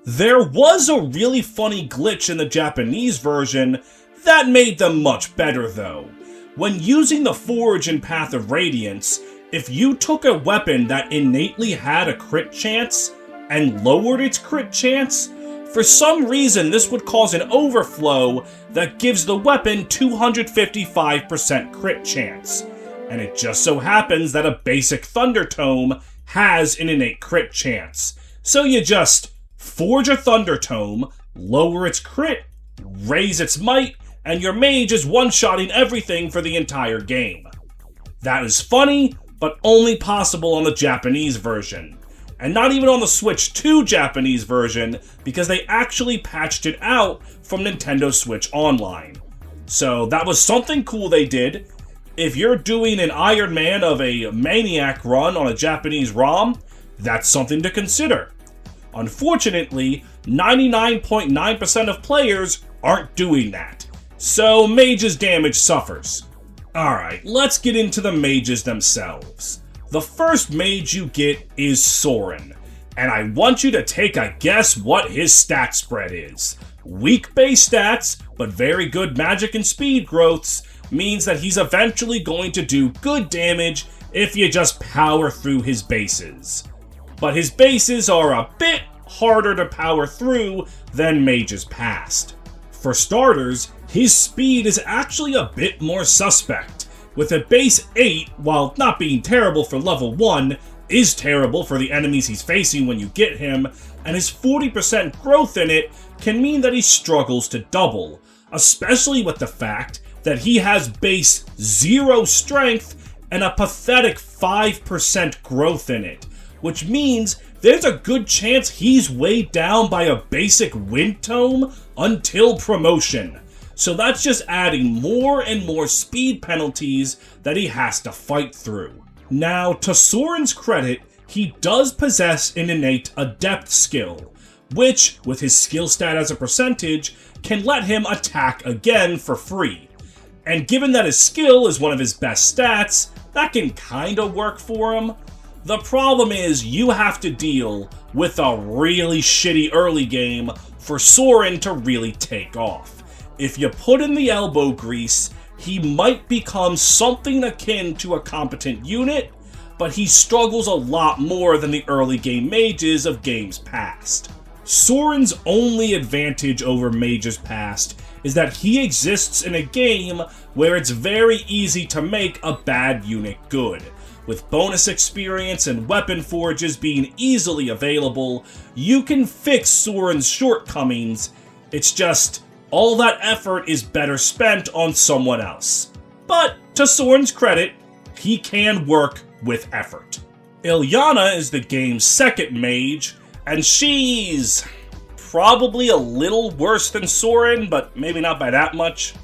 There was a really funny glitch in the Japanese version that made them much better though. When using the Forge in Path of Radiance, if you took a weapon that innately had a crit chance and lowered its crit chance, for some reason this would cause an overflow that gives the weapon 255% crit chance. And it just so happens that a basic Thunder Tome has an innate crit chance. So you just forge a Thunder Tome, lower its crit, raise its might, and your mage is one-shotting everything for the entire game. That is funny, but only possible on the Japanese version. And not even on the Switch 2 Japanese version, because they actually patched it out from Nintendo Switch Online. So that was something cool they did. If you're doing an Iron Man of a Maniac run on a Japanese ROM, that's something to consider. Unfortunately, 99.9% of players aren't doing that. So Mage's damage suffers. Alright, let's get into the mages themselves. The first mage you get is Soren, and I want you to take a guess what his stat spread is. Weak base stats, but very good magic and speed growths, means that he's eventually going to do good damage if you just power through his bases. But his bases are a bit harder to power through than mages past. For starters, his speed is actually a bit more suspect. With a base 8, while not being terrible for level 1, is terrible for the enemies he's facing when you get him, and his 40% growth in it can mean that he struggles to double, especially with the fact that he has base 0 strength and a pathetic 5% growth in it, which means there's a good chance he's weighed down by a basic wind tome until promotion. So that's just adding more and more speed penalties that he has to fight through. Now, to Soren's credit, he does possess an innate adept skill, which, with his skill stat as a percentage, can let him attack again for free. And given that his skill is one of his best stats, that can kinda work for him. The problem is you have to deal with a really shitty early game for Soren to really take off. If you put in the elbow grease, he might become something akin to a competent unit, but he struggles a lot more than the early game mages of games past. Soren's only advantage over mages past is that he exists in a game where it's very easy to make a bad unit good. With bonus experience and weapon forges being easily available, you can fix Soren's shortcomings. It's just, all that effort is better spent on someone else. But, to Soren's credit, he can work with effort. Ilyana is the game's second mage, and she's probably a little worse than Soren, but maybe not by that much.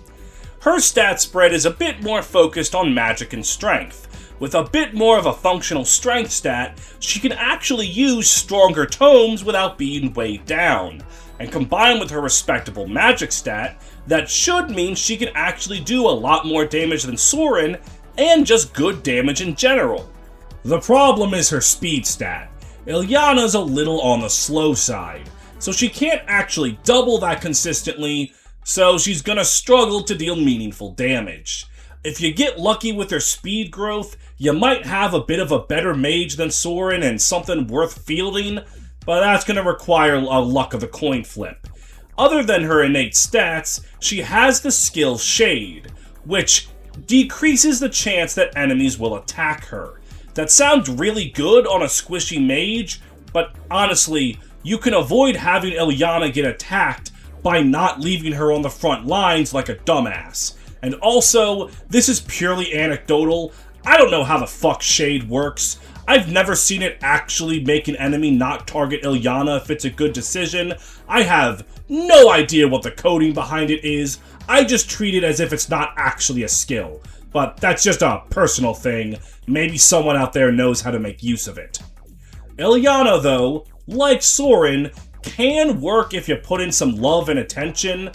Her stat spread is a bit more focused on magic and strength. With a bit more of a functional strength stat, she can actually use stronger tomes without being weighed down. And combined with her respectable magic stat, that should mean she can actually do a lot more damage than Soren, and just good damage in general. The problem is her speed stat. Ilyana's a little on the slow side, so she can't actually double that consistently, so she's gonna struggle to deal meaningful damage. If you get lucky with her speed growth, you might have a bit of a better mage than Soren and something worth fielding, but that's going to require a luck of a coin flip. Other than her innate stats, she has the skill Shade, which decreases the chance that enemies will attack her. That sounds really good on a squishy mage, but honestly, you can avoid having Ilyana get attacked by not leaving her on the front lines like a dumbass. And also, this is purely anecdotal. I don't know how the fuck Shade works. I've never seen it actually make an enemy not target Ilyana if it's a good decision. I have no idea what the coding behind it is. I just treat it as if it's not actually a skill. But that's just a personal thing. Maybe someone out there knows how to make use of it. Ilyana, though, like Soren, can work if you put in some love and attention,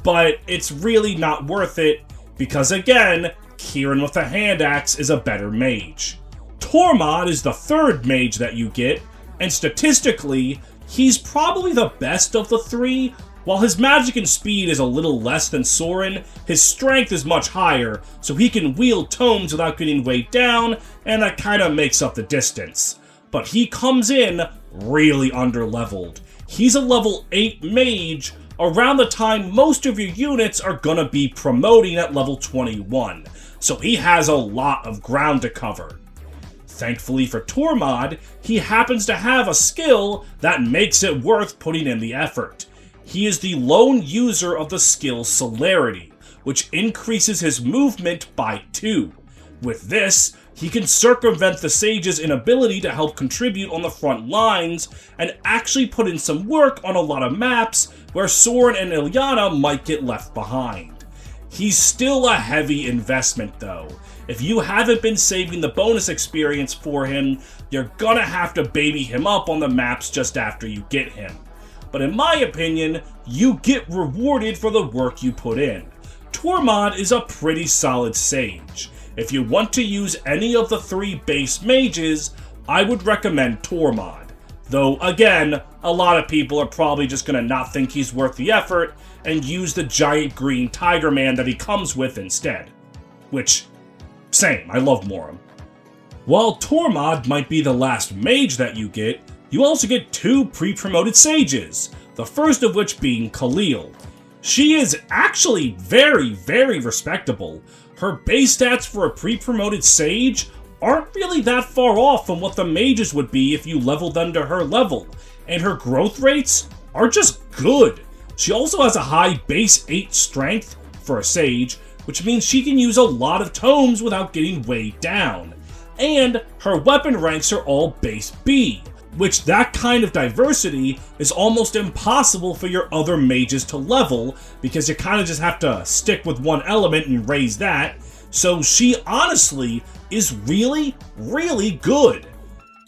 but it's really not worth it, because again, Kieran with a hand axe is a better mage. Tormod is the third mage that you get, and statistically, he's probably the best of the three. While his magic and speed is a little less than Soren, his strength is much higher, so he can wield tomes without getting weighed down, and that kinda makes up the distance. But he comes in really underleveled. He's a level 8 mage, around the time most of your units are gonna be promoting at level 21, so he has a lot of ground to cover. Thankfully for Tormod, he happens to have a skill that makes it worth putting in the effort. He is the lone user of the skill Celerity, which increases his movement by 2. With this, he can circumvent the Sage's inability to help contribute on the front lines, and actually put in some work on a lot of maps where Soren and Ilyana might get left behind. He's still a heavy investment though. If you haven't been saving the bonus experience for him, you're gonna have to baby him up on the maps just after you get him. But in my opinion, you get rewarded for the work you put in. Tormod is a pretty solid sage. If you want to use any of the 3 base mages, I would recommend Tormod. Though again, a lot of people are probably just gonna not think he's worth the effort and use the giant green tiger man that he comes with instead. Which, same, I love Morim. While Tormod might be the last mage that you get, you also get 2 pre-promoted sages, the first of which being Khalil. She is actually very, very respectable. Her base stats for a pre-promoted sage aren't really that far off from what the mages would be if you leveled them to her level, and her growth rates are just good. She also has a high base 8 strength for a sage, which means she can use a lot of tomes without getting weighed down. And her weapon ranks are all base B, which that kind of diversity is almost impossible for your other mages to level, because you kind of just have to stick with one element and raise that. So she honestly is really, really good.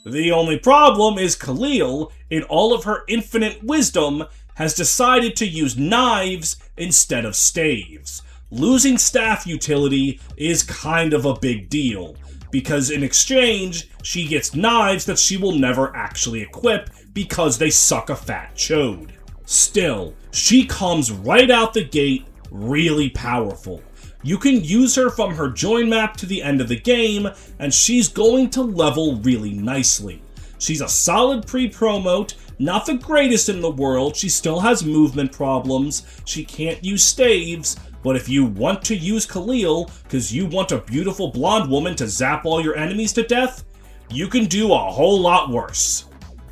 The only problem is Khalil, in all of her infinite wisdom, has decided to use knives instead of staves. Losing staff utility is kind of a big deal, because in exchange, she gets knives that she will never actually equip because they suck a fat chode. Still, she comes right out the gate really powerful. You can use her from her join map to the end of the game, and she's going to level really nicely. She's a solid pre-promote, not the greatest in the world, she still has movement problems, she can't use staves, but if you want to use Khalil, because you want a beautiful blonde woman to zap all your enemies to death, you can do a whole lot worse.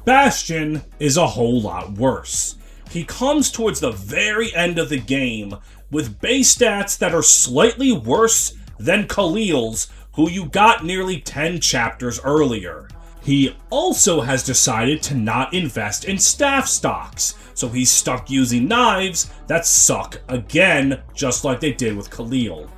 Bastion is a whole lot worse. He comes towards the very end of the game with base stats that are slightly worse than Khalil's, who you got nearly 10 chapters earlier. He also has decided to not invest in staff stocks, so he's stuck using knives that suck again, just like they did with Khalil.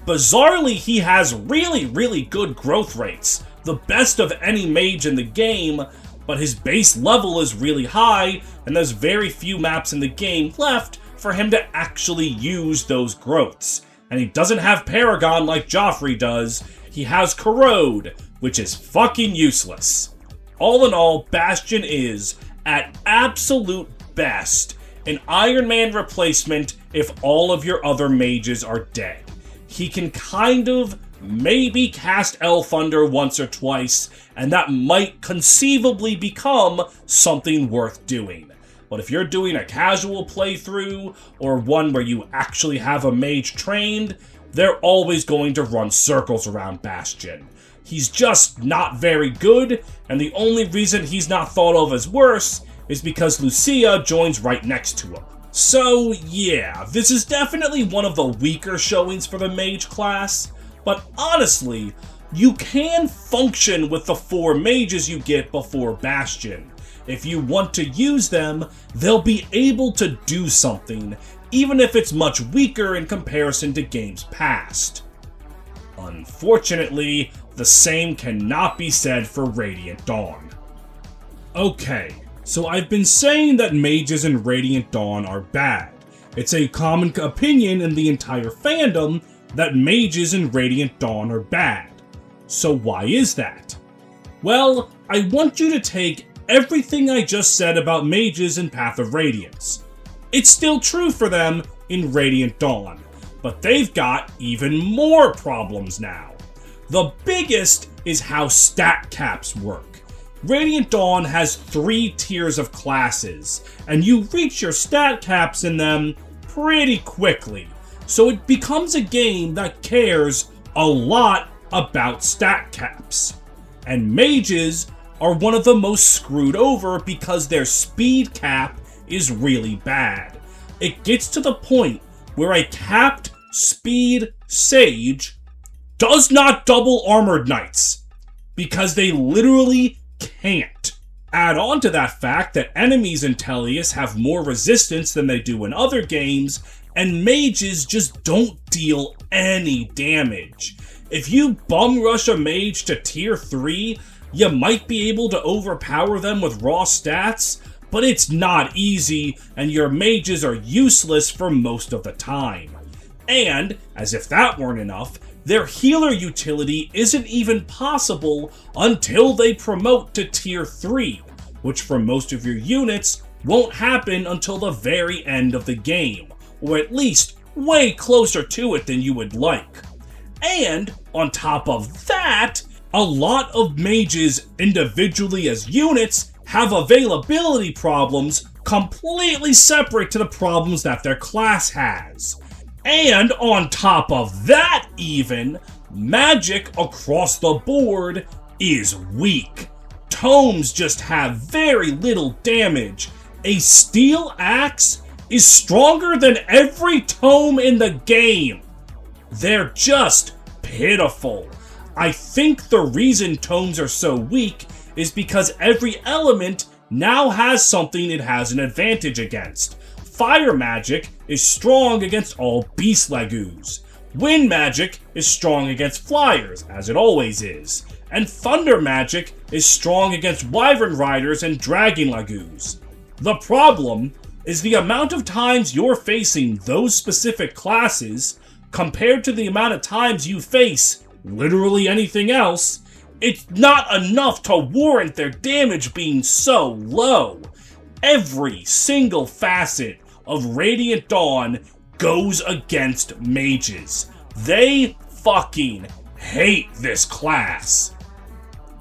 Bizarrely, he has really, really good growth rates, the best of any mage in the game, but his base level is really high, and there's very few maps in the game left for him to actually use those growths. And he doesn't have Paragon like Joffrey does, he has Corrode, which is fucking useless. All in all, Bastion is, at absolute best, an Iron Man replacement if all of your other mages are dead. He can kind of maybe cast Elthunder once or twice, and that might conceivably become something worth doing. But if you're doing a casual playthrough, or one where you actually have a mage trained, they're always going to run circles around Bastion. He's just not very good, and the only reason he's not thought of as worse is because Lucia joins right next to him. So yeah, this is definitely one of the weaker showings for the mage class, but honestly, you can function with the 4 mages you get before Bastion. If you want to use them, they'll be able to do something, even if it's much weaker in comparison to games past. Unfortunately, the same cannot be said for Radiant Dawn. Okay, so I've been saying that mages in Radiant Dawn are bad. It's a common opinion in the entire fandom that mages in Radiant Dawn are bad. So why is that? Well, I want you to take everything I just said about mages in Path of Radiance. It's still true for them in Radiant Dawn, but they've got even more problems now. The biggest is how stat caps work. Radiant Dawn has 3 tiers of classes, and you reach your stat caps in them pretty quickly, so it becomes a game that cares a lot about stat caps. And mages are one of the most screwed over because their speed cap is really bad. It gets to the point where a capped speed sage does not double armored knights, because they literally can't. Add on to that fact that enemies in Tellius have more resistance than they do in other games, and mages just don't deal any damage. If you bum rush a mage to tier 3, you might be able to overpower them with raw stats, but it's not easy, and your mages are useless for most of the time. And, as if that weren't enough, their healer utility isn't even possible until they promote to tier 3, which for most of your units won't happen until the very end of the game, or at least way closer to it than you would like. And, on top of that, a lot of mages individually as units have availability problems completely separate to the problems that their class has. And on top of that even, magic across the board is weak. Tomes just have very little damage. A steel axe is stronger than every tome in the game. they're just pitiful. I think the reason tomes are so weak is because every element now has something it has an advantage against. Fire magic is strong against all beast legues. Wind magic is strong against flyers, as it always is. And thunder magic is strong against wyvern riders and dragon legues. The problem is the amount of times you're facing those specific classes compared to the amount of times you face literally anything else. It's not enough to warrant their damage being so low. Every single facet of Radiant Dawn goes against mages. They fucking hate this class.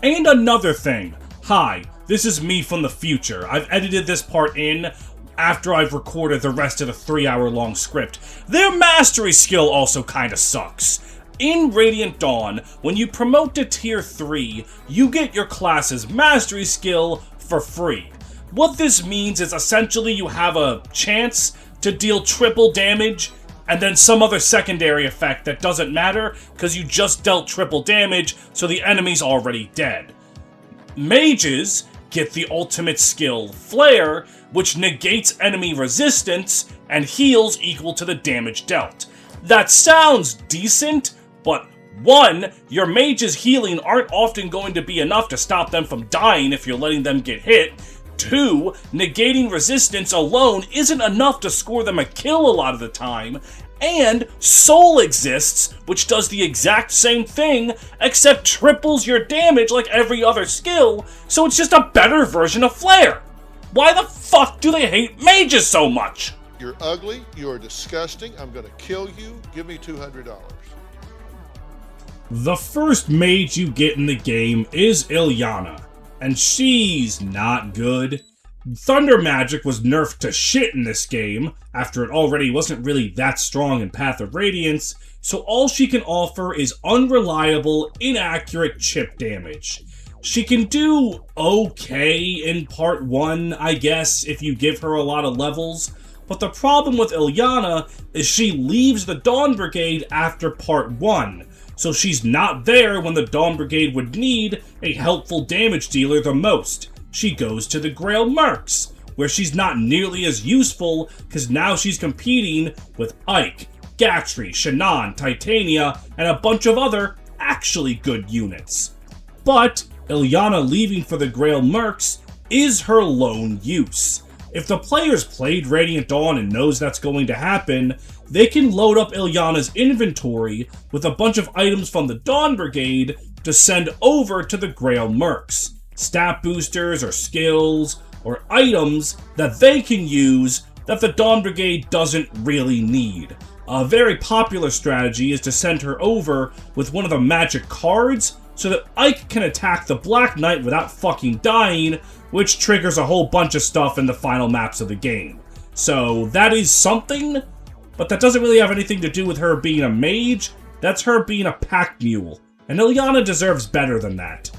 And another thing. Hi, this is me from the future. I've edited this part in after I've recorded the rest of the 3-hour-long script. Their mastery skill also kinda sucks. In Radiant Dawn, when you promote to tier 3, you get your class's mastery skill for free. What this means is essentially you have a chance to deal triple damage and then some other secondary effect that doesn't matter because you just dealt triple damage, so the enemy's already dead. Mages get the ultimate skill, Flare, which negates enemy resistance and heals equal to the damage dealt. That sounds decent, but 1, your mage's healing aren't often going to be enough to stop them from dying if you're letting them get hit. 2, negating resistance alone isn't enough to score them a kill a lot of the time. And Soul exists, which does the exact same thing, except triples your damage like every other skill, so it's just a better version of Flare. Why the fuck do they hate mages so much? You're ugly, you're disgusting, I'm gonna kill you, give me $200. The first mage you get in the game is Ilyana, and she's not good. Thunder magic was nerfed to shit in this game, after it already wasn't really that strong in Path of Radiance, so all she can offer is unreliable, inaccurate chip damage. She can do okay in part 1, I guess, if you give her a lot of levels, but the problem with Ilyana is she leaves the Dawn Brigade after part 1, so she's not there when the Dawn Brigade would need a helpful damage dealer the most. She goes to the Grail Mercs, where she's not nearly as useful because now she's competing with Ike, Gatry, Shannon, Titania, and a bunch of other actually good units. But Ilyana leaving for the Grail Mercs is her lone use. If the player's played Radiant Dawn and knows that's going to happen, they can load up Ilyana's inventory with a bunch of items from the Dawn Brigade to send over to the Grail Mercs. Stat boosters or skills or items that they can use that the Dawn Brigade doesn't really need. A very popular strategy is to send her over with one of the magic cards so that Ike can attack the Black Knight without fucking dying, which triggers a whole bunch of stuff in the final maps of the game. So that is something, but that doesn't really have anything to do with her being a mage. That's her being a pack mule, and Ilyana deserves better than that.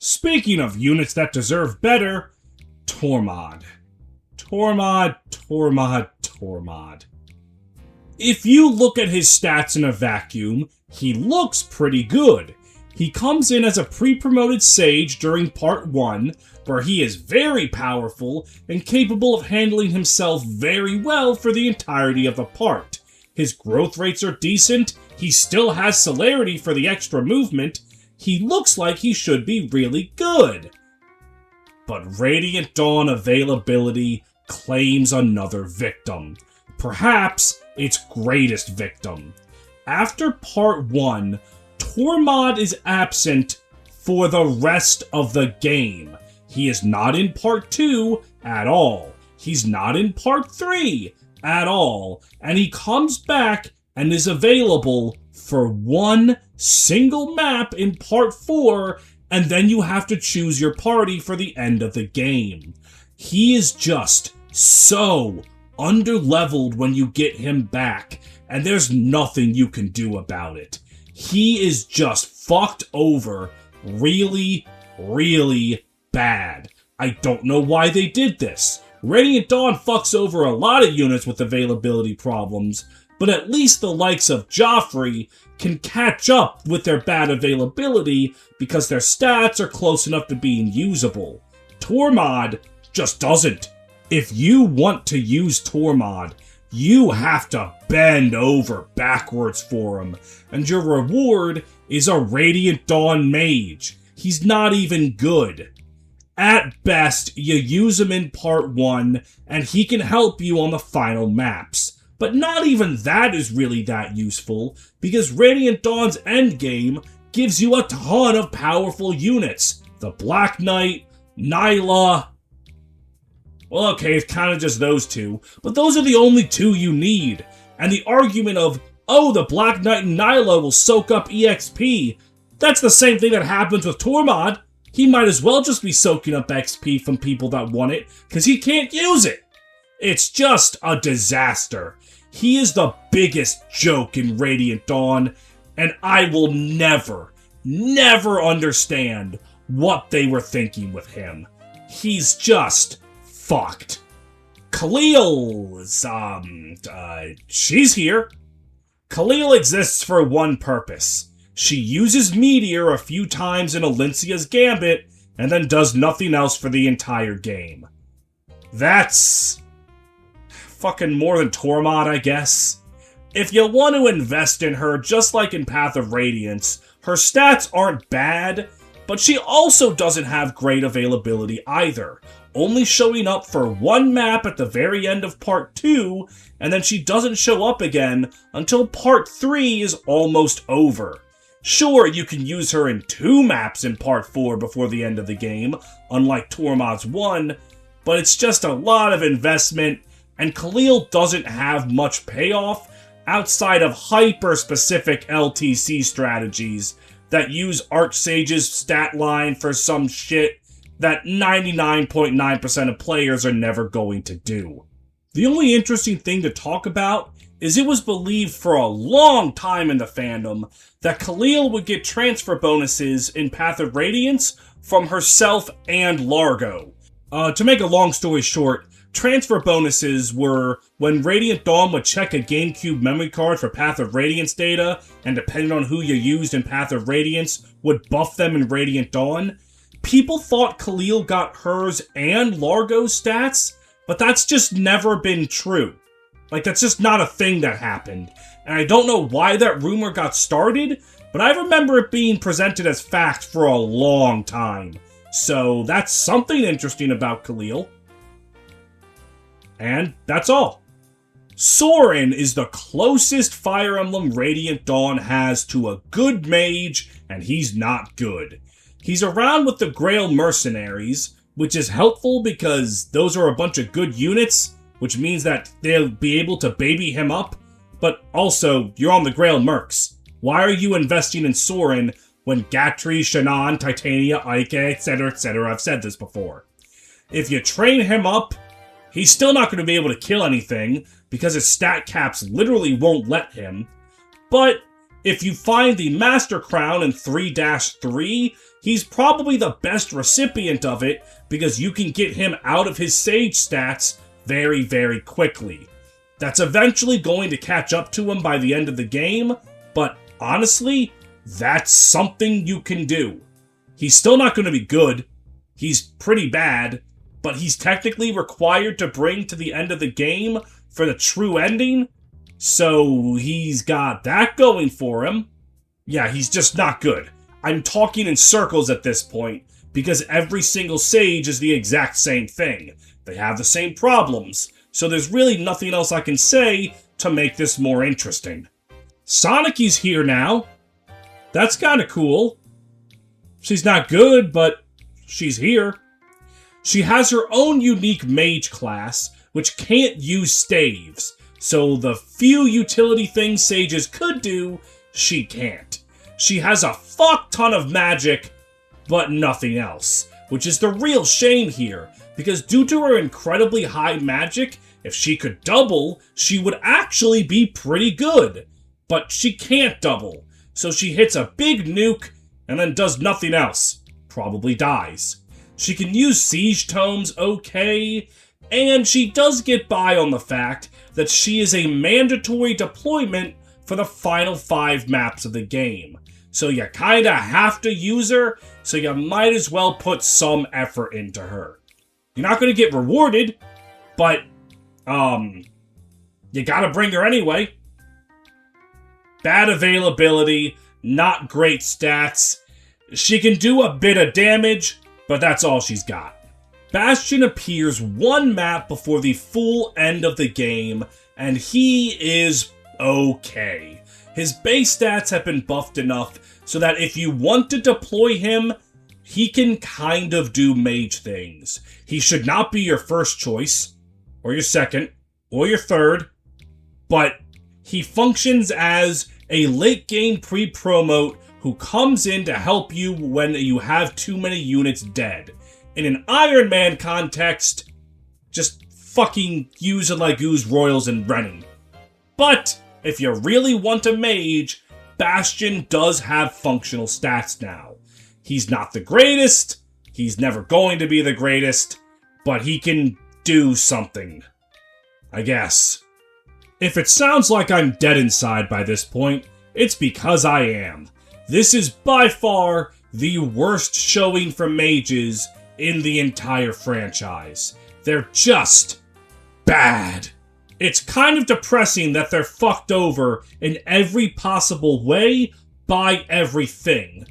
Speaking of units that deserve better, Tormod. Tormod. If you look at his stats in a vacuum, he looks pretty good. He comes in as a pre-promoted sage during part 1, where he is very powerful and capable of handling himself very well for the entirety of the part. His growth rates are decent, he still has celerity for the extra movement, he looks like he should be really good. But Radiant Dawn availability claims another victim. Perhaps its greatest victim. After part 1, Tormod is absent for the rest of the game. He is not in part 2 at all. He's not in part 3 at all. And he comes back and is available for one single map in part 4, and then you have to choose your party for the end of the game. He is just so underleveled when you get him back, and there's nothing you can do about it. He is just fucked over really, really bad. I don't know why they did this. Radiant Dawn fucks over a lot of units with availability problems, but at least the likes of Joffrey can catch up with their bad availability because their stats are close enough to being usable. Tormod just doesn't. If you want to use Tormod, you have to bend over backwards for him, and your reward is a Radiant Dawn Mage. He's not even good. At best, you use him in part 1, and he can help you on the final maps. But not even that is really that useful, because Radiant Dawn's endgame gives you a ton of powerful units. The Black Knight, Nyla... Well, okay, it's kind of just those two, but those are the only two you need. And the argument of, oh, the Black Knight and Nyla will soak up EXP, that's the same thing that happens with Tormod. He might as well just be soaking up XP from people that want it, because he can't use it. It's just a disaster. He is the biggest joke in Radiant Dawn, and I will never understand what they were thinking with him. He's just fucked. Khalil's, she's here. Khalil exists for one purpose. She uses Meteor a few times in Alincia's Gambit, and then does nothing else for the entire game. That's fucking more than Tormod, I guess. If you want to invest in her, just like in Path of Radiance, her stats aren't bad, but she also doesn't have great availability either, only showing up for one map at the very end of Part 2, and then she doesn't show up again until Part 3 is almost over. Sure, you can use her in 2 maps in Part 4 before the end of the game, unlike Tormod's 1, but it's just a lot of investment, and Khalil doesn't have much payoff outside of hyper-specific LTC strategies that use Archsage's stat line for some shit that 99.9% of players are never going to do. The only interesting thing to talk about is it was believed for a long time in the fandom that Khalil would get transfer bonuses in Path of Radiance from herself and Largo. To make a long story short, transfer bonuses were when Radiant Dawn would check a GameCube memory card for Path of Radiance data, and depending on who you used in Path of Radiance, would buff them in Radiant Dawn. People thought Khalil got hers and Largo's stats, but that's just never been true. Like, that's just not a thing that happened. And I don't know why that rumor got started, but I remember it being presented as fact for a long time. So that's something interesting about Khalil. And that's all. Soren is the closest Fire Emblem Radiant Dawn has to a good mage, and he's not good. He's around with the Grail Mercenaries, which is helpful because those are a bunch of good units, which means that they'll be able to baby him up, but also, you're on the Grail Mercs. Why are you investing in Soren when Gatri, Shannon, Titania, Ike, etc., I've said this before. If you train him up, he's still not going to be able to kill anything, because his stat caps literally won't let him. But if you find the Master Crown in 3-3, he's probably the best recipient of it, because you can get him out of his Sage stats very, very quickly. That's eventually going to catch up to him by the end of the game, but honestly, that's something you can do. He's still not going to be good. He's pretty bad, but he's technically required to bring to the end of the game for the true ending, so he's got that going for him. Yeah, he's just not good. I'm talking in circles at this point, because every single Sage is the exact same thing. They have the same problems, so there's really nothing else I can say to make this more interesting. Sonicy's here now. That's kinda cool. She's not good, but she's here. She has her own unique mage class, which can't use staves, so the few utility things sages could do, she can't. She has a fuck ton of magic, but nothing else, which is the real shame here, because due to her incredibly high magic, if she could double, she would actually be pretty good. But she can't double, so she hits a big nuke and then does nothing else. Probably dies. She can use siege tomes okay, And she does get by on the fact that she is a mandatory deployment for the final 5 maps of the game. So you kinda have to use her, so you might as well put some effort into her. You're not gonna get rewarded, but, you gotta bring her anyway. Bad availability, not great stats. She can do a bit of damage, but that's all she's got. Bastion appears 1 map before the full end of the game, and he is okay. His base stats have been buffed enough so that if you want to deploy him, he can kind of do mage things. He should not be your first choice, or your second, or your third, but he functions as a late game pre-promote who comes in to help you when you have too many units dead. In an Iron Man context, just fucking use it like Ooze Royals and Rennie. But if you really want a mage, Bastion does have functional stats now. He's not the greatest, he's never going to be the greatest, but he can do something. I guess. If it sounds like I'm dead inside by this point, it's because I am. This is by far the worst showing for mages in the entire franchise. They're just bad. It's kind of depressing that they're fucked over in every possible way by everything.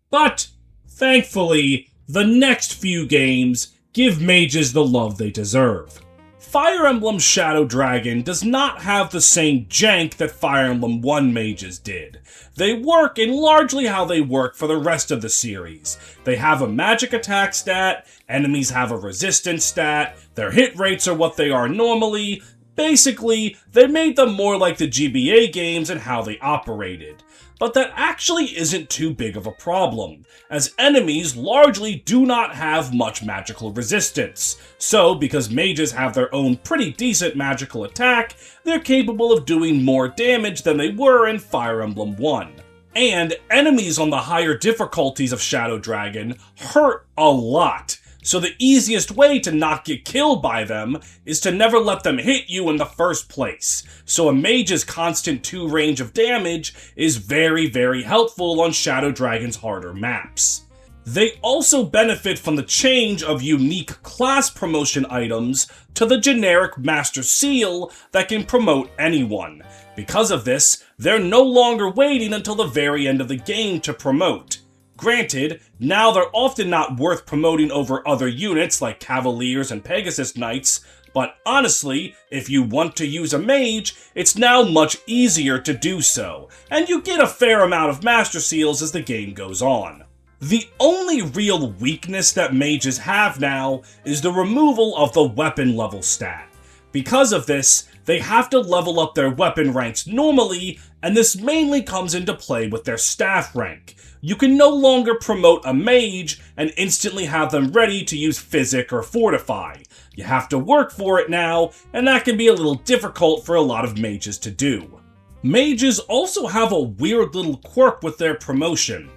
But, thankfully, the next few games give mages the love they deserve. Fire Emblem Shadow Dragon does not have the same jank that Fire Emblem 1 mages did. They work in largely how they work for the rest of the series. They have a magic attack stat, enemies have a resistance stat, their hit rates are what they are normally. Basically, they made them more like the GBA games and how they operated. But that actually isn't too big of a problem, as enemies largely do not have much magical resistance. So, because mages have their own pretty decent magical attack, they're capable of doing more damage than they were in Fire Emblem 1. And enemies on the higher difficulties of Shadow Dragon hurt a lot. So the easiest way to not get killed by them is to never let them hit you in the first place. So a mage's constant 2 range of damage is very, very helpful on Shadow Dragon's harder maps. They also benefit from the change of unique class promotion items to the generic Master Seal that can promote anyone. Because of this, they're no longer waiting until the very end of the game to promote. Granted, now they're often not worth promoting over other units like Cavaliers and Pegasus Knights, but honestly, if you want to use a mage, it's now much easier to do so, and you get a fair amount of Master Seals as the game goes on. The only real weakness that mages have now is the removal of the weapon level stat. Because of this, they have to level up their weapon ranks normally, and this mainly comes into play with their staff rank. You can no longer promote a mage and instantly have them ready to use Physic or Fortify. You have to work for it now, and that can be a little difficult for a lot of mages to do. Mages also have a weird little quirk with their promotion.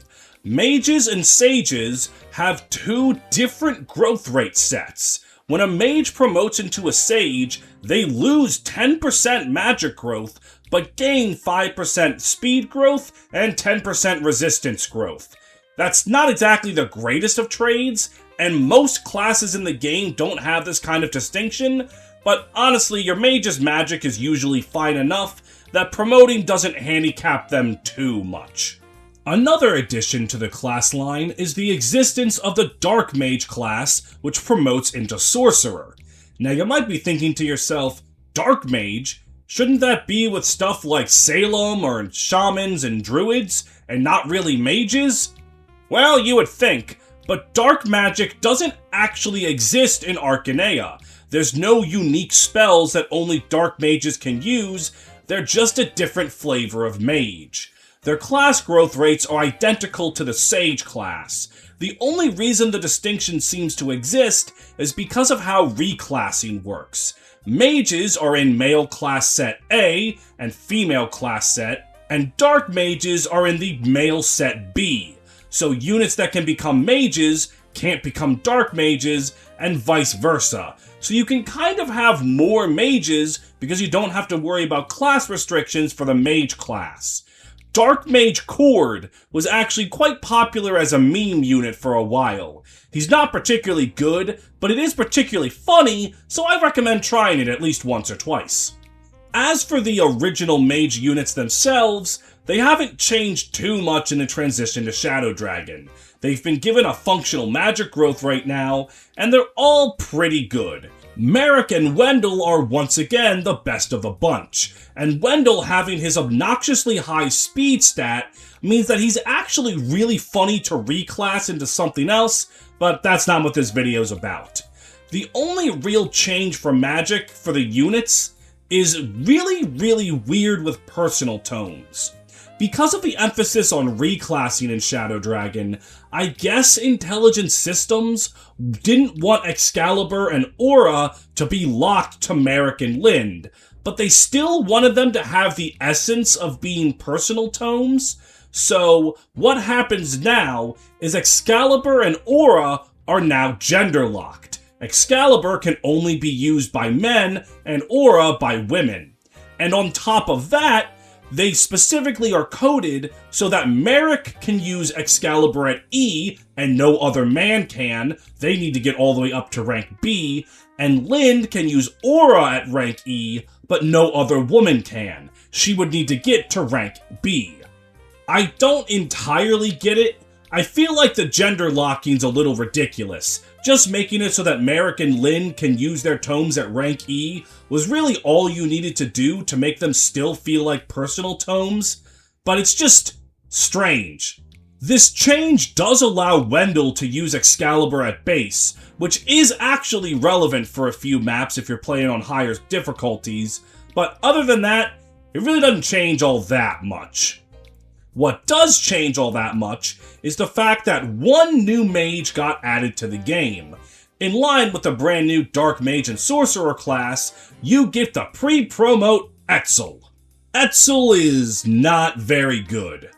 Mages and sages have 2 different growth rate sets. When a mage promotes into a sage, they lose 10% magic growth, but gain 5% speed growth and 10% resistance growth. That's not exactly the greatest of trades, and most classes in the game don't have this kind of distinction, but honestly, your mage's magic is usually fine enough that promoting doesn't handicap them too much. Another addition to the class line is the existence of the Dark Mage class, which promotes into Sorcerer. Now you might be thinking to yourself, Dark Mage? Shouldn't that be with stuff like Salem or Shamans and Druids, and not really mages? Well, you would think, but dark magic doesn't actually exist in Arcanea. There's no unique spells that only dark mages can use, they're just a different flavor of mage. Their class growth rates are identical to the Sage class. The only reason the distinction seems to exist is because of how reclassing works. Mages are in male class set A and female class set, and dark mages are in the male set B. So units that can become mages can't become dark mages, and vice versa. so you can kind of have more mages because you don't have to worry about class restrictions for the mage class. Dark Mage Cord was actually quite popular as a meme unit for a while. He's not particularly good, but it is particularly funny, so I recommend trying it at least once or twice. As for the original mage units themselves, they haven't changed too much in the transition to Shadow Dragon. They've been given a functional magic growth right now, and they're all pretty good. Merrick and Wendell are once again the best of the bunch, and Wendell having his obnoxiously high speed stat means that he's actually really funny to reclass into something else, but that's not what this video's about. The only real change for magic for the units is really weird with personal tomes. Because of the emphasis on reclassing in Shadow Dragon, I guess Intelligent Systems didn't want Excalibur and Aura to be locked to Merrick and Lind, but they still wanted them to have the essence of being personal tomes. So what happens now is Excalibur and Aura are now gender locked. Excalibur can only be used by men and Aura by women. And on top of that, they specifically are coded so that Merrick can use Excalibur at E and no other man can. They need to get all the way up to rank B. And Lind can use Aura at rank E, but no other woman can. She would need to get to rank B. I don't entirely get it. I feel like the gender locking's a little ridiculous. Just making it so that Merrick and Lind can use their tomes at rank E was really all you needed to do to make them still feel like personal tomes, but it's just strange. This change does allow Wendell to use Excalibur at base, which is actually relevant for a few maps if you're playing on higher difficulties, but other than that, it really doesn't change all that much. What does change all that much is the fact that one new mage got added to the game. In line with the brand new Dark Mage and Sorcerer class, you get the pre-promote Etzel. Etzel is not very good.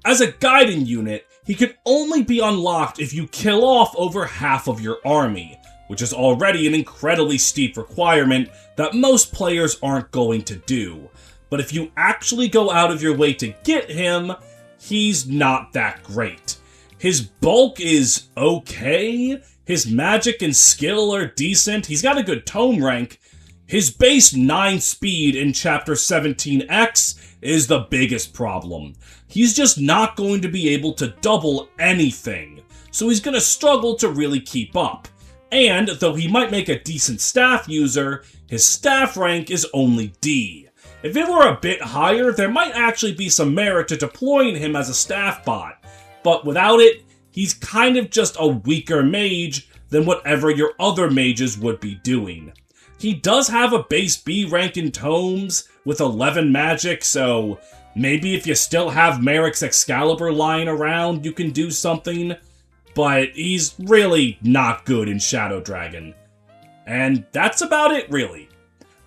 As a Gaiden unit, he can only be unlocked if you kill off over half of your army, which is already an incredibly steep requirement that most players aren't going to do. But if you actually go out of your way to get him, he's not that great. His bulk is okay, his magic and skill are decent, he's got a good tome rank. His base 9 speed in Chapter 17X is the biggest problem. He's just not going to be able to double anything, so he's going to struggle to really keep up. And though he might make a decent staff user, his staff rank is only D. If it were a bit higher, there might actually be some merit to deploying him as a staff bot, but without it, he's kind of just a weaker mage than whatever your other mages would be doing. He does have a base B rank in tomes with 11 magic, so maybe if you still have Merrick's Excalibur lying around, you can do something, but he's really not good in Shadow Dragon. And that's about it, really.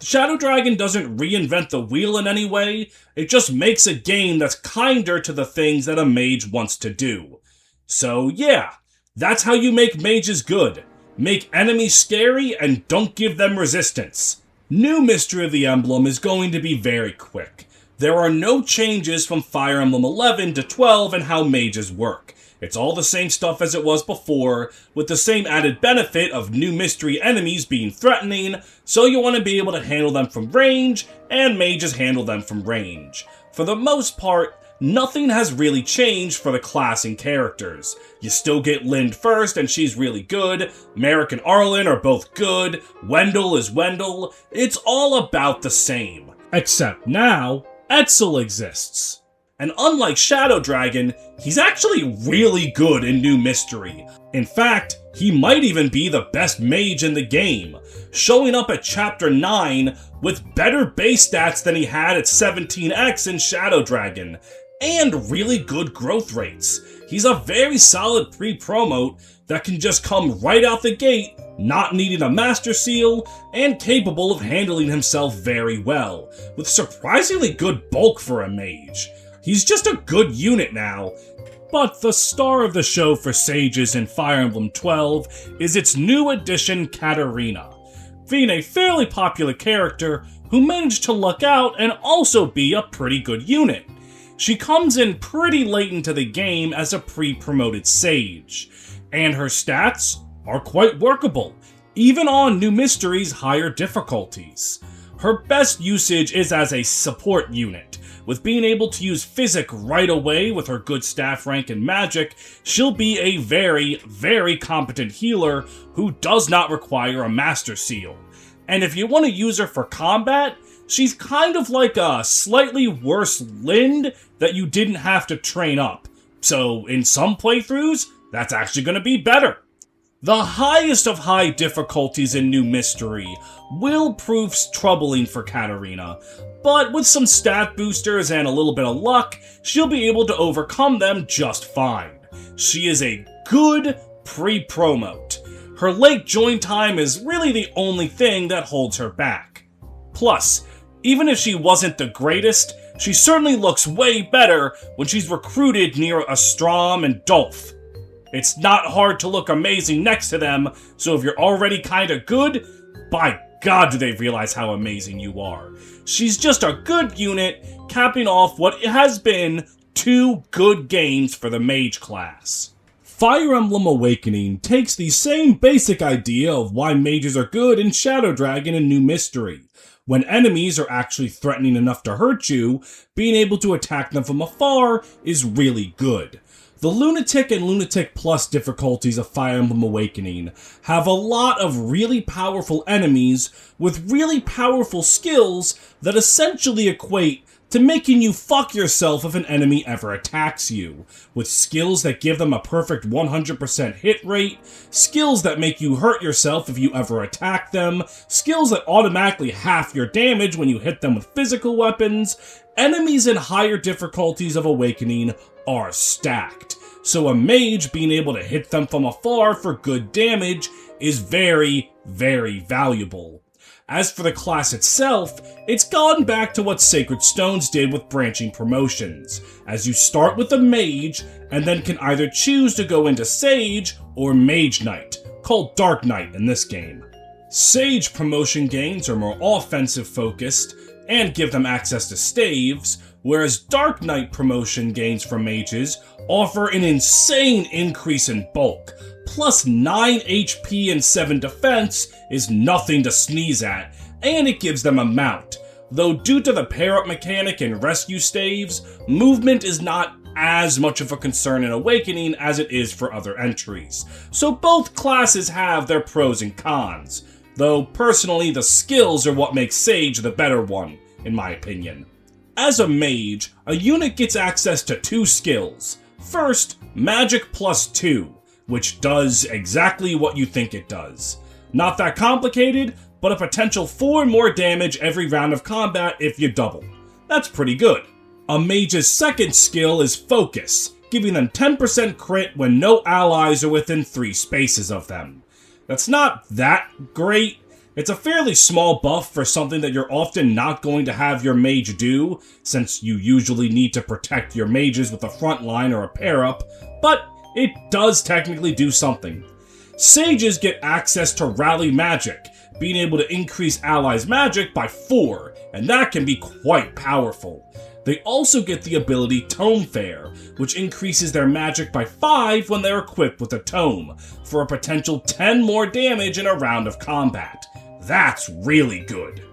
Shadow Dragon doesn't reinvent the wheel in any way, it just makes a game that's kinder to the things that a mage wants to do. So yeah, that's how you make mages good. Make enemies scary and don't give them resistance. New Mystery of the Emblem is going to be very quick. There are no changes from Fire Emblem 11 to 12 in how mages work. It's all the same stuff as it was before, with the same added benefit of new mystery enemies being threatening, so you want to be able to handle them from range, and mages handle them from range. For the most part, nothing has really changed for the class and characters. You still get Lind first, and she's really good. Merrick and Arlen are both good. Wendell is Wendell. It's all about the same. Except now, Etzel exists. And unlike Shadow Dragon, he's actually really good in New Mystery. In fact, he might even be the best mage in the game, showing up at Chapter 9 with better base stats than he had at 17X in Shadow Dragon, and really good growth rates. He's a very solid pre-promote that can just come right out the gate, not needing a Master Seal, and capable of handling himself very well, with surprisingly good bulk for a mage. He's just a good unit now. But the star of the show for Sages in Fire Emblem 12 is its new addition, Katarina. being a fairly popular character who managed to luck out and also be a pretty good unit. She comes in pretty late into the game as a pre-promoted Sage, and her stats are quite workable, even on New Mystery's higher difficulties. Her best usage is as a support unit. With being able to use Physic right away with her good staff rank and magic, she'll be a very, very competent healer who does not require a Master Seal. And if you want to use her for combat, she's kind of like a slightly worse Lind that you didn't have to train up. So in some playthroughs, that's actually going to be better. The highest of high difficulties in New Mystery will prove troubling for Katarina, but with some stat boosters and a little bit of luck, she'll be able to overcome them just fine. She is a good pre-promote. Her late join time is really the only thing that holds her back. Plus, even if she wasn't the greatest, she certainly looks way better when she's recruited near Astram and Dolph. It's not hard to look amazing next to them, so if you're already kinda good, by God do they realize how amazing you are. She's just a good unit, capping off what has been 2 good games for the Mage class. Fire Emblem Awakening takes the same basic idea of why mages are good in Shadow Dragon and New Mystery. When enemies are actually threatening enough to hurt you, being able to attack them from afar is really good. The Lunatic and Lunatic Plus difficulties of Fire Emblem Awakening have a lot of really powerful enemies with really powerful skills that essentially equate to making you fuck yourself if an enemy ever attacks you, with skills that give them a perfect 100% hit rate, skills that make you hurt yourself if you ever attack them, skills that automatically half your damage when you hit them with physical weapons. Enemies in higher difficulties of Awakening are stacked, so a mage being able to hit them from afar for good damage is very, very valuable. As for the class itself, it's gone back to what Sacred Stones did with branching promotions, as you start with a mage and then can either choose to go into Sage or Mage Knight, called Dark Knight in this game. Sage promotion gains are more offensive focused and give them access to staves, whereas Dark Knight promotion gains for mages offer an insane increase in bulk. Plus 9 HP and 7 defense is nothing to sneeze at, and it gives them a mount. Though due to the pair-up mechanic and rescue staves, movement is not as much of a concern in Awakening as it is for other entries. So both classes have their pros and cons, though personally the skills are what makes Sage the better one, in my opinion. As a mage, a unit gets access to 2 skills. First, Magic plus 2, which does exactly what you think it does. Not that complicated, but a potential 4 more damage every round of combat if you double. That's pretty good. A mage's second skill is Focus, giving them 10% crit when no allies are within 3 spaces of them. That's not that great. It's a fairly small buff for something that you're often not going to have your mage do, since you usually need to protect your mages with a front line or a pair-up, but it does technically do something. Sages get access to Rally Magic, being able to increase allies' magic by 4, and that can be quite powerful. They also get the ability Tome Fair, which increases their magic by 5 when they're equipped with a tome, for a potential 10 more damage in a round of combat. That's really good.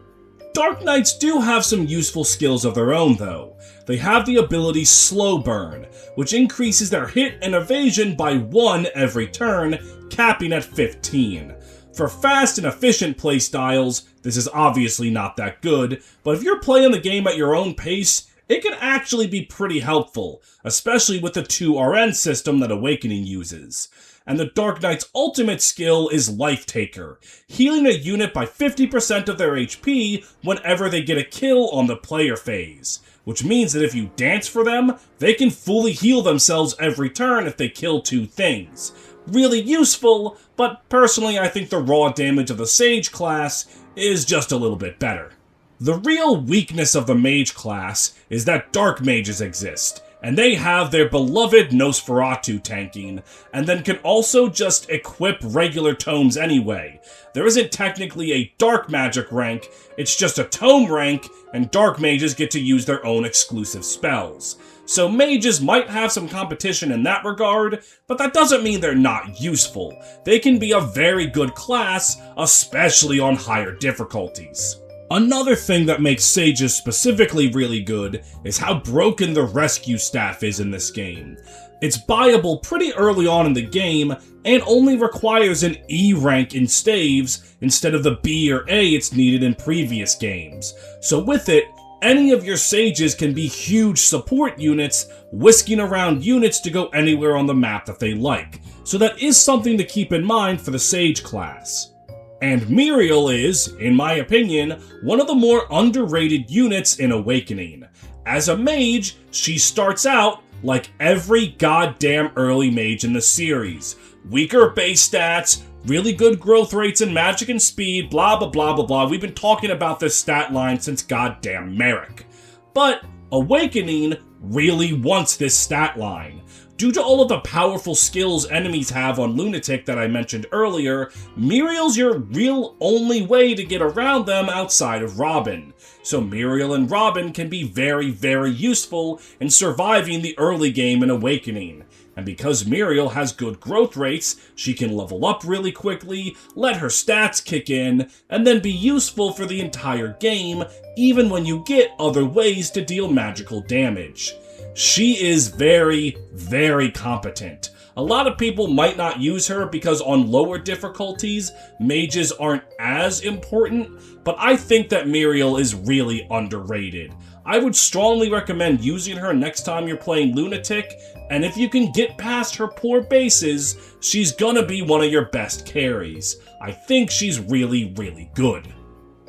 Dark Knights do have some useful skills of their own, though. They have the ability Slow Burn, which increases their hit and evasion by 1 every turn, capping at 15. For fast and efficient playstyles, this is obviously not that good, but if you're playing the game at your own pace, it can actually be pretty helpful, especially with the 2RN system that Awakening uses. And the Dark Knight's ultimate skill is Life Taker, healing a unit by 50% of their HP whenever they get a kill on the player phase, which means that if you dance for them, they can fully heal themselves every turn if they kill 2 things. Really useful, but personally I think the raw damage of the Sage class is just a little bit better. The real weakness of the Mage class is that Dark Mages exist, and they have their beloved Nosferatu tanking, and then can also just equip regular tomes anyway. There isn't technically a dark magic rank, it's just a tome rank, and dark mages get to use their own exclusive spells. So mages might have some competition in that regard, but that doesn't mean they're not useful. They can be a very good class, especially on higher difficulties. Another thing that makes sages specifically really good is how broken the rescue staff is in this game. It's buyable pretty early on in the game, and only requires an E rank in staves instead of the B or A it's needed in previous games. So with it, any of your sages can be huge support units, whisking around units to go anywhere on the map that they like. So that is something to keep in mind for the sage class. And Muriel is, in my opinion, one of the more underrated units in Awakening. As a mage, she starts out like every goddamn early mage in the series. Weaker base stats, really good growth rates in magic and speed, blah blah blah blah blah. We've been talking about this stat line since goddamn Merrick. But Awakening really wants this stat line. Due to all of the powerful skills enemies have on Lunatic that I mentioned earlier, Muriel's your real only way to get around them outside of Robin. So Muriel and Robin can be very, very useful in surviving the early game in Awakening. And because Muriel has good growth rates, she can level up really quickly, let her stats kick in, and then be useful for the entire game, even when you get other ways to deal magical damage. She is very, very competent. A lot of people might not use her because on lower difficulties, mages aren't as important, but I think that Muriel is really underrated. I would strongly recommend using her next time you're playing Lunatic, and if you can get past her poor bases, she's gonna be one of your best carries. I think she's really, really good.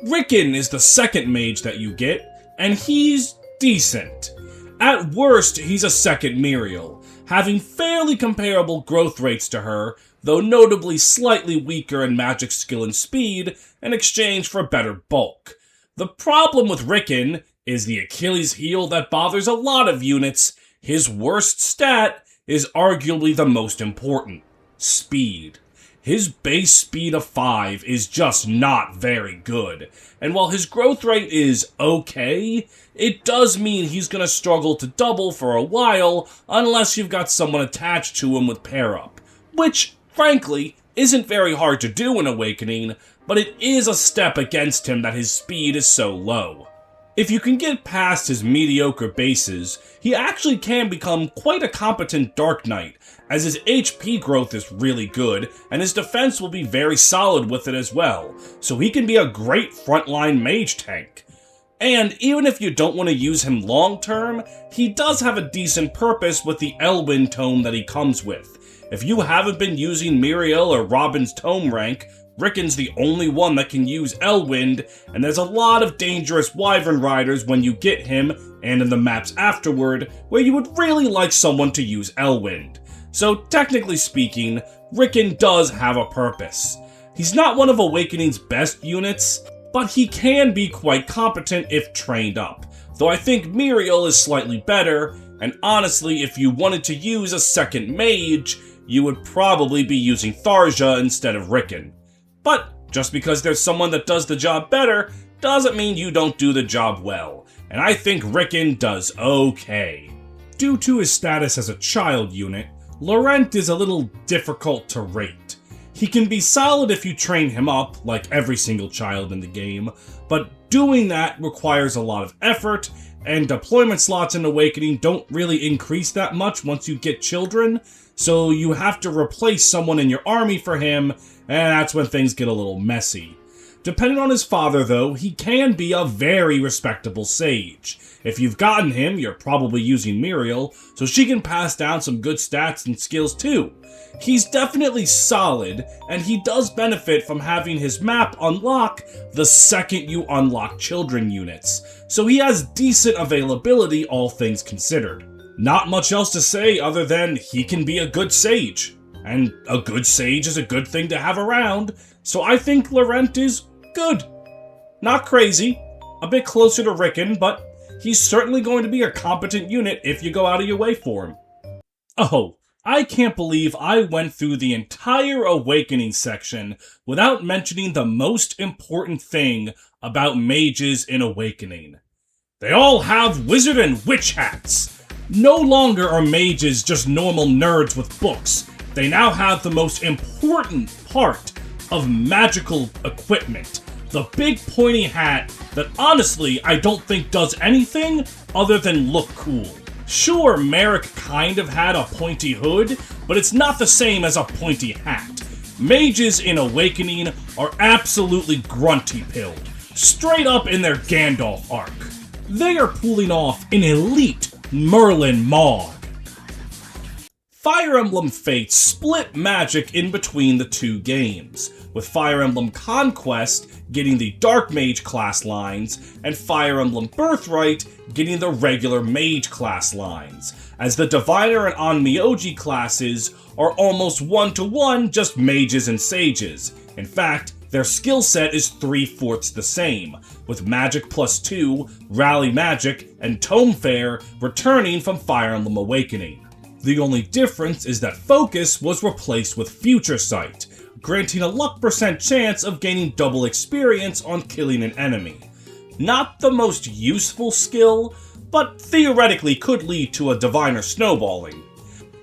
Rickon is the second mage that you get, and he's decent. At worst, he's a second Muriel, having fairly comparable growth rates to her, though notably slightly weaker in magic skill and speed, in exchange for better bulk. The problem with Rickon is the Achilles heel that bothers a lot of units. His worst stat is arguably the most important: speed. His base speed of 5 is just not very good, and while his growth rate is okay, it does mean he's gonna struggle to double for a while unless you've got someone attached to him with pair up, which, frankly, isn't very hard to do in Awakening, but it is a step against him that his speed is so low. If you can get past his mediocre bases, he actually can become quite a competent Dark Knight, as his HP growth is really good, and his defense will be very solid with it as well, so he can be a great frontline mage tank. And even if you don't want to use him long term, he does have a decent purpose with the Elwyn tome that he comes with. If you haven't been using Muriel or Robin's tome rank, Rickon's the only one that can use Elwind, and there's a lot of dangerous Wyvern Riders when you get him, and in the maps afterward, where you would really like someone to use Elwind. So technically speaking, Rickon does have a purpose. He's not one of Awakening's best units, but he can be quite competent if trained up, though I think Muriel is slightly better, and honestly, if you wanted to use a second mage, you would probably be using Thracia instead of Rickon. But just because there's someone that does the job better, doesn't mean you don't do the job well, and I think Rickon does okay. Due to his status as a child unit, Laurent is a little difficult to rate. He can be solid if you train him up, like every single child in the game, but doing that requires a lot of effort, and deployment slots in Awakening don't really increase that much once you get children, so you have to replace someone in your army for him, and that's when things get a little messy. Depending on his father, though, he can be a very respectable sage. If you've gotten him, you're probably using Muriel, so she can pass down some good stats and skills too. He's definitely solid, and he does benefit from having his map unlock the second you unlock children units, so he has decent availability all things considered. Not much else to say other than he can be a good sage. And a good sage is a good thing to have around, so I think Laurent is good. Not crazy, a bit closer to Rickon, but he's certainly going to be a competent unit if you go out of your way for him. Oh, I can't believe I went through the entire Awakening section without mentioning the most important thing about mages in Awakening. They all have wizard and witch hats. No longer are mages just normal nerds with books. They now have the most important part of magical equipment. The big pointy hat that honestly I don't think does anything other than look cool. Sure, Merrick kind of had a pointy hood, but it's not the same as a pointy hat. Mages in Awakening are absolutely grunty-pilled, straight up in their Gandalf arc. They are pulling off an elite Merlin mod. Fire Emblem Fates split magic in between the two games, with Fire Emblem Conquest getting the Dark Mage class lines, and Fire Emblem Birthright getting the regular Mage class lines, as the Diviner and Onmyoji classes are almost one-to-one just mages and sages. In fact, their skill set is 3/4 the same, with Magic +2, Rally Magic, and Tome Fair returning from Fire Emblem Awakening. The only difference is that Focus was replaced with Future Sight, granting a luck % chance of gaining double experience on killing an enemy. Not the most useful skill, but theoretically could lead to a Diviner snowballing.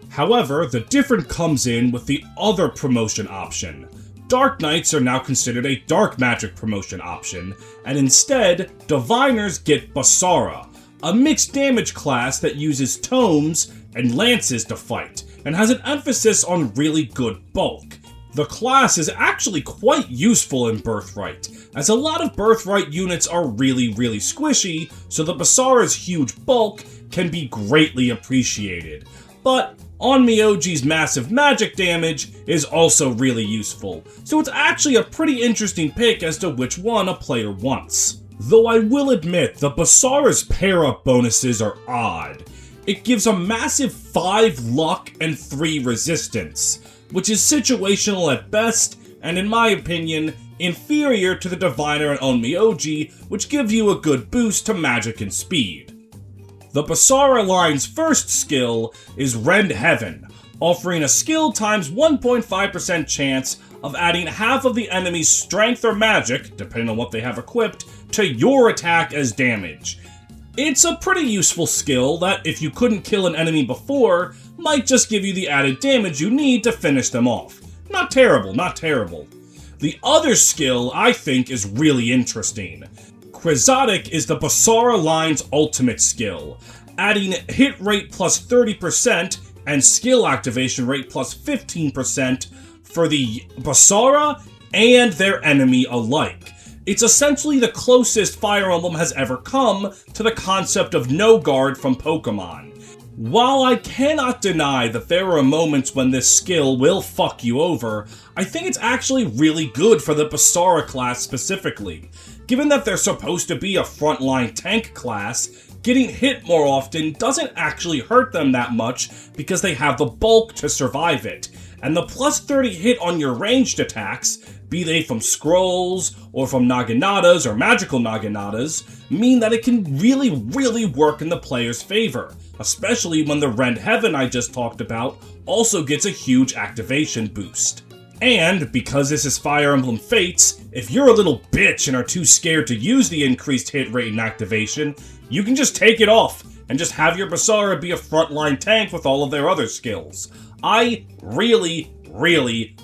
However, the difference comes in with the other promotion option. Dark Knights are now considered a Dark Magic promotion option, and instead, Diviners get Basara, a mixed damage class that uses tomes and lances to fight, and has an emphasis on really good bulk. The class is actually quite useful in Birthright, as a lot of Birthright units are really squishy, so the Basara's huge bulk can be greatly appreciated. But Onmyoji's massive magic damage is also really useful, so it's actually a pretty interesting pick as to which one a player wants. Though I will admit, the Basara's pair-up bonuses are odd. It gives a massive 5 luck and 3 resistance, which is situational at best, and in my opinion, inferior to the Diviner and Onmyoji, which give you a good boost to magic and speed. The Basara line's first skill is Rend Heaven, offering a skill times 1.5% chance of adding half of the enemy's strength or magic, depending on what they have equipped, to your attack as damage. It's a pretty useful skill that, if you couldn't kill an enemy before, might just give you the added damage you need to finish them off. Not terrible, not terrible. The other skill I think is really interesting. Quixotic is the Basara line's ultimate skill, adding hit rate plus 30% and skill activation rate plus 15% for the Basara and their enemy alike. It's essentially the closest Fire Emblem has ever come to the concept of no guard from Pokemon. While I cannot deny that there are moments when this skill will fuck you over, I think it's actually really good for the Basara class specifically. Given that they're supposed to be a frontline tank class, getting hit more often doesn't actually hurt them that much because they have the bulk to survive it. And the plus 30 hit on your ranged attacks, be they from scrolls or from Naginatas or magical Naginatas, mean that it can really work in the player's favor, especially when the Rend Heaven I just talked about also gets a huge activation boost. And, because this is Fire Emblem Fates, if you're a little bitch and are too scared to use the increased hit rate and activation, you can just take it off and just have your Basara be a frontline tank with all of their other skills. I really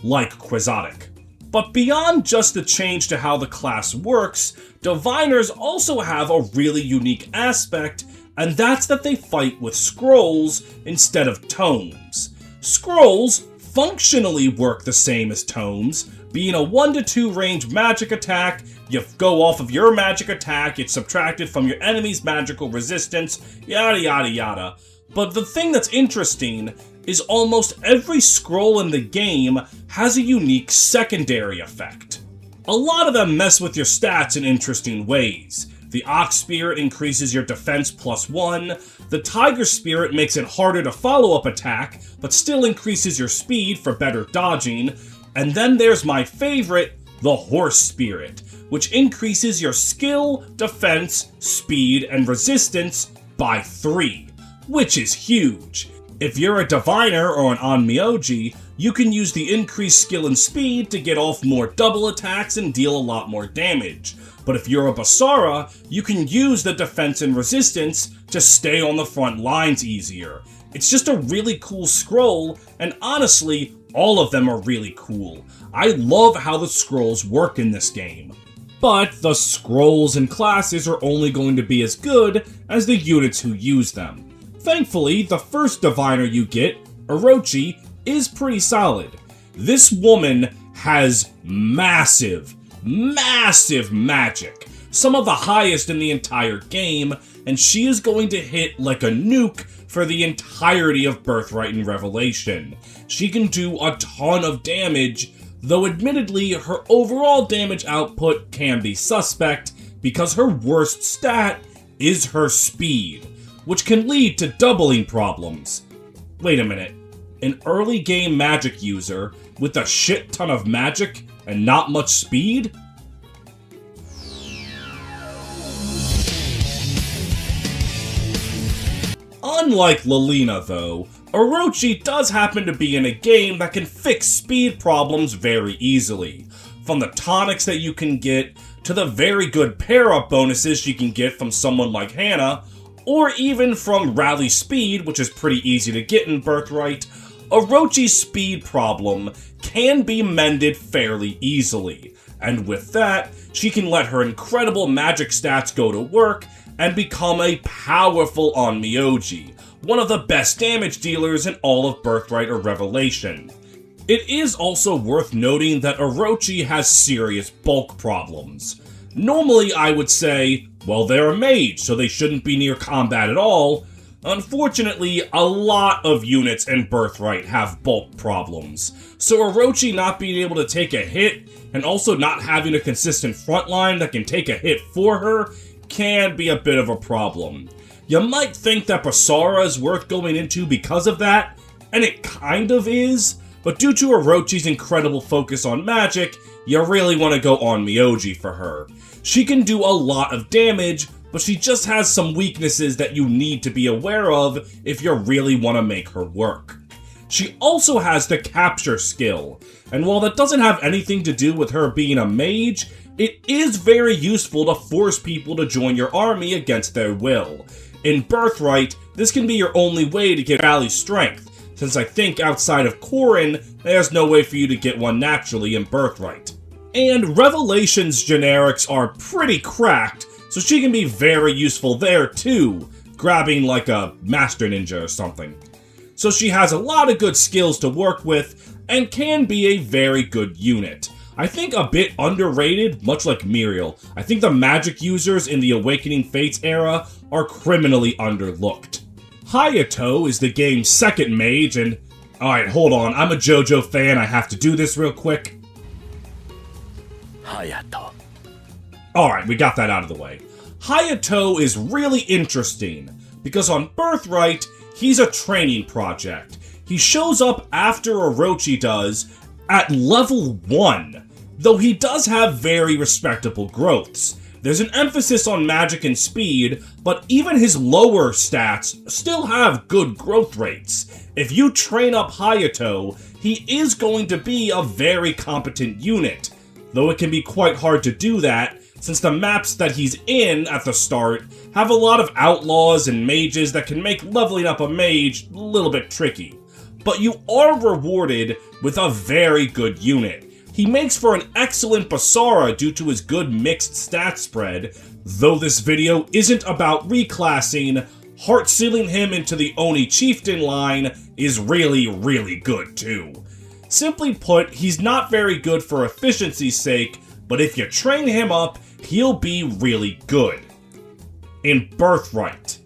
like Quixotic. But beyond just the change to how the class works, Diviners also have a really unique aspect, and that's that they fight with scrolls instead of tomes. Scrolls functionally work the same as tomes, being a 1-2 range magic attack. You go off of your magic attack, it's subtracted from your enemy's magical resistance, yada yada yada. But the thing that's interesting is almost every scroll in the game has a unique secondary effect. A lot of them mess with your stats in interesting ways. The Ox Spirit increases your defense +1, the Tiger Spirit makes it harder to follow up attack, but still increases your speed for better dodging, and then there's my favorite, the Horse Spirit, which increases your skill, defense, speed, and resistance by 3, which is huge. If you're a Diviner or an Onmyoji, you can use the increased skill and speed to get off more double attacks and deal a lot more damage. But if you're a Basara, you can use the defense and resistance to stay on the front lines easier. It's just a really cool scroll, and honestly, all of them are really cool. I love how the scrolls work in this game. But the scrolls and classes are only going to be as good as the units who use them. Thankfully, the first Diviner you get, Orochi, is pretty solid. This woman has massive magic, some of the highest in the entire game, and she is going to hit like a nuke for the entirety of Birthright and Revelation. She can do a ton of damage, though admittedly her overall damage output can be suspect because her worst stat is her speed, which can lead to doubling problems. Wait a minute, an early game magic user with a shit ton of magic and not much speed? Unlike Lilina, though, Orochi does happen to be in a game that can fix speed problems very easily. From the tonics that you can get, to the very good pair-up bonuses you can get from someone like Hannah, or even from Rally Speed, which is pretty easy to get in Birthright, Orochi's speed problem can be mended fairly easily. And with that, she can let her incredible magic stats go to work and become a powerful Onmyoji, one of the best damage dealers in all of Birthright or Revelation. It is also worth noting that Orochi has serious bulk problems. Normally I would say, well, they're a mage, so they shouldn't be near combat at all. Unfortunately, a lot of units in Birthright have bulk problems, so Orochi not being able to take a hit, and also not having a consistent frontline that can take a hit for her, can be a bit of a problem. You might think that Basara is worth going into because of that, and it kind of is, but due to Orochi's incredible focus on magic, you really want to go on Myoji for her. She can do a lot of damage, but she just has some weaknesses that you need to be aware of if you really want to make her work. She also has the capture skill, and while that doesn't have anything to do with her being a mage, it is very useful to force people to join your army against their will. In Birthright, this can be your only way to get rally strength, since I think outside of Corrin, there's no way for you to get one naturally in Birthright. And Revelation's generics are pretty cracked, so she can be very useful there too, grabbing like a Master Ninja or something. So she has a lot of good skills to work with, and can be a very good unit. I think a bit underrated, much like Muriel. I think the magic users in the Awakening Fates era are criminally underlooked. Hayato is the game's second mage, and... Alright, hold on, I'm a JoJo fan, I have to do this real quick. Hayato. Alright, we got that out of the way. Hayato is really interesting, because on Birthright, he's a training project. He shows up after Orochi does, at level 1, though he does have very respectable growths. There's an emphasis on magic and speed, but even his lower stats still have good growth rates. If you train up Hayato, he is going to be a very competent unit, though it can be quite hard to do that, since the maps that he's in at the start have a lot of outlaws and mages that can make leveling up a mage a little bit tricky. But you are rewarded with a very good unit. He makes for an excellent Basara due to his good mixed stat spread, though this video isn't about reclassing, heart sealing him into the Oni Chieftain line is really good too. Simply put, he's not very good for efficiency's sake, but if you train him up, he'll be really good. In Birthright.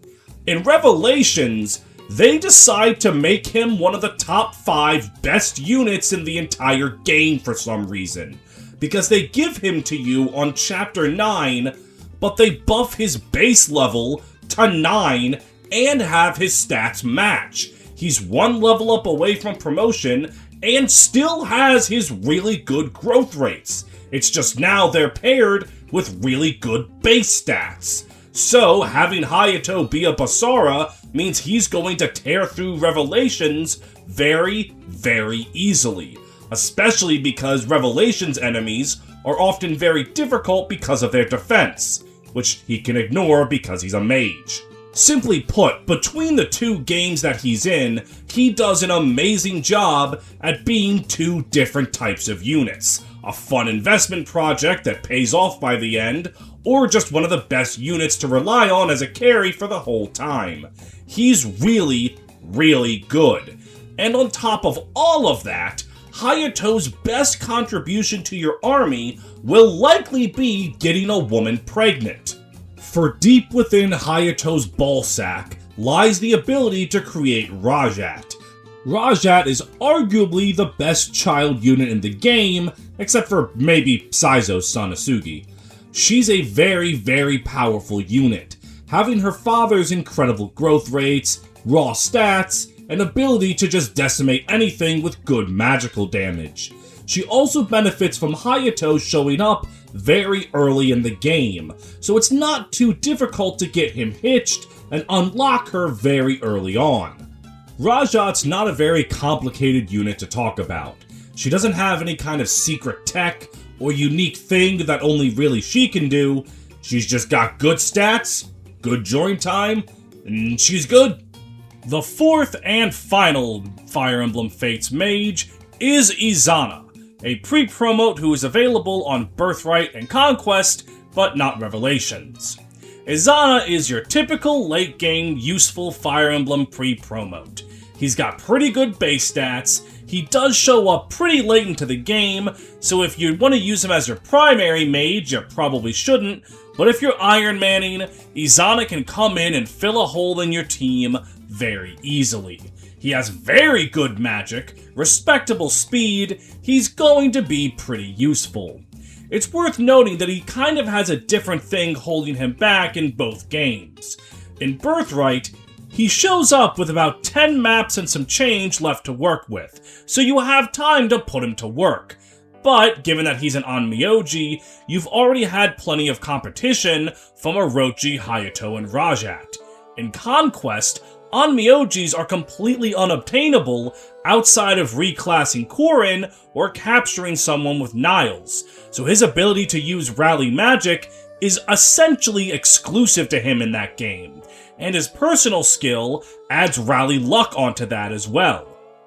In Revelations, they decide to make him one of the top 5 best units in the entire game for some reason, because they give him to you on Chapter 9, but they buff his base level to 9 and have his stats match. He's one level up away from promotion and still has his really good growth rates. It's just now they're paired with really good base stats. So, having Hayato be a Basara means he's going to tear through Revelations very, very easily. Especially because Revelations enemies are often very difficult because of their defense, which he can ignore because he's a mage. Simply put, between the two games that he's in, he does an amazing job at being two different types of units. A fun investment project that pays off by the end, or just one of the best units to rely on as a carry for the whole time. He's really, really good. And on top of all of that, Hayato's best contribution to your army will likely be getting a woman pregnant. For deep within Hayato's ballsack lies the ability to create Rajat. Rajat is arguably the best child unit in the game, except for maybe Saizo's son Asugi. She's a very, very powerful unit, having her father's incredible growth rates, raw stats, and ability to just decimate anything with good magical damage. She also benefits from Hayato showing up very early in the game, so it's not too difficult to get him hitched and unlock her very early on. Rajat's not a very complicated unit to talk about. She doesn't have any kind of secret tech or unique thing that only really she can do. She's just got good stats, good join time, and she's good. The fourth and final Fire Emblem Fates mage is Izana, a pre-promote who is available on Birthright and Conquest, but not Revelations. Izana is your typical late-game useful Fire Emblem pre-promote. He's got pretty good base stats, he does show up pretty late into the game, so if you want to use him as your primary mage, you probably shouldn't, but if you're Iron Manning, Izana can come in and fill a hole in your team very easily. He has very good magic, respectable speed, he's going to be pretty useful. It's worth noting that he kind of has a different thing holding him back in both games. In Birthright, he shows up with about 10 maps and some change left to work with, so you have time to put him to work. But, given that he's an Onmyoji, you've already had plenty of competition from Orochi, Hayato, and Rajat. In Conquest, Onmyojis are completely unobtainable outside of reclassing Korin or capturing someone with Niles, so his ability to use rally magic is essentially exclusive to him in that game, and his personal skill adds rally luck onto that as well.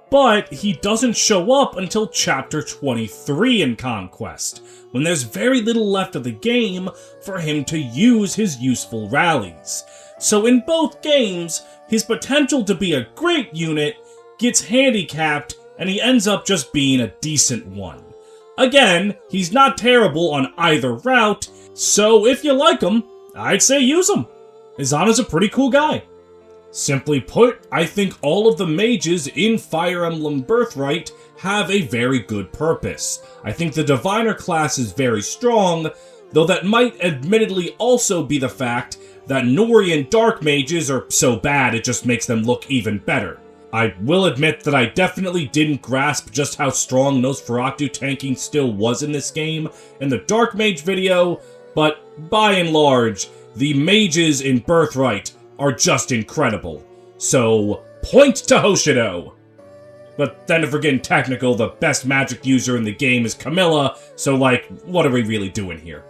But he doesn't show up until Chapter 23 in Conquest, when there's very little left of the game for him to use his useful rallies. So in both games, his potential to be a great unit gets handicapped and he ends up just being a decent one. Again, he's not terrible on either route, so if you like him, I'd say use him. Izana's a pretty cool guy. Simply put, I think all of the mages in Fire Emblem Birthright have a very good purpose. I think the Diviner class is very strong, though that might admittedly also be the fact that Nori and Dark mages are so bad it just makes them look even better. I will admit that I definitely didn't grasp just how strong Nosferatu tanking still was in this game in the Dark Mage video, but by and large, the mages in Birthright are just incredible. So, point to Hoshido! But then if we're getting technical, the best magic user in the game is Camilla, so like, what are we really doing here?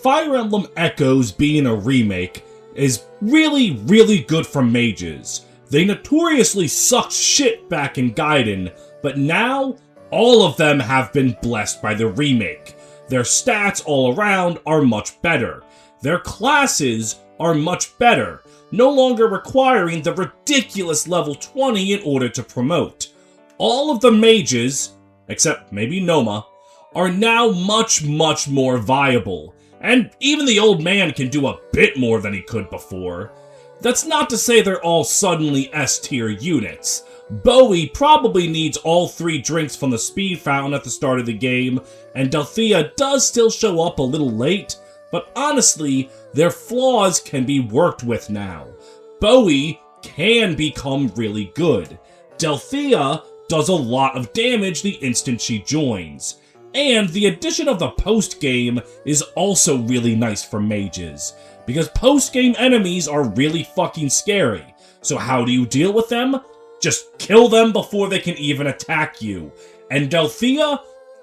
Fire Emblem Echoes being a remake is really, really good for mages. They notoriously sucked shit back in Gaiden, but now, all of them have been blessed by the remake. Their stats all around are much better. Their classes are much better, no longer requiring the ridiculous level 20 in order to promote. All of the mages, except maybe Noma, are now much, much more viable, and even the old man can do a bit more than he could before. That's not to say they're all suddenly S-tier units. Bowie probably needs all 3 drinks from the speed fountain at the start of the game, and Delthea does still show up a little late, but honestly, their flaws can be worked with now. Bowie can become really good. Delthea does a lot of damage the instant she joins. And the addition of the post-game is also really nice for mages, because post-game enemies are really fucking scary. So how do you deal with them? Just kill them before they can even attack you. And Delthea,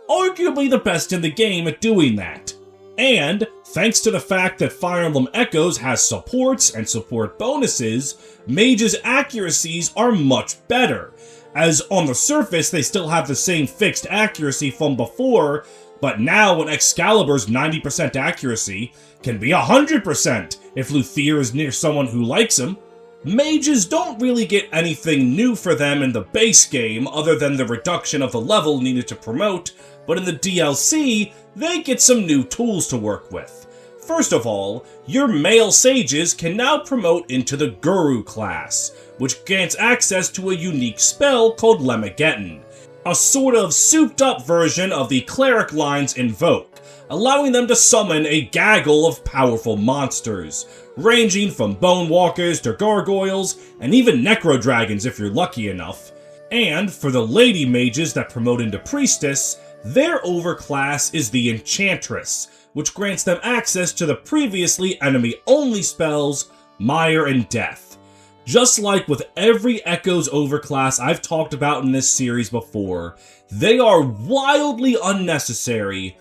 arguably the best in the game at doing that. And, thanks to the fact that Fire Emblem Echoes has supports and support bonuses, Mage's accuracies are much better. As on the surface, they still have the same fixed accuracy from before, but now when Excalibur's 90% accuracy can be 100% if Luthier is near someone who likes him. Mages don't really get anything new for them in the base game other than the reduction of the level needed to promote, but in the DLC, they get some new tools to work with. First of all, your male sages can now promote into the Guru class, which grants access to a unique spell called Lemageddon, a sort of souped-up version of the cleric line's Invoke, allowing them to summon a gaggle of powerful monsters, ranging from bone walkers to gargoyles, and even necro dragons if you're lucky enough. And for the lady mages that promote into priestess, their overclass is the Enchantress, which grants them access to the previously enemy-only spells, Mire and Death. Just like with every Echoes overclass I've talked about in this series before, they are wildly unnecessary,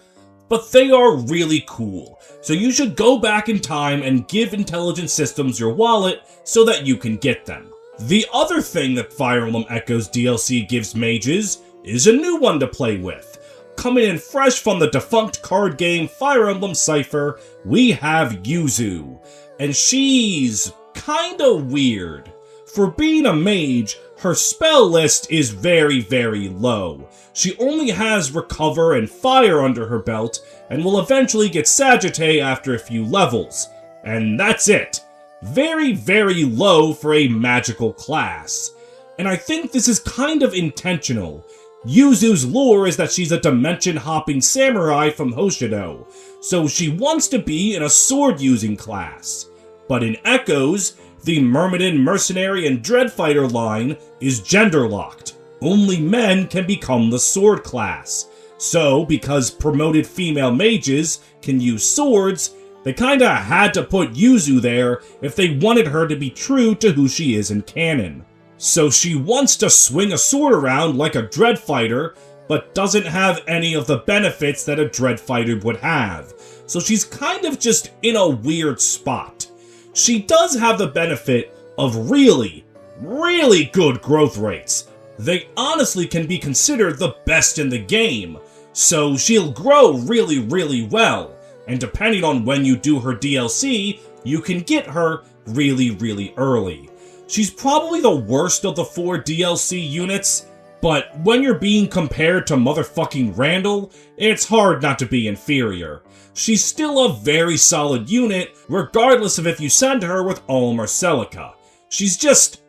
but they are really cool, so you should go back in time and give Intelligent Systems your wallet so that you can get them. The other thing that Fire Emblem Echoes DLC gives mages is a new one to play with. Coming in fresh from the defunct card game Fire Emblem Cypher, we have Yuzu, and she's kinda weird. For being a mage, her spell list is very, very low. She only has Recover and Fire under her belt, and will eventually get Sagittate after a few levels. And that's it. Very, very low for a magical class. And I think this is kind of intentional. Yuzu's lore is that she's a dimension-hopping samurai from Hoshido, so she wants to be in a sword-using class. But in Echoes, the Myrmidon Mercenary and Dreadfighter line is gender-locked. Only men can become the sword class. So, because promoted female mages can use swords, they kinda had to put Yuzu there if they wanted her to be true to who she is in canon. So she wants to swing a sword around like a Dreadfighter, but doesn't have any of the benefits that a Dreadfighter would have. So she's kind of just in a weird spot. She does have the benefit of really, really good growth rates. They honestly can be considered the best in the game. So she'll grow really, really well. And depending on when you do her DLC, you can get her really, really early. She's probably the worst of the 4 DLC units, but when you're being compared to motherfucking Randall, it's hard not to be inferior. She's still a very solid unit, regardless of if you send her with Alm or Celica. She's just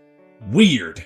weird.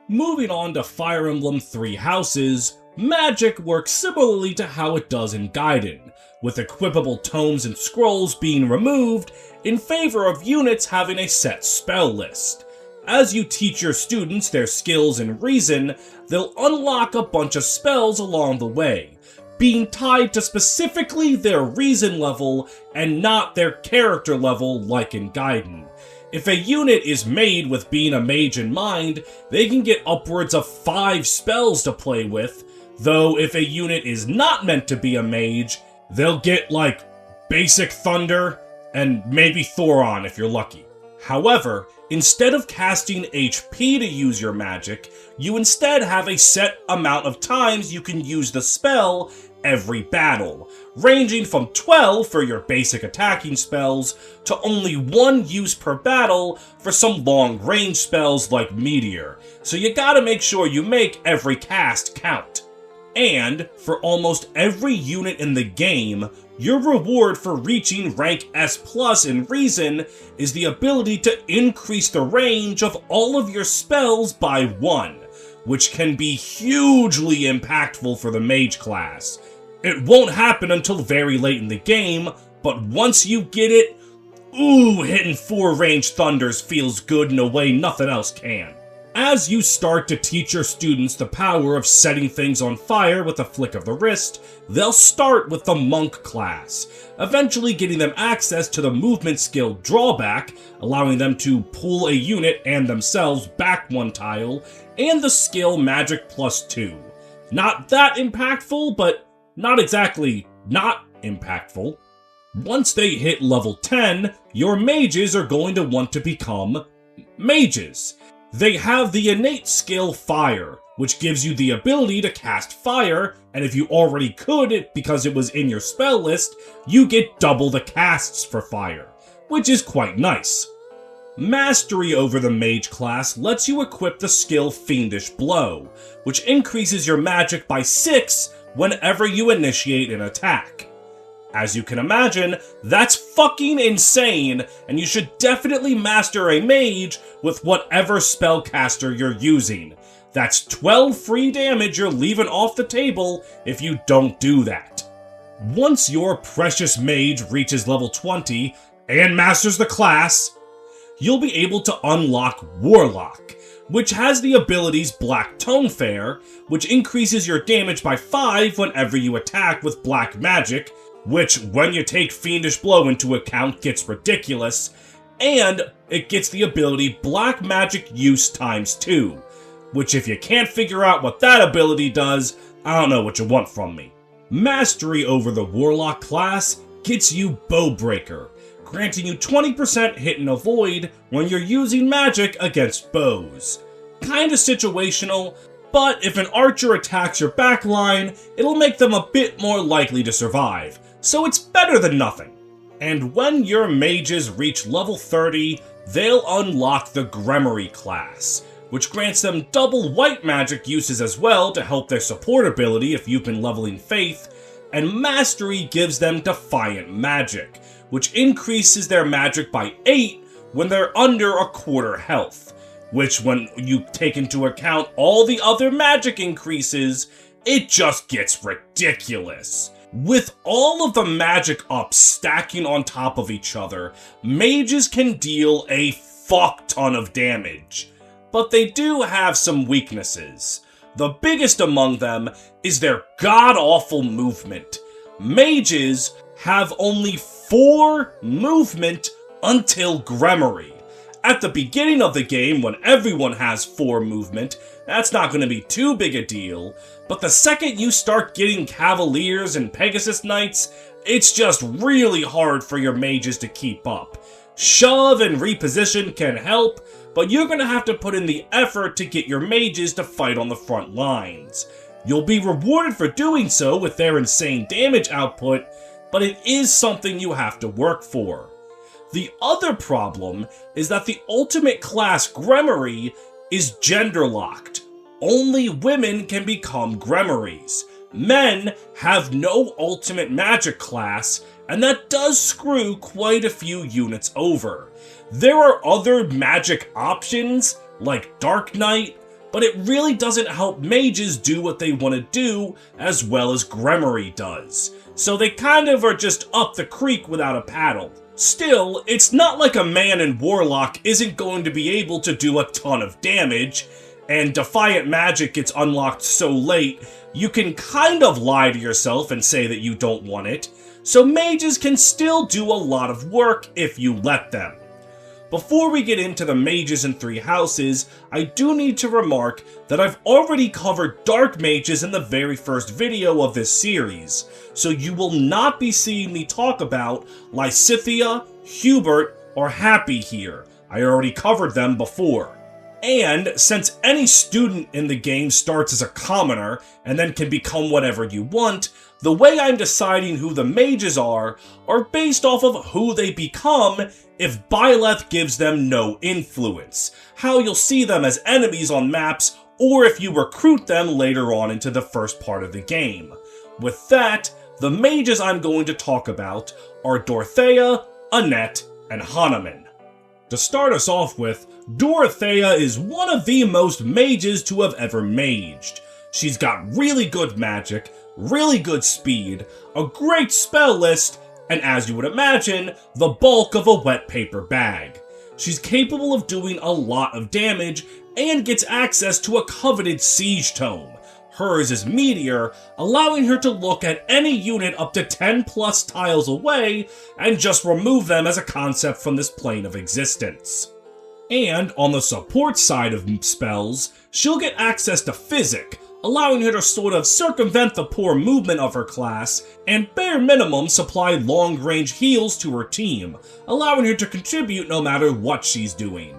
Moving on to Fire Emblem Three Houses, magic works similarly to how it does in Gaiden, with equipable tomes and scrolls being removed in favor of units having a set spell list. As you teach your students their skills and reason, they'll unlock a bunch of spells along the way, being tied to specifically their reason level and not their character level like in Gaiden. If a unit is made with being a mage in mind, they can get upwards of 5 spells to play with, though if a unit is not meant to be a mage, they'll get like Basic Thunder and maybe Thoron if you're lucky. However, instead of casting HP to use your magic, you instead have a set amount of times you can use the spell every battle, ranging from 12 for your basic attacking spells to only 1 use per battle for some long-range spells like Meteor, so you gotta make sure you make every cast count. And, for almost every unit in the game, your reward for reaching rank S+ in Reason is the ability to increase the range of all of your spells by 1, which can be hugely impactful for the Mage class. It won't happen until very late in the game, but once you get it, ooh, hitting 4 ranged thunders feels good in a way nothing else can. As you start to teach your students the power of setting things on fire with a flick of the wrist, they'll start with the Monk class, eventually getting them access to the movement skill Drawback, allowing them to pull a unit and themselves back one tile, and the skill Magic +2. Not that impactful, but not exactly not impactful. Once they hit level 10, your mages are going to want to become mages. They have the innate skill Fire, which gives you the ability to cast fire, and if you already could because it was in your spell list, you get double the casts for fire, which is quite nice. Mastery over the Mage class lets you equip the skill Fiendish Blow, which increases your magic by 6 whenever you initiate an attack. As you can imagine, that's fucking insane, and you should definitely master a mage with whatever spellcaster you're using. That's 12 free damage you're leaving off the table if you don't do that. Once your precious mage reaches level 20 and masters the class, you'll be able to unlock Warlock, which has the abilities Black Tome Fair, which increases your damage by 5 whenever you attack with black magic, which, when you take Fiendish Blow into account, gets ridiculous, and it gets the ability Black Magic Use ×2, which if you can't figure out what that ability does, I don't know what you want from me. Mastery over the Warlock class gets you Bowbreaker, granting you 20% hit and avoid when you're using magic against bows. Kinda situational, but if an archer attacks your backline, it'll make them a bit more likely to survive, so it's better than nothing. And when your mages reach level 30, they'll unlock the Gremory class, which grants them double white magic uses as well to help their support ability if you've been leveling Faith, and Mastery gives them Defiant Magic, which increases their magic by 8 when they're under a quarter health, which when you take into account all the other magic increases, it just gets ridiculous. With all of the magic ups stacking on top of each other, mages can deal a fuck ton of damage. But they do have some weaknesses. The biggest among them is their god-awful movement. Mages have only 4 movement until Gremory. At the beginning of the game, when everyone has 4 movement, that's not going to be too big a deal, but the second you start getting Cavaliers and Pegasus Knights, it's just really hard for your mages to keep up. Shove and reposition can help, but you're going to have to put in the effort to get your mages to fight on the front lines. You'll be rewarded for doing so with their insane damage output, but it is something you have to work for. The other problem is that the ultimate class Gremory is gender-locked. Only women can become Gremories. Men have no ultimate magic class, and that does screw quite a few units over. There are other magic options, like Dark Knight, but it really doesn't help mages do what they want to do as well as Gremory does. So they kind of are just up the creek without a paddle. Still, it's not like a man in Warlock isn't going to be able to do a ton of damage, and Defiant Magic gets unlocked so late, you can kind of lie to yourself and say that you don't want it, so mages can still do a lot of work if you let them. Before we get into the mages in 3 houses, I do need to remark that I've already covered dark mages in the very first video of this series, so you will not be seeing me talk about Lysithea, Hubert, or Happy here. I already covered them before. And since any student in the game starts as a commoner and then can become whatever you want, the way I'm deciding who the mages are based off of who they become if Byleth gives them no influence, how you'll see them as enemies on maps, or if you recruit them later on into the first part of the game. With that, the mages I'm going to talk about are Dorothea, Annette, and Hanuman. To start us off with, Dorothea is one of the most mages to have ever maged. She's got really good magic, really good speed, a great spell list, and as you would imagine, the bulk of a wet paper bag. She's capable of doing a lot of damage, and gets access to a coveted Siege Tome. Hers is Meteor, allowing her to look at any unit up to 10 plus tiles away and just remove them as a concept from this plane of existence. And on the support side of spells, she'll get access to Physic, allowing her to sort of circumvent the poor movement of her class and bare minimum supply long-range heals to her team, allowing her to contribute no matter what she's doing.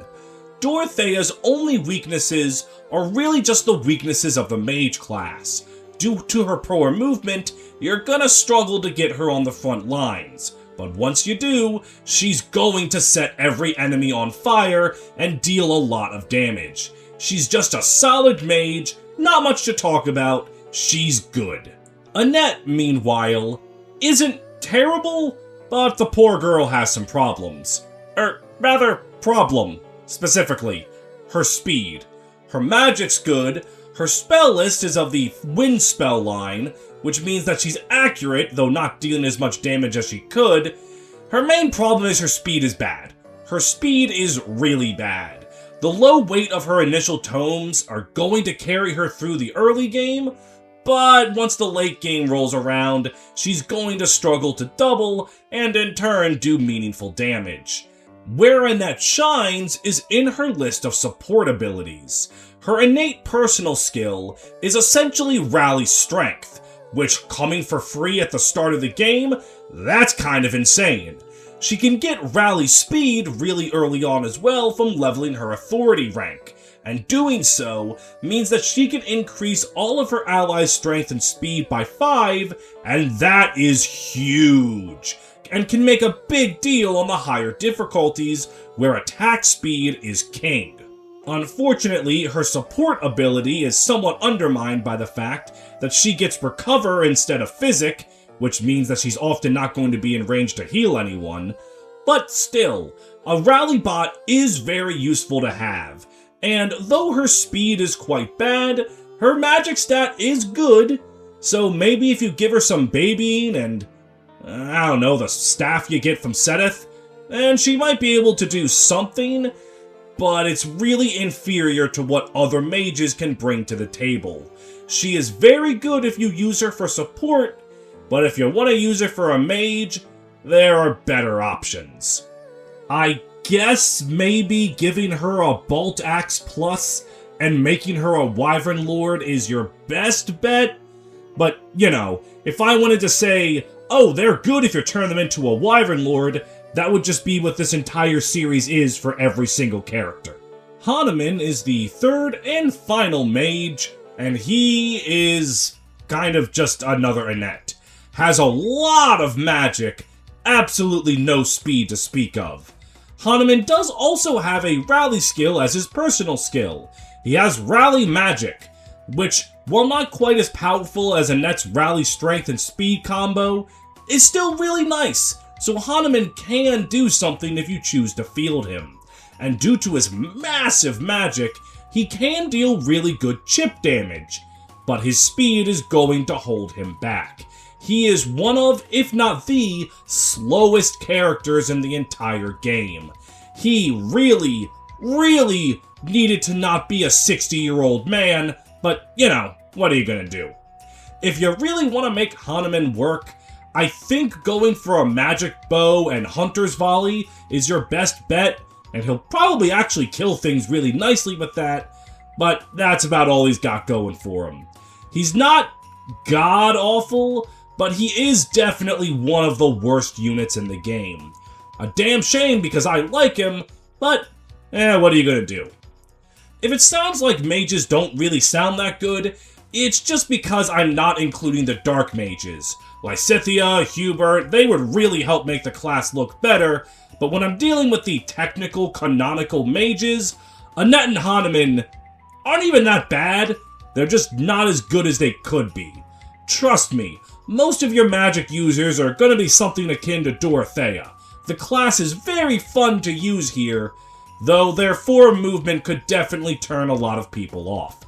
Dorothea's only weaknesses are really just the weaknesses of the Mage class. Due to her poor movement, you're gonna struggle to get her on the front lines. But once you do, she's going to set every enemy on fire and deal a lot of damage. She's just a solid mage, not much to talk about, she's good. Annette, meanwhile, isn't terrible, but the poor girl has some problems. Problem, specifically, her speed. Her magic's good, her spell list is of the wind spell line, which means that she's accurate, though not dealing as much damage as she could. Her main problem is her speed is bad. Her speed is really bad. The low weight of her initial tomes are going to carry her through the early game, but once the late game rolls around, she's going to struggle to double, and in turn do meaningful damage. Where Annette shines is in her list of support abilities. Her innate personal skill is essentially Rally Strength, which, coming for free at the start of the game, that's kind of insane. She can get Rally Speed really early on as well from leveling her Authority rank, and doing so means that she can increase all of her allies' strength and speed by 5, and that is huge, and can make a big deal on the higher difficulties, where attack speed is king. Unfortunately, her support ability is somewhat undermined by the fact that she gets Recover instead of Physic, which means that she's often not going to be in range to heal anyone, but still, a Rally Bot is very useful to have, and though her speed is quite bad, her magic stat is good, so maybe if you give her some babying and, I don't know, the staff you get from Seteth, then she might be able to do something, but it's really inferior to what other mages can bring to the table. She is very good if you use her for support, but if you want to use her for a mage, there are better options. I guess maybe giving her a Bolt Axe Plus and making her a Wyvern Lord is your best bet, but, you know, if I wanted to say, oh, they're good if you turn them into a Wyvern Lord, that would just be what this entire series is for every single character. Hanuman is the third and final mage, and he is kind of just another Annette. Has a lot of magic, absolutely no speed to speak of. Hanuman does also have a rally skill as his personal skill. He has Rally Magic, which, while not quite as powerful as Annette's Rally Strength and Speed combo, is still really nice, so Hanuman can do something if you choose to field him. And due to his massive magic, he can deal really good chip damage, but his speed is going to hold him back. He is one of, if not the, slowest characters in the entire game. He really, really needed to not be a 60-year-old man, but, you know, what are you gonna do? If you really want to make Hanuman work, I think going for a magic bow and hunter's volley is your best bet, and he'll probably actually kill things really nicely with that, but that's about all he's got going for him. He's not god-awful, but he is definitely one of the worst units in the game. A damn shame because I like him, but what are you gonna do? If it sounds like mages don't really sound that good, it's just because I'm not including the dark mages. Lysithea, Hubert, they would really help make the class look better, but when I'm dealing with the technical, canonical mages, Annette and Hanuman aren't even that bad, they're just not as good as they could be. Trust me, most of your magic users are gonna be something akin to Dorothea. The class is very fun to use here, though their forward movement could definitely turn a lot of people off.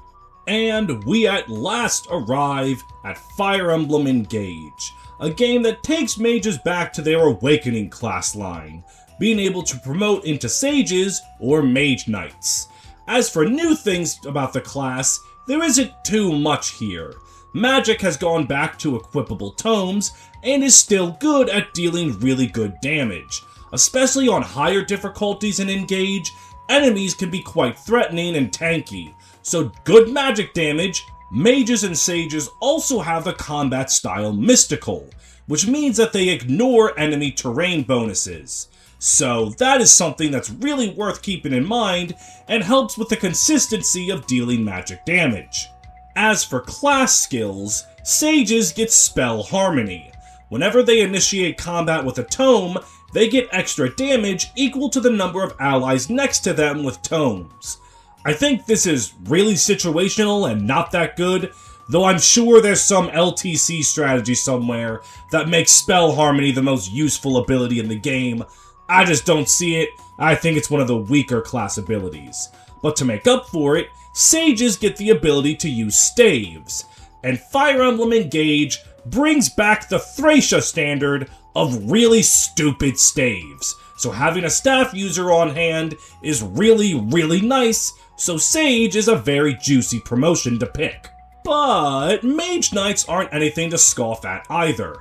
And we at last arrive at Fire Emblem Engage, a game that takes mages back to their Awakening class line, being able to promote into sages or mage knights. As for new things about the class, there isn't too much here. Magic has gone back to equipable tomes, and is still good at dealing really good damage. Especially on higher difficulties in Engage, enemies can be quite threatening and tanky, so good magic damage. Mages and sages also have the combat style Mystical, which means that they ignore enemy terrain bonuses. So that is something that's really worth keeping in mind and helps with the consistency of dealing magic damage. As for class skills, sages get Spell Harmony. Whenever they initiate combat with a tome, they get extra damage equal to the number of allies next to them with tomes. I think this is really situational and not that good, though I'm sure there's some LTC strategy somewhere that makes Spell Harmony the most useful ability in the game. I just don't see it. I think it's one of the weaker class abilities. But to make up for it, sages get the ability to use staves, and Fire Emblem Engage brings back the Thracia standard of really stupid staves. So having a staff user on hand is really nice, so Sage is a very juicy promotion to pick. But Mage Knights aren't anything to scoff at either.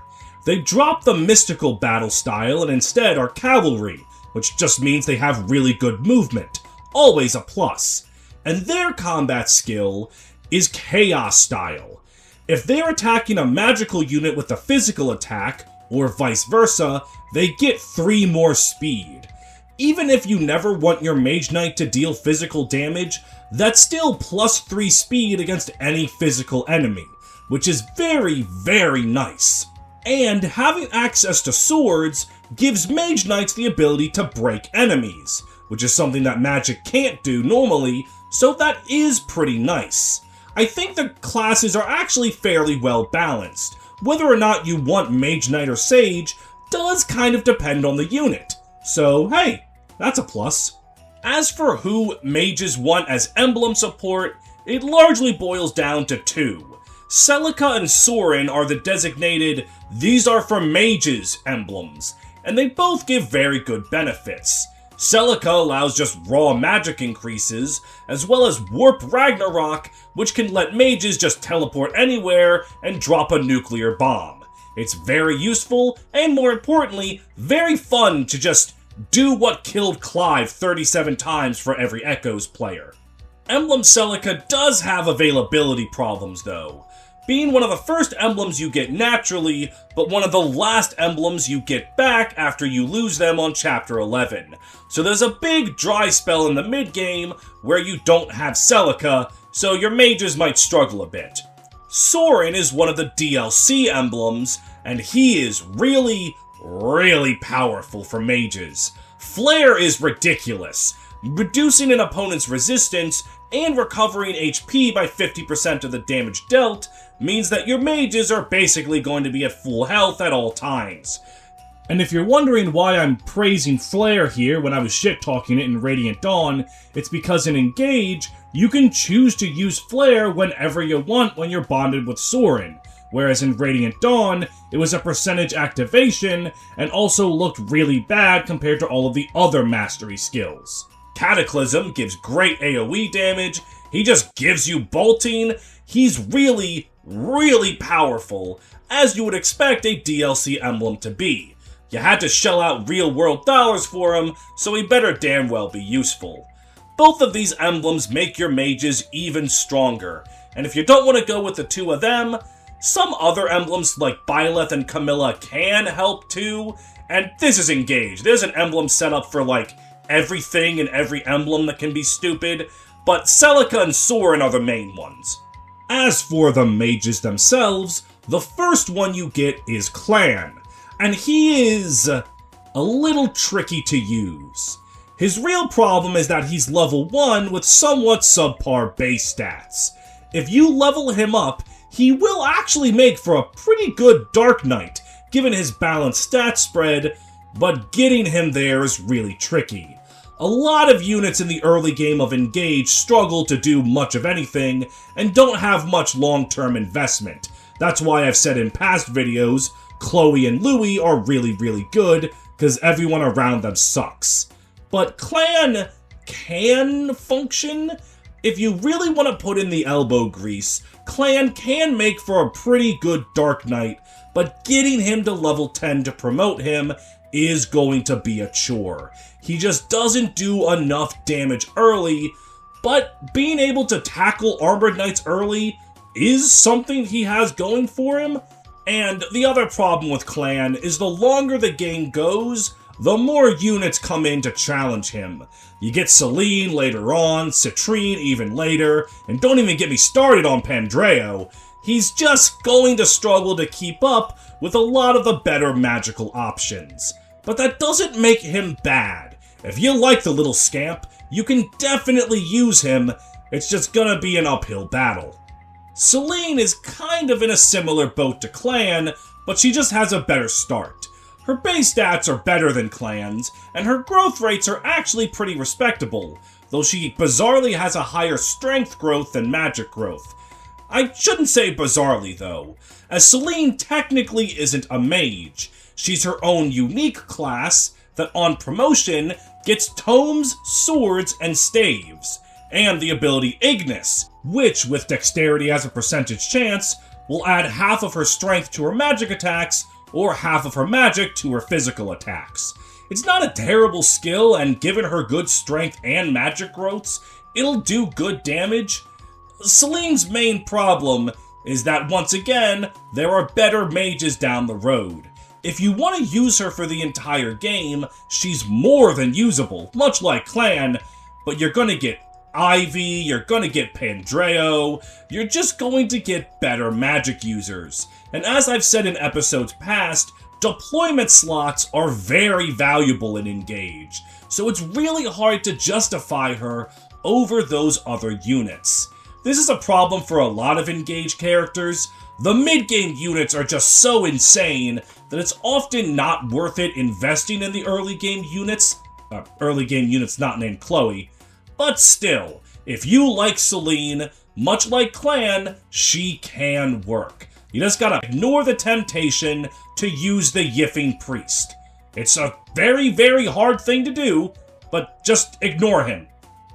They drop the mystical battle style and instead are cavalry, which just means they have really good movement, always a plus. And their combat skill is chaos style. If they're attacking a magical unit with a physical attack, or vice versa, they get 3 more speed. Even if you never want your Mage Knight to deal physical damage, that's still plus 3 speed against any physical enemy, which is very nice. And having access to swords gives Mage Knights the ability to break enemies, which is something that magic can't do normally, so that is pretty nice. I think the classes are actually fairly well balanced. Whether or not you want Mage Knight or Sage does kind of depend on the unit. So hey, that's a plus. As for who mages want as emblem support, it largely boils down to 2. Celica and Soren are the designated "these are for mages" emblems, and they both give very good benefits. Celica allows just raw magic increases, as well as Warp Ragnarok, which can let mages just teleport anywhere and drop a nuclear bomb. It's very useful, and more importantly, very fun to just do what killed Clive 37 times for every Echoes player. Emblem Celica does have availability problems though, being one of the first emblems you get naturally, but one of the last emblems you get back after you lose them on Chapter 11. So there's a big dry spell in the mid-game where you don't have Celica, so your mages might struggle a bit. Soren is one of the DLC emblems, and he is really powerful for mages. Flare is ridiculous. Reducing an opponent's resistance and recovering HP by 50% of the damage dealt means that your mages are basically going to be at full health at all times. And if you're wondering why I'm praising Flare here when I was shit-talking it in Radiant Dawn, it's because in Engage, you can choose to use Flare whenever you want when you're bonded with Soren, whereas in Radiant Dawn, it was a percentage activation and also looked really bad compared to all of the other mastery skills. Cataclysm gives great AoE damage, he just gives you bolting, he's really powerful, as you would expect a DLC emblem to be. You had to shell out real-world dollars for him, so he better damn well be useful. Both of these emblems make your mages even stronger, and if you don't want to go with the 2 of them, some other emblems like Byleth and Camilla can help too, and this is Engage. There's an emblem set up for like everything and every emblem that can be stupid, but Celica and Soren are the main ones. As for the mages themselves, the first one you get is Clan, and he is a little tricky to use. His real problem is that he's level 1 with somewhat subpar base stats. If you level him up, he will actually make for a pretty good Dark Knight, given his balanced stat spread, but getting him there is really tricky. A lot of units in the early game of Engage struggle to do much of anything, and don't have much long-term investment. That's why I've said in past videos, Chloe and Louie are really good, because everyone around them sucks. But Clan can function. If you really want to put in the elbow grease, Clan can make for a pretty good Dark Knight, but getting him to level 10 to promote him is going to be a chore. He just doesn't do enough damage early, but being able to tackle Armored Knights early is something he has going for him. And the other problem with Clan is the longer the game goes, the more units come in to challenge him. You get Selene later on, Citrine even later, and don't even get me started on Pandreo. He's just going to struggle to keep up with a lot of the better magical options. But that doesn't make him bad. If you like the little scamp, you can definitely use him, it's just gonna be an uphill battle. Selene is kind of in a similar boat to Clan, but she just has a better start. Her base stats are better than Clan's, and her growth rates are actually pretty respectable, though she bizarrely has a higher strength growth than magic growth. I shouldn't say bizarrely though, as Selene technically isn't a mage. She's her own unique class that on promotion gets tomes, swords, and staves, and the ability Ignis, which with dexterity as a percentage chance, will add half of her strength to her magic attacks or half of her magic to her physical attacks. It's not a terrible skill, and given her good strength and magic growths, it'll do good damage. Selene's main problem is that once again, there are better mages down the road. If you want to use her for the entire game, she's more than usable, much like Clan, but you're gonna get Ivy, you're gonna get Pandreo, you're just going to get better magic users. And as I've said in episodes past, deployment slots are very valuable in Engage, so it's really hard to justify her over those other units. This is a problem for a lot of Engage characters. The mid-game units are just so insane that it's often not worth it investing in the early game units. Early game units not named Chloe. But still, if you like Selene, much like Clan, she can work. You just gotta ignore the temptation to use the Yiffing Priest. It's a very, very hard thing to do, but just ignore him,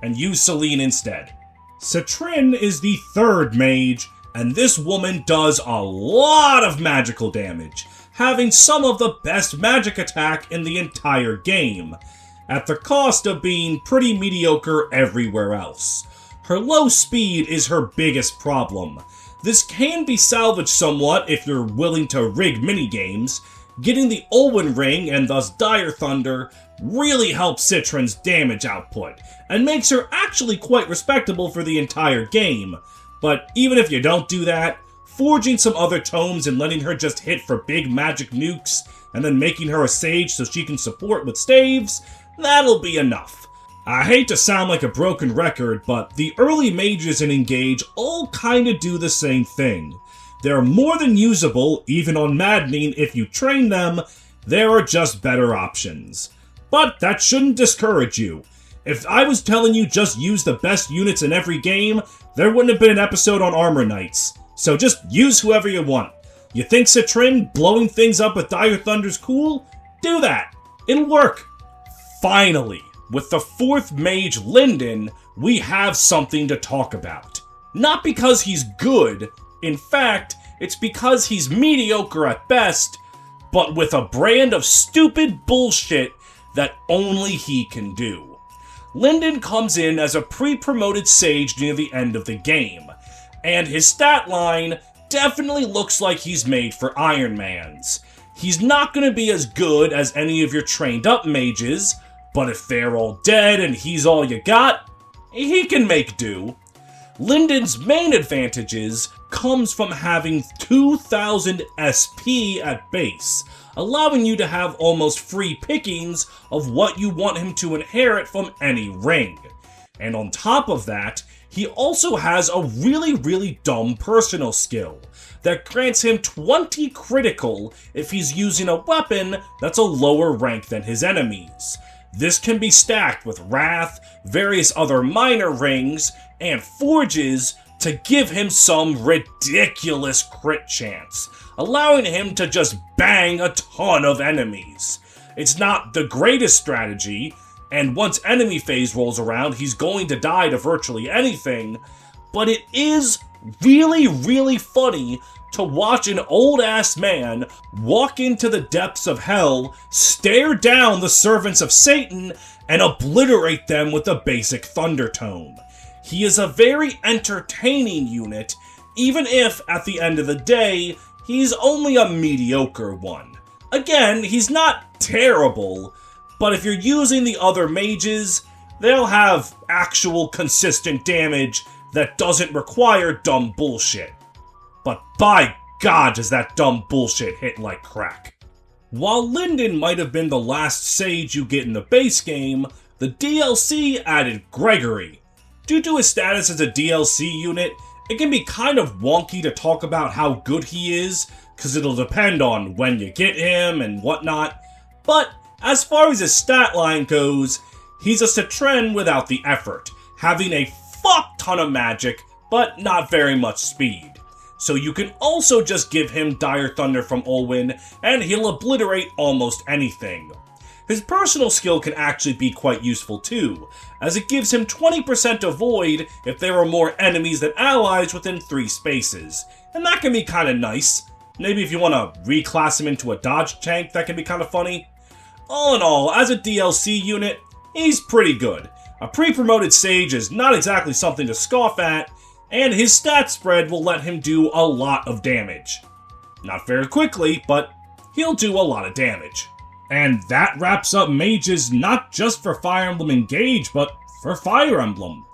and use Selene instead. Citrine is the third mage, and this woman does a lot of magical damage, having some of the best magic attack in the entire game, at the cost of being pretty mediocre everywhere else. Her low speed is her biggest problem. This can be salvaged somewhat if you're willing to rig minigames. Getting the Olwen Ring and thus Dire Thunder really helps Citrine's damage output, and makes her actually quite respectable for the entire game. But even if you don't do that, forging some other tomes and letting her just hit for big magic nukes, and then making her a sage so she can support with staves, that'll be enough. I hate to sound like a broken record, but the early mages in Engage all kinda do the same thing. They're more than usable, even on Maddening if you train them. There are just better options. But that shouldn't discourage you. If I was telling you just use the best units in every game, there wouldn't have been an episode on Armor Knights. So just use whoever you want. You think Citrine blowing things up with Dire Thunder's cool? Do that. It'll work. Finally, with the fourth mage, Linden, we have something to talk about. Not because he's good, in fact, it's because he's mediocre at best, but with a brand of stupid bullshit that only he can do. Linden comes in as a pre-promoted sage near the end of the game, and his stat line definitely looks like he's made for Iron Man's. He's not going to be as good as any of your trained up mages, but if they're all dead and he's all you got, he can make do. Linden's main advantages comes from having 2000 SP at base, allowing you to have almost free pickings of what you want him to inherit from any ring. And on top of that, he also has a really dumb personal skill that grants him 20 critical if he's using a weapon that's a lower rank than his enemies. This can be stacked with Wrath, various other minor rings, and forges to give him some ridiculous crit chance, allowing him to just bang a ton of enemies. It's not the greatest strategy, and once enemy phase rolls around, he's going to die to virtually anything, but it is really, really funny to watch an old-ass man walk into the depths of hell, stare down the servants of Satan, and obliterate them with a basic thunder tone. He is a very entertaining unit, even if, at the end of the day, he's only a mediocre one. Again, he's not terrible, but if you're using the other mages, they'll have actual consistent damage that doesn't require dumb bullshit. But by God, does that dumb bullshit hit like crack. While Linden might have been the last sage you get in the base game, the DLC added Gregory. Due to his status as a DLC unit, it can be kind of wonky to talk about how good he is, because it'll depend on when you get him and whatnot, but as far as his stat line goes, he's a Citren without the effort, having a fuck ton of magic, but not very much speed. So you can also just give him Dire Thunder from Olwyn, and he'll obliterate almost anything. His personal skill can actually be quite useful too, as it gives him 20% avoid if there are more enemies than allies within 3 spaces, and that can be kinda nice. Maybe if you want to reclass him into a dodge tank, that can be kinda funny. All in all, as a DLC unit, he's pretty good. A pre-promoted sage is not exactly something to scoff at, and his stat spread will let him do a lot of damage. Not very quickly, but he'll do a lot of damage. And that wraps up mages not just for Fire Emblem Engage, but for Fire Emblem.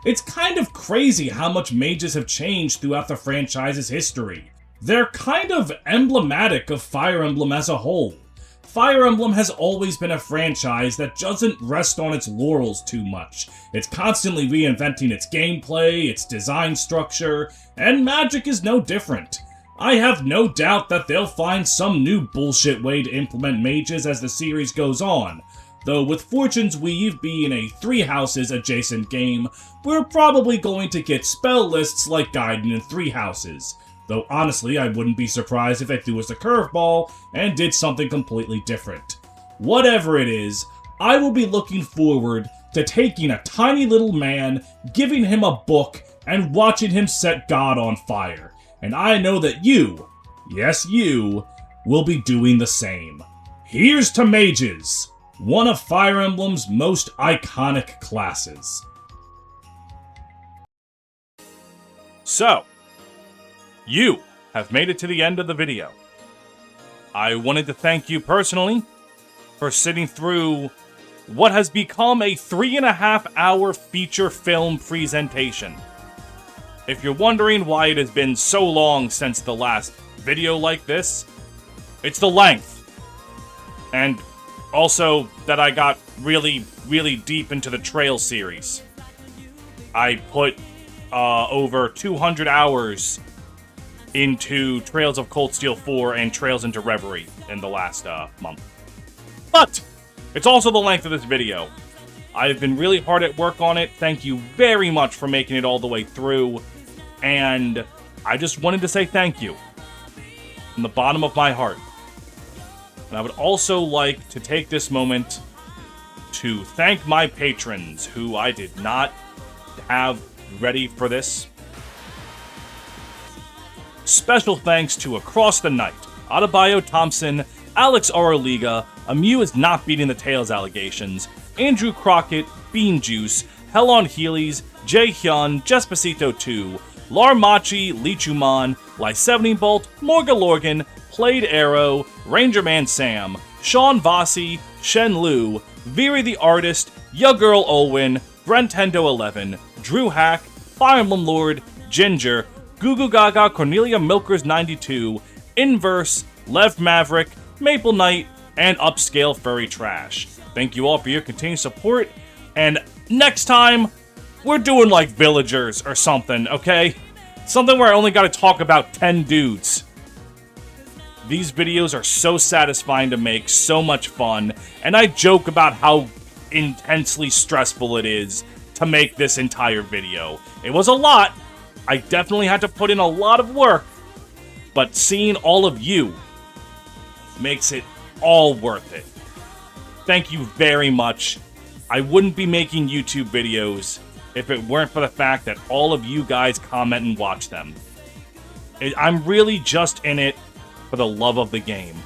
It's kind of crazy how much mages have changed throughout the franchise's history. They're kind of emblematic of Fire Emblem as a whole. Fire Emblem has always been a franchise that doesn't rest on its laurels too much. It's constantly reinventing its gameplay, its design structure, and magic is no different. I have no doubt that they'll find some new bullshit way to implement mages as the series goes on, though with Fortune's Weave being a 3 houses adjacent game, we're probably going to get spell lists like Gaiden and 3 houses. Though honestly, I wouldn't be surprised if they threw us a curveball and did something completely different. Whatever it is, I will be looking forward to taking a tiny little man, giving him a book, and watching him set God on fire. And I know that you, yes you, will be doing the same. Here's to Mages, one of Fire Emblem's most iconic classes. So, you have made it to the end of the video. I wanted to thank you personally for sitting through what has become a 3.5-hour feature film presentation. If you're wondering why it has been so long since the last video like this, it's the length. And also that I got really, really deep into the Trail series. I put over 200 hours into Trails of Cold Steel 4 and Trails into Reverie in the last month. But it's also the length of this video. I've been really hard at work on it. Thank you very much for making it all the way through. And I just wanted to say thank you from the bottom of my heart. And I would also like to take this moment to thank my patrons who I did not have ready for this. Special thanks to Across the Night, Adebayo Thompson, Alex Oroliga, Amu is not beating the Tails allegations, Andrew Crockett, Bean Juice, Hell on Heelys, Jae Hyun, Jespacito 2, Larmachi, Lichuman, Lysevening Bolt, Morga Lorgan, Played Arrow, Ranger Man Sam, Sean Vossi, Shen Lu, Viri the Artist, Ya Girl Olwyn, Brentendo 11, Drew Hack, Fire Emblem Lord, Ginger, Gugu Gaga, Cornelia Milkers 92, Inverse, Lev Maverick, Maple Knight, and Upscale Furry Trash. Thank you all for your continued support, and next time, we're doing like Villagers or something, okay? Something where I only gotta talk about 10 dudes. These videos are so satisfying to make, so much fun, and I joke about how intensely stressful it is to make this entire video. It was a lot. I definitely had to put in a lot of work, but seeing all of you makes it all worth it. Thank you very much, I wouldn't be making YouTube videos if it weren't for the fact that all of you guys comment and watch them. I'm really just in it for the love of the game.